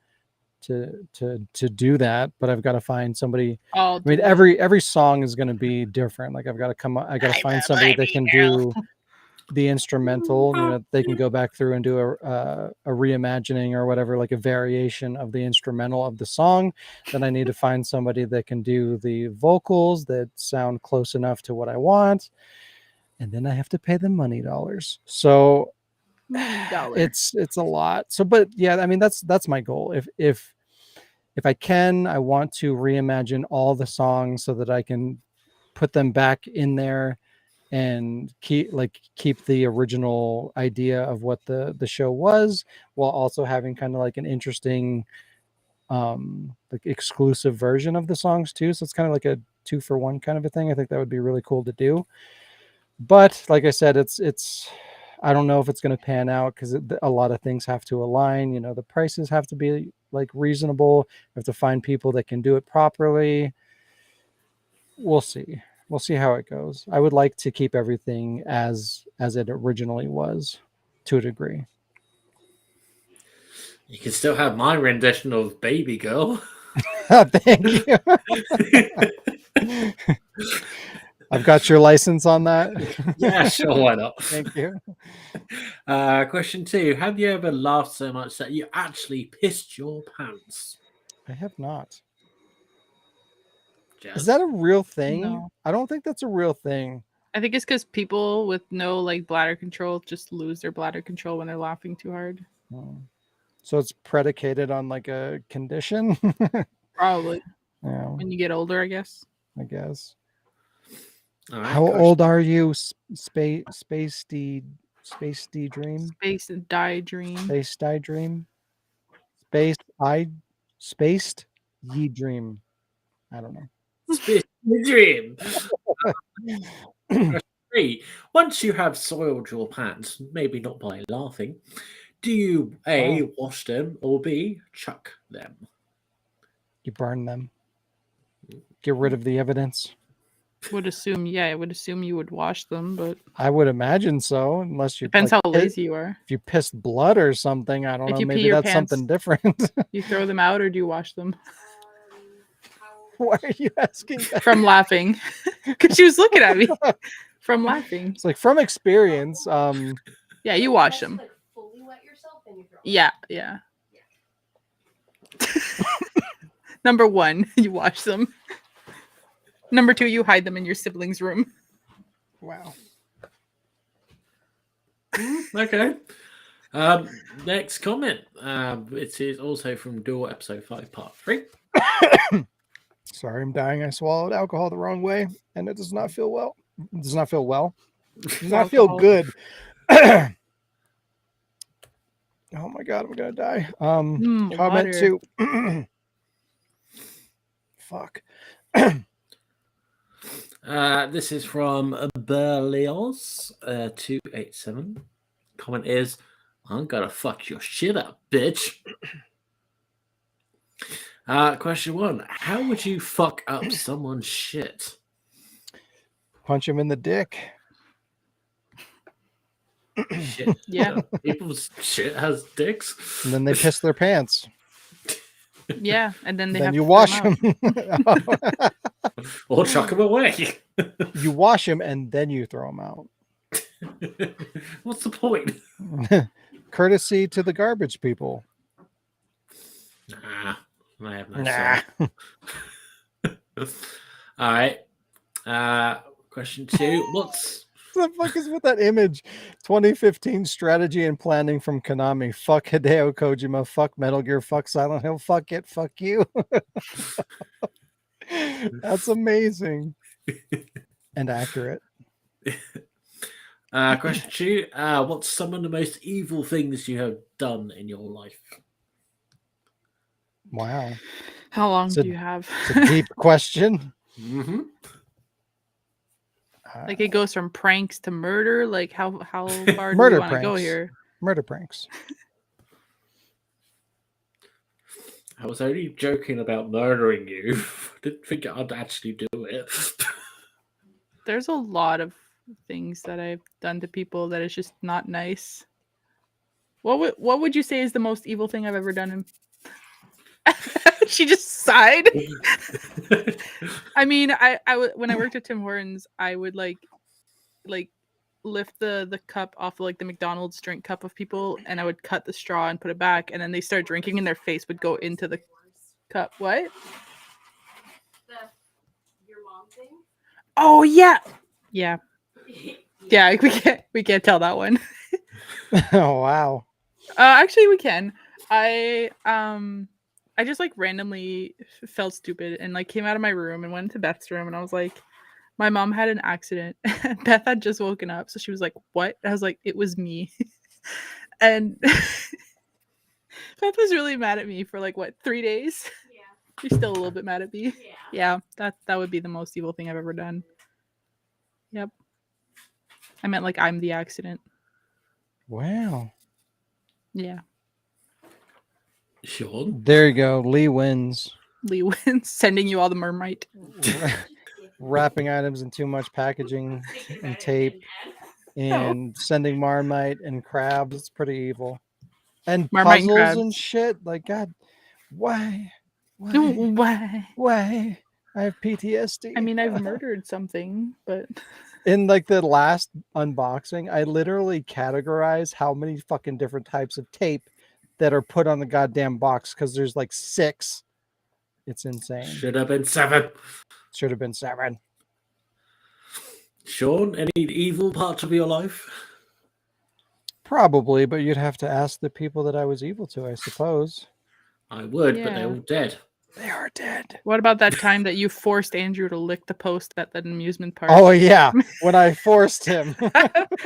do that, but I've got to find somebody. I mean, every song is going to be different. Like, I got to find somebody that can do the instrumental. You know, they can go back through and do a reimagining or whatever, like a variation of the instrumental of the song. Then I need to find somebody that can do the vocals that sound close enough to what I want, and then I have to pay them money dollars. So it's a lot. So, but yeah, I mean, that's my goal. If I can, I want to reimagine all the songs so that I can put them back in there and keep the original idea of what the show was, while also having kind of like an interesting like exclusive version of the songs too. So it's kind of like a 2-for-1 kind of a thing. I think that would be really cool to do. But like I said, it's I don't know if it's going to pan out because a lot of things have to align. You know, the prices have to be like reasonable. You have to find people that can do it properly. We'll see. We'll see how it goes. I would like to keep everything as it originally was, to a degree. You can still have my rendition of Baby Girl. Thank you. I've got your license on that. Yeah, sure, why not? Thank you. Question 2. Have you ever laughed so much that you actually pissed your pants? I have not. Jazz? Is that a real thing? No. I don't think that's a real thing. I think it's because people with no like bladder control just lose their bladder control when they're laughing too hard. So it's predicated on like a condition? Probably. Yeah. When you get older, I guess. I guess. All right, How old are you, Space D Dream? Space Die Dream. Space Die Dream? Spaced Ye Dream. I don't know. Space Dream. Question 3. Once you have soiled your pants, maybe not by laughing, do you A, wash them, or B, chuck them? You burn them. Get rid of the evidence. I would assume you would wash them, but I would imagine so, unless you depends how lazy you are. If you pissed blood or something, I don't If know. you pee Maybe your that's pants, something different. You throw them out or do you wash them? Why are you asking that? From laughing. Because she was looking at me. From laughing. It's like from experience. Yeah, you wash them. Yeah. Number 1, you wash them. Number 2, you hide them in your sibling's room. Wow. Okay. Next comment. It is also from Duel Episode 5, Part 3. Sorry, I'm dying. I swallowed alcohol the wrong way, and it does not feel well. It does not feel well. It does not feel good. Oh my god, I'm gonna die. Comment water. 2. Fuck. This is from Berlioz 287. Comment is, I'm gonna fuck your shit up, bitch. Question 1. How would you fuck up someone's shit? Punch him in the dick. Shit. Yeah. People's shit has dicks. And then they piss their pants. Yeah, and then Then you wash them. Or chuck them away. You wash them and then you throw them out. What's the point? Courtesy to the garbage people. Nah, I have no say. All right. Question 2. What's What the fuck is with that image? 2015 strategy and planning from Konami. Fuck Hideo Kojima. Fuck Metal Gear. Fuck Silent Hill. Fuck it. Fuck you. That's amazing and accurate. Question 2. What's some of the most evil things you have done in your life? Wow. How long It's do you have? It's a deep question. Mm-hmm. Like it goes from pranks to murder. Like how far do we Murder want to go pranks. here? Murder pranks. I was only joking about murdering you. I didn't think I'd actually do it. There's a lot of things that I've done to people that is just not nice. What would you say is the most evil thing I've ever done? She just sighed. I mean, when I worked at Tim Hortons, I would like lift the cup off like the McDonald's drink cup of people, and I would cut the straw and put it back, and then they start drinking, and their face would go into the cup. What? Your mom thing? Oh yeah, yeah. We can't tell that one. Oh wow. Actually, we can. I just like randomly felt stupid and like came out of my room and went into Beth's room, and I was like, my mom had an accident. Beth had just woken up, so she was like, "What?" I was like, "It was me." And Beth was really mad at me for like what 3 days. Yeah. She's still a little bit mad at me. Yeah. Yeah, that would be the most evil thing I've ever done. Yep. I meant like I'm the accident. Wow. Yeah. Sean? There you go. Lee wins. Lee wins, sending you all the mermite. Wrapping items in too much packaging and tape and sending Marmite and crabs. It's pretty evil. And Marmite and puzzles crabs. and shit. Like, God, why? Why? Why? I have PTSD. I mean, I've murdered something, but In like the last unboxing, I literally categorize how many fucking different types of tape that are put on the goddamn box because there's like 6. It's insane. Should have been 7. Should have been 7. Sean, any evil parts of your life? Probably, but you'd have to ask the people that I was evil to, I suppose. I would, but they're Yeah. all dead. They are dead. What about that time that you forced Andrew to lick the post at that amusement park? Oh yeah, when I forced him.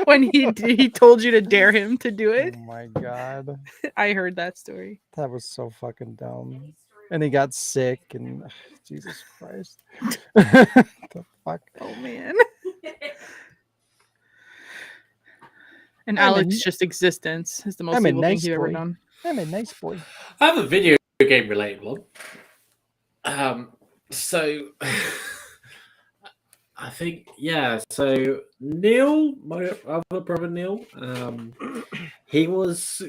When he told you to dare him to do it. Oh my god, I heard that story. that was so fucking dumb. And he got sick, and Jesus Christ, the fuck. Oh man. And I'm a Alex n- just existence is the most I'm a evil nice thing you've ever boy. done. I'm a nice boy. I have a video game related one. So I think so Neil, my other brother Neil, he was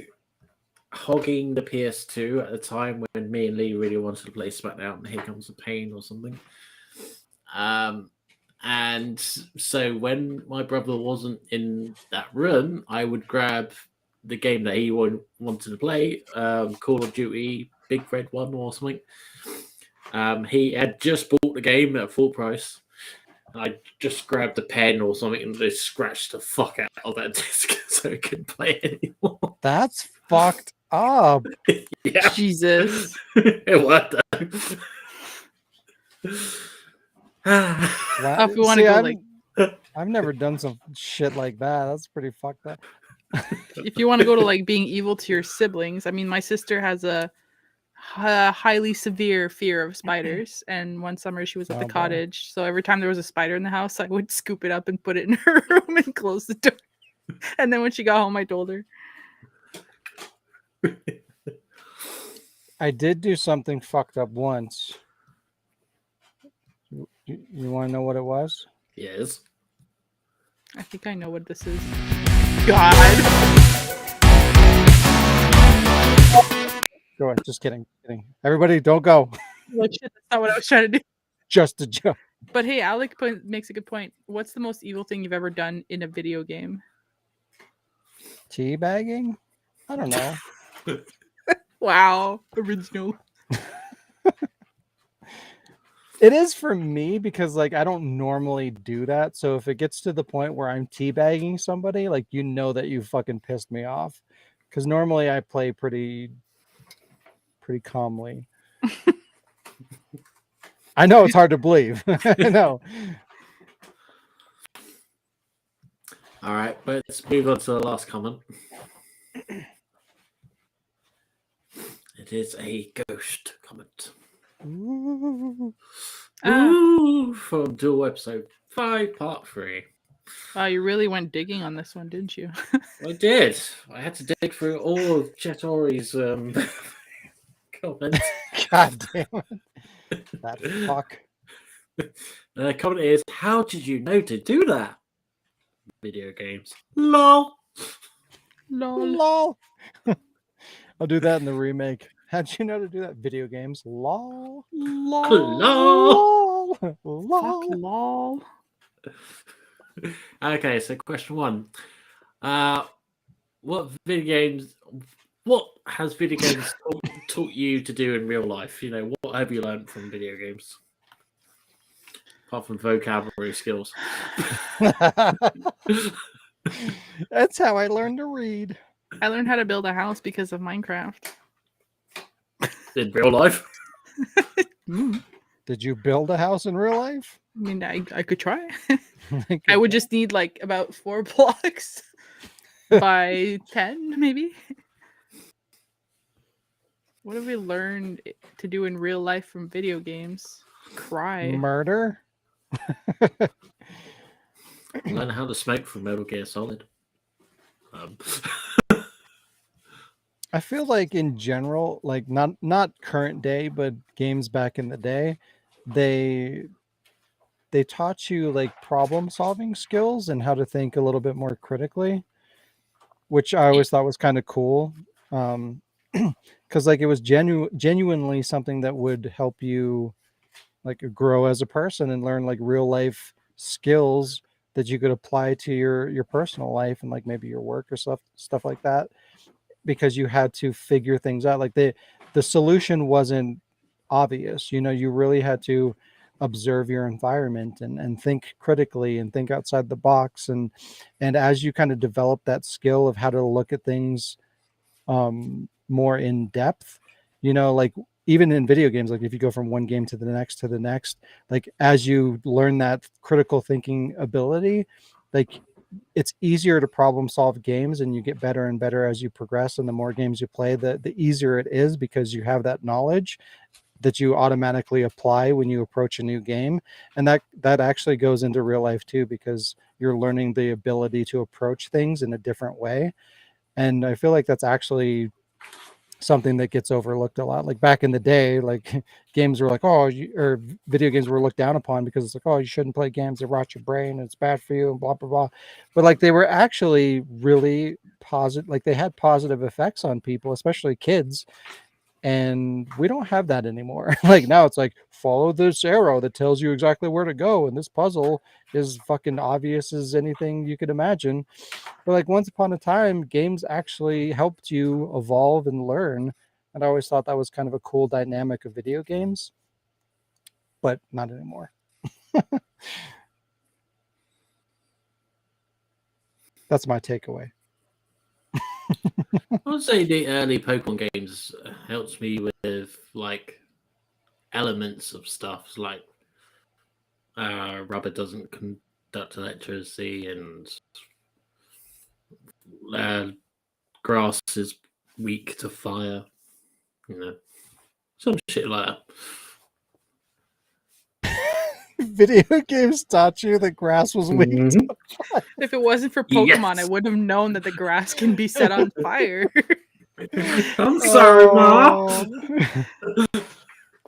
hogging the PS2 at the time when me and Lee really wanted to play SmackDown and Here Comes the Pain or something. And so when my brother wasn't in that room, I would grab the game that he wanted to play, Call of Duty, Big Red 1 or something. He had just bought the game at full price. And I just grabbed a pen or something and just scratched the fuck out of that disc so he couldn't play it anymore. That's fucked up. Yeah. Jesus. It worked though. Wow. If you want to go like, I've never done some shit like that. That's pretty fucked up. if you want to go to like being evil to your siblings, I mean, my sister has a highly severe fear of spiders, and one summer she was at the Oh, boy. cottage, so every time there was a spider in the house, I would scoop it up and put it in her room and close the door. And then when she got home, I told her. I did do something fucked up once. You want to know what it was? Yes. I think I know what this is. God. Go ahead. Just kidding. Everybody, don't go. Like, shit, that's not what I was trying to do. Just a joke. But hey, Alec makes a good point. What's the most evil thing you've ever done in a video game? Teabagging? I don't know. It is for me because like I don't normally do that. So if it gets to the point where I'm teabagging somebody, like you know that you fucking pissed me off. Because normally I play pretty calmly. I know it's hard to believe. I know. All right, let's move on to the last comment. It is a ghost comment. Ooh, from Dual Episode 5, Part 3. Wow, you really went digging on this one, didn't you? I did. I had to dig through all of Chetori's comments. God damn it. That fuck. The comment is, how did you know to do that? Video games. LOL. LOL. I'll do that in the remake. How'd you know to do that? Video games. LOL. LOL. Fuck lol. Okay, so question 1. What has video games taught you to do in real life? You know, what have you learned from video games? Apart from vocabulary skills. That's how I learned to read. I learned how to build a house because of Minecraft. In real life? Did you build a house in real life? I mean, I could try. I would just need like about 4 blocks by 10, maybe. What have we learned to do in real life from video games? Cry. Murder? Learn how to smoke from Metal Gear Solid. I feel like in general, like not current day, but games back in the day, they taught you like problem solving skills and how to think a little bit more critically, which I always thought was kind of cool. Because like it was genuinely something that would help you like grow as a person and learn like real life skills that you could apply to your personal life and like maybe your work or stuff like that, because you had to figure things out. Like the solution wasn't obvious, you know, you really had to observe your environment and think critically and think outside the box, and as you kind of develop that skill of how to look at things more in depth, you know, like even in video games, like if you go from one game to the next, like as you learn that critical thinking ability, like it's easier to problem solve games and you get better and better as you progress, and the more games you play, the easier it is, because you have that knowledge that you automatically apply when you approach a new game. And that actually goes into real life too, because you're learning the ability to approach things in a different way. And I feel like that's actually something that gets overlooked a lot. Like back in the day, like games were like, or video games were looked down upon because it's like, oh, you shouldn't play games, they rot your brain and it's bad for you and blah blah blah. But like they were actually really positive, like they had positive effects on people, especially kids. And we don't have that anymore. Like now it's like, follow this arrow that tells you exactly where to go, and this puzzle is fucking obvious as anything you could imagine. But like once upon a time, games actually helped you evolve and learn. And I always thought that was kind of a cool dynamic of video games, but not anymore. That's my takeaway. I would say the early Pokemon games helps me with like elements of stuff, like rubber doesn't conduct electricity, and grass is weak to fire. You know, some shit like that. Video games taught you that grass was weak. Mm-hmm. If it wasn't for Pokemon, Yes. I wouldn't have known that the grass can be set on fire. I'm sorry, Ma.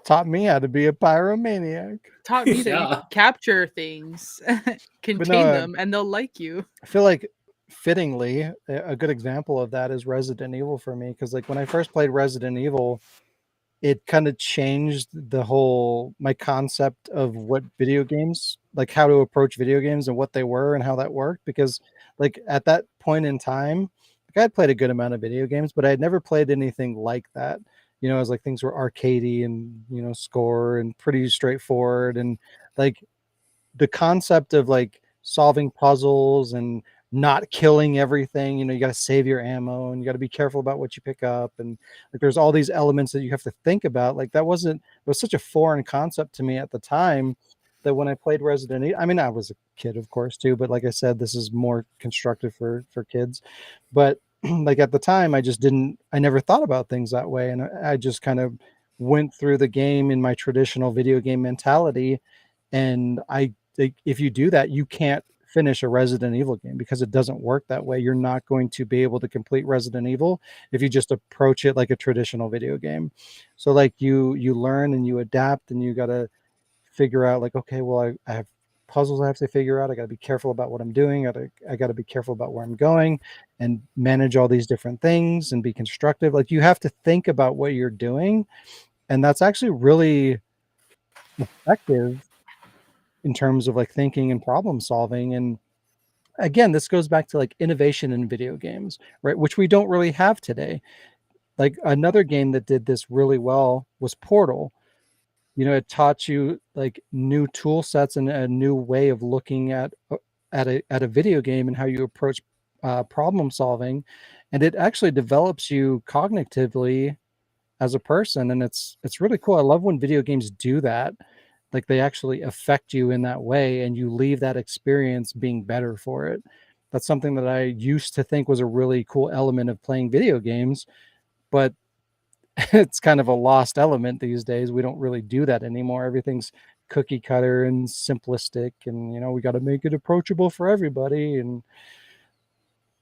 Taught me how to be a pyromaniac. Taught me that you can capture things, contain them, and they'll like you. I feel like fittingly, a good example of that is Resident Evil for me, because like when I first played Resident Evil, it kind of changed my concept of what video games, like how to approach video games and what they were and how that worked. Because like at that point in time, like I'd played a good amount of video games, but I had never played anything like that. you know, as like things were arcadey and, you know, score and pretty straightforward. And like the concept of like solving puzzles and not killing everything, you know, you got to save your ammo and you got to be careful about what you pick up. And like, there's all these elements that you have to think about. Like that it was such a foreign concept to me at the time that when I played Resident Evil, I mean, I was a kid, of course, too, but like I said, this is more constructed for kids. But like at the time, I never thought about things that way. And I just kind of went through the game in my traditional video game mentality. And if you do that, you can't finish a Resident Evil game because it doesn't work that way. You're not going to be able to complete Resident Evil if you just approach it like a traditional video game. So like you learn and you adapt and you got to figure out like, okay, well, I have puzzles I have to figure out. I got to be careful about what I'm doing. I got to be careful about where I'm going and manage all these different things and be constructive. Like you have to think about what you're doing. And that's actually really effective in terms of like thinking and problem solving. And again, this goes back to like innovation in video games, right? Which we don't really have today. Like another game that did this really well was Portal. You know, it taught you like new tool sets and a new way of looking at a video game and how you approach problem solving, and it actually develops you cognitively as a person, and it's really cool. I love when video games do that. Like they actually affect you in that way and you leave that experience being better for it. That's something that I used to think was a really cool element of playing video games, but it's kind of a lost element these days. We don't really do that anymore. Everything's cookie cutter and simplistic, and you know, we got to make it approachable for everybody. And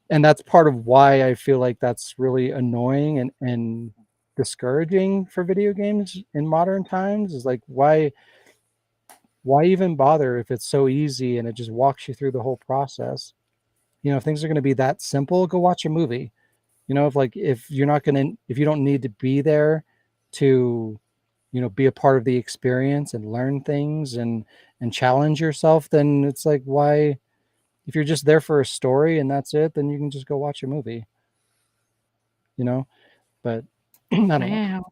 that's part of why I feel like that's really annoying and discouraging for video games in modern times. Is like, why even bother if it's so easy and it just walks you through the whole process? You know, if things are going to be that simple, go watch a movie. You know, if you don't need to be there to, you know, be a part of the experience and learn things and challenge yourself, then it's like, why, if you're just there for a story and that's it, then you can just go watch a movie, you know. But I don't know.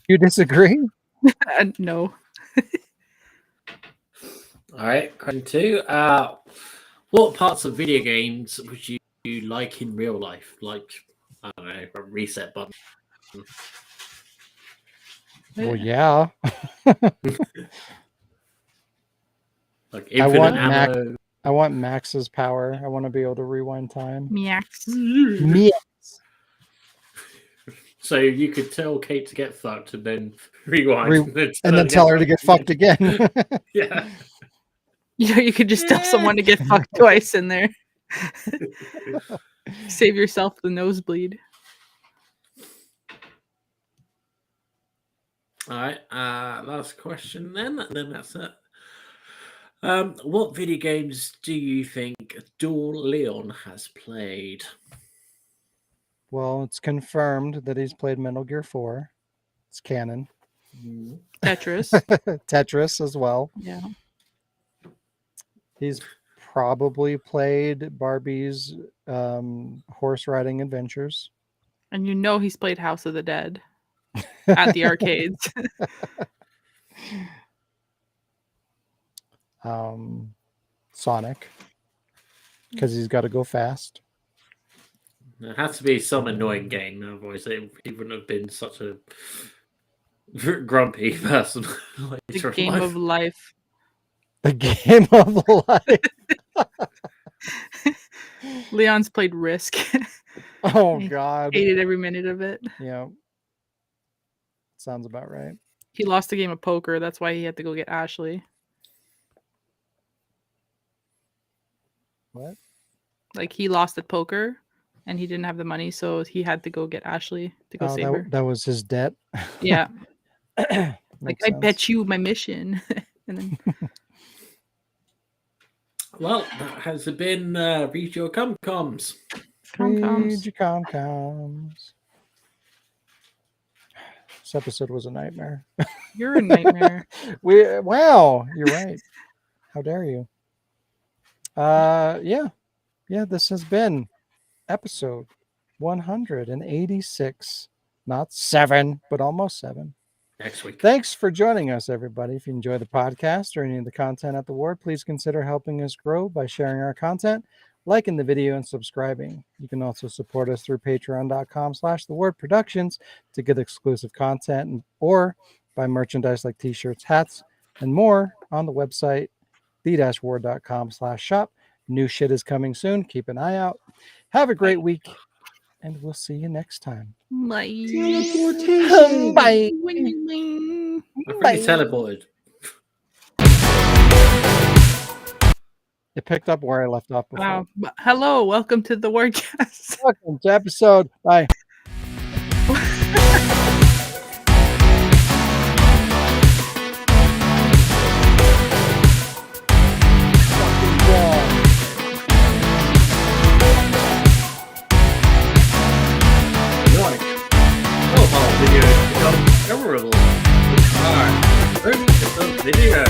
You disagree? No. All right, question 2. What parts of video games would you like in real life? Like, I don't know, a reset button. Well, yeah. Like infinite ammo. I want Max's power. I want to be able to rewind time. Max. So you could tell Kate to get fucked and then rewind. And then tell her to get fucked again. Yeah. You know, you could just tell someone to get fucked twice in there. Save yourself the nosebleed. All right. Last question then. And then that's it. What video games do you think Dual Leon has played? Well, it's confirmed that he's played Metal Gear 4. It's canon. Tetris. Tetris as well. Yeah. He's probably played Barbie's horse riding adventures. And you know he's played House of the Dead at the arcades. Sonic, because he's got to go fast. It has to be some annoying game, otherwise he wouldn't have been such a grumpy person. The game of life. The game of life. Leon's played Risk. Oh God. Hated every minute of it. Yeah. Sounds about right. He lost a game of poker. That's why he had to go get Ashley. What? Like he lost at poker and he didn't have the money, so he had to go get Ashley to go save her. That was his debt. Yeah. Like, I sense. bet you my mission. And then Well, that has been Read Your Comcoms. Read your comcoms. This episode was a nightmare. You're a nightmare. Wow, you're right. How dare you? Yeah, this has been episode 186 Not 7, but almost 7. Next week. Thanks for joining us, everybody. If you enjoy the podcast or any of the content at the Ward, please consider helping us grow by sharing our content, liking the video, and subscribing. You can also support us through patreon.com/thewardproductions to get exclusive content or buy merchandise like t-shirts, hats, and more on the website, the-ward.com/shop. New shit is coming soon. Keep an eye out. Have a great week, and we'll see you next time. Bye. Teleportation. Bye. I think he teleported. It picked up where I left off before. Wow. Hello, welcome to the Wardcast. Welcome to episode. Bye. Video become memorable. Video.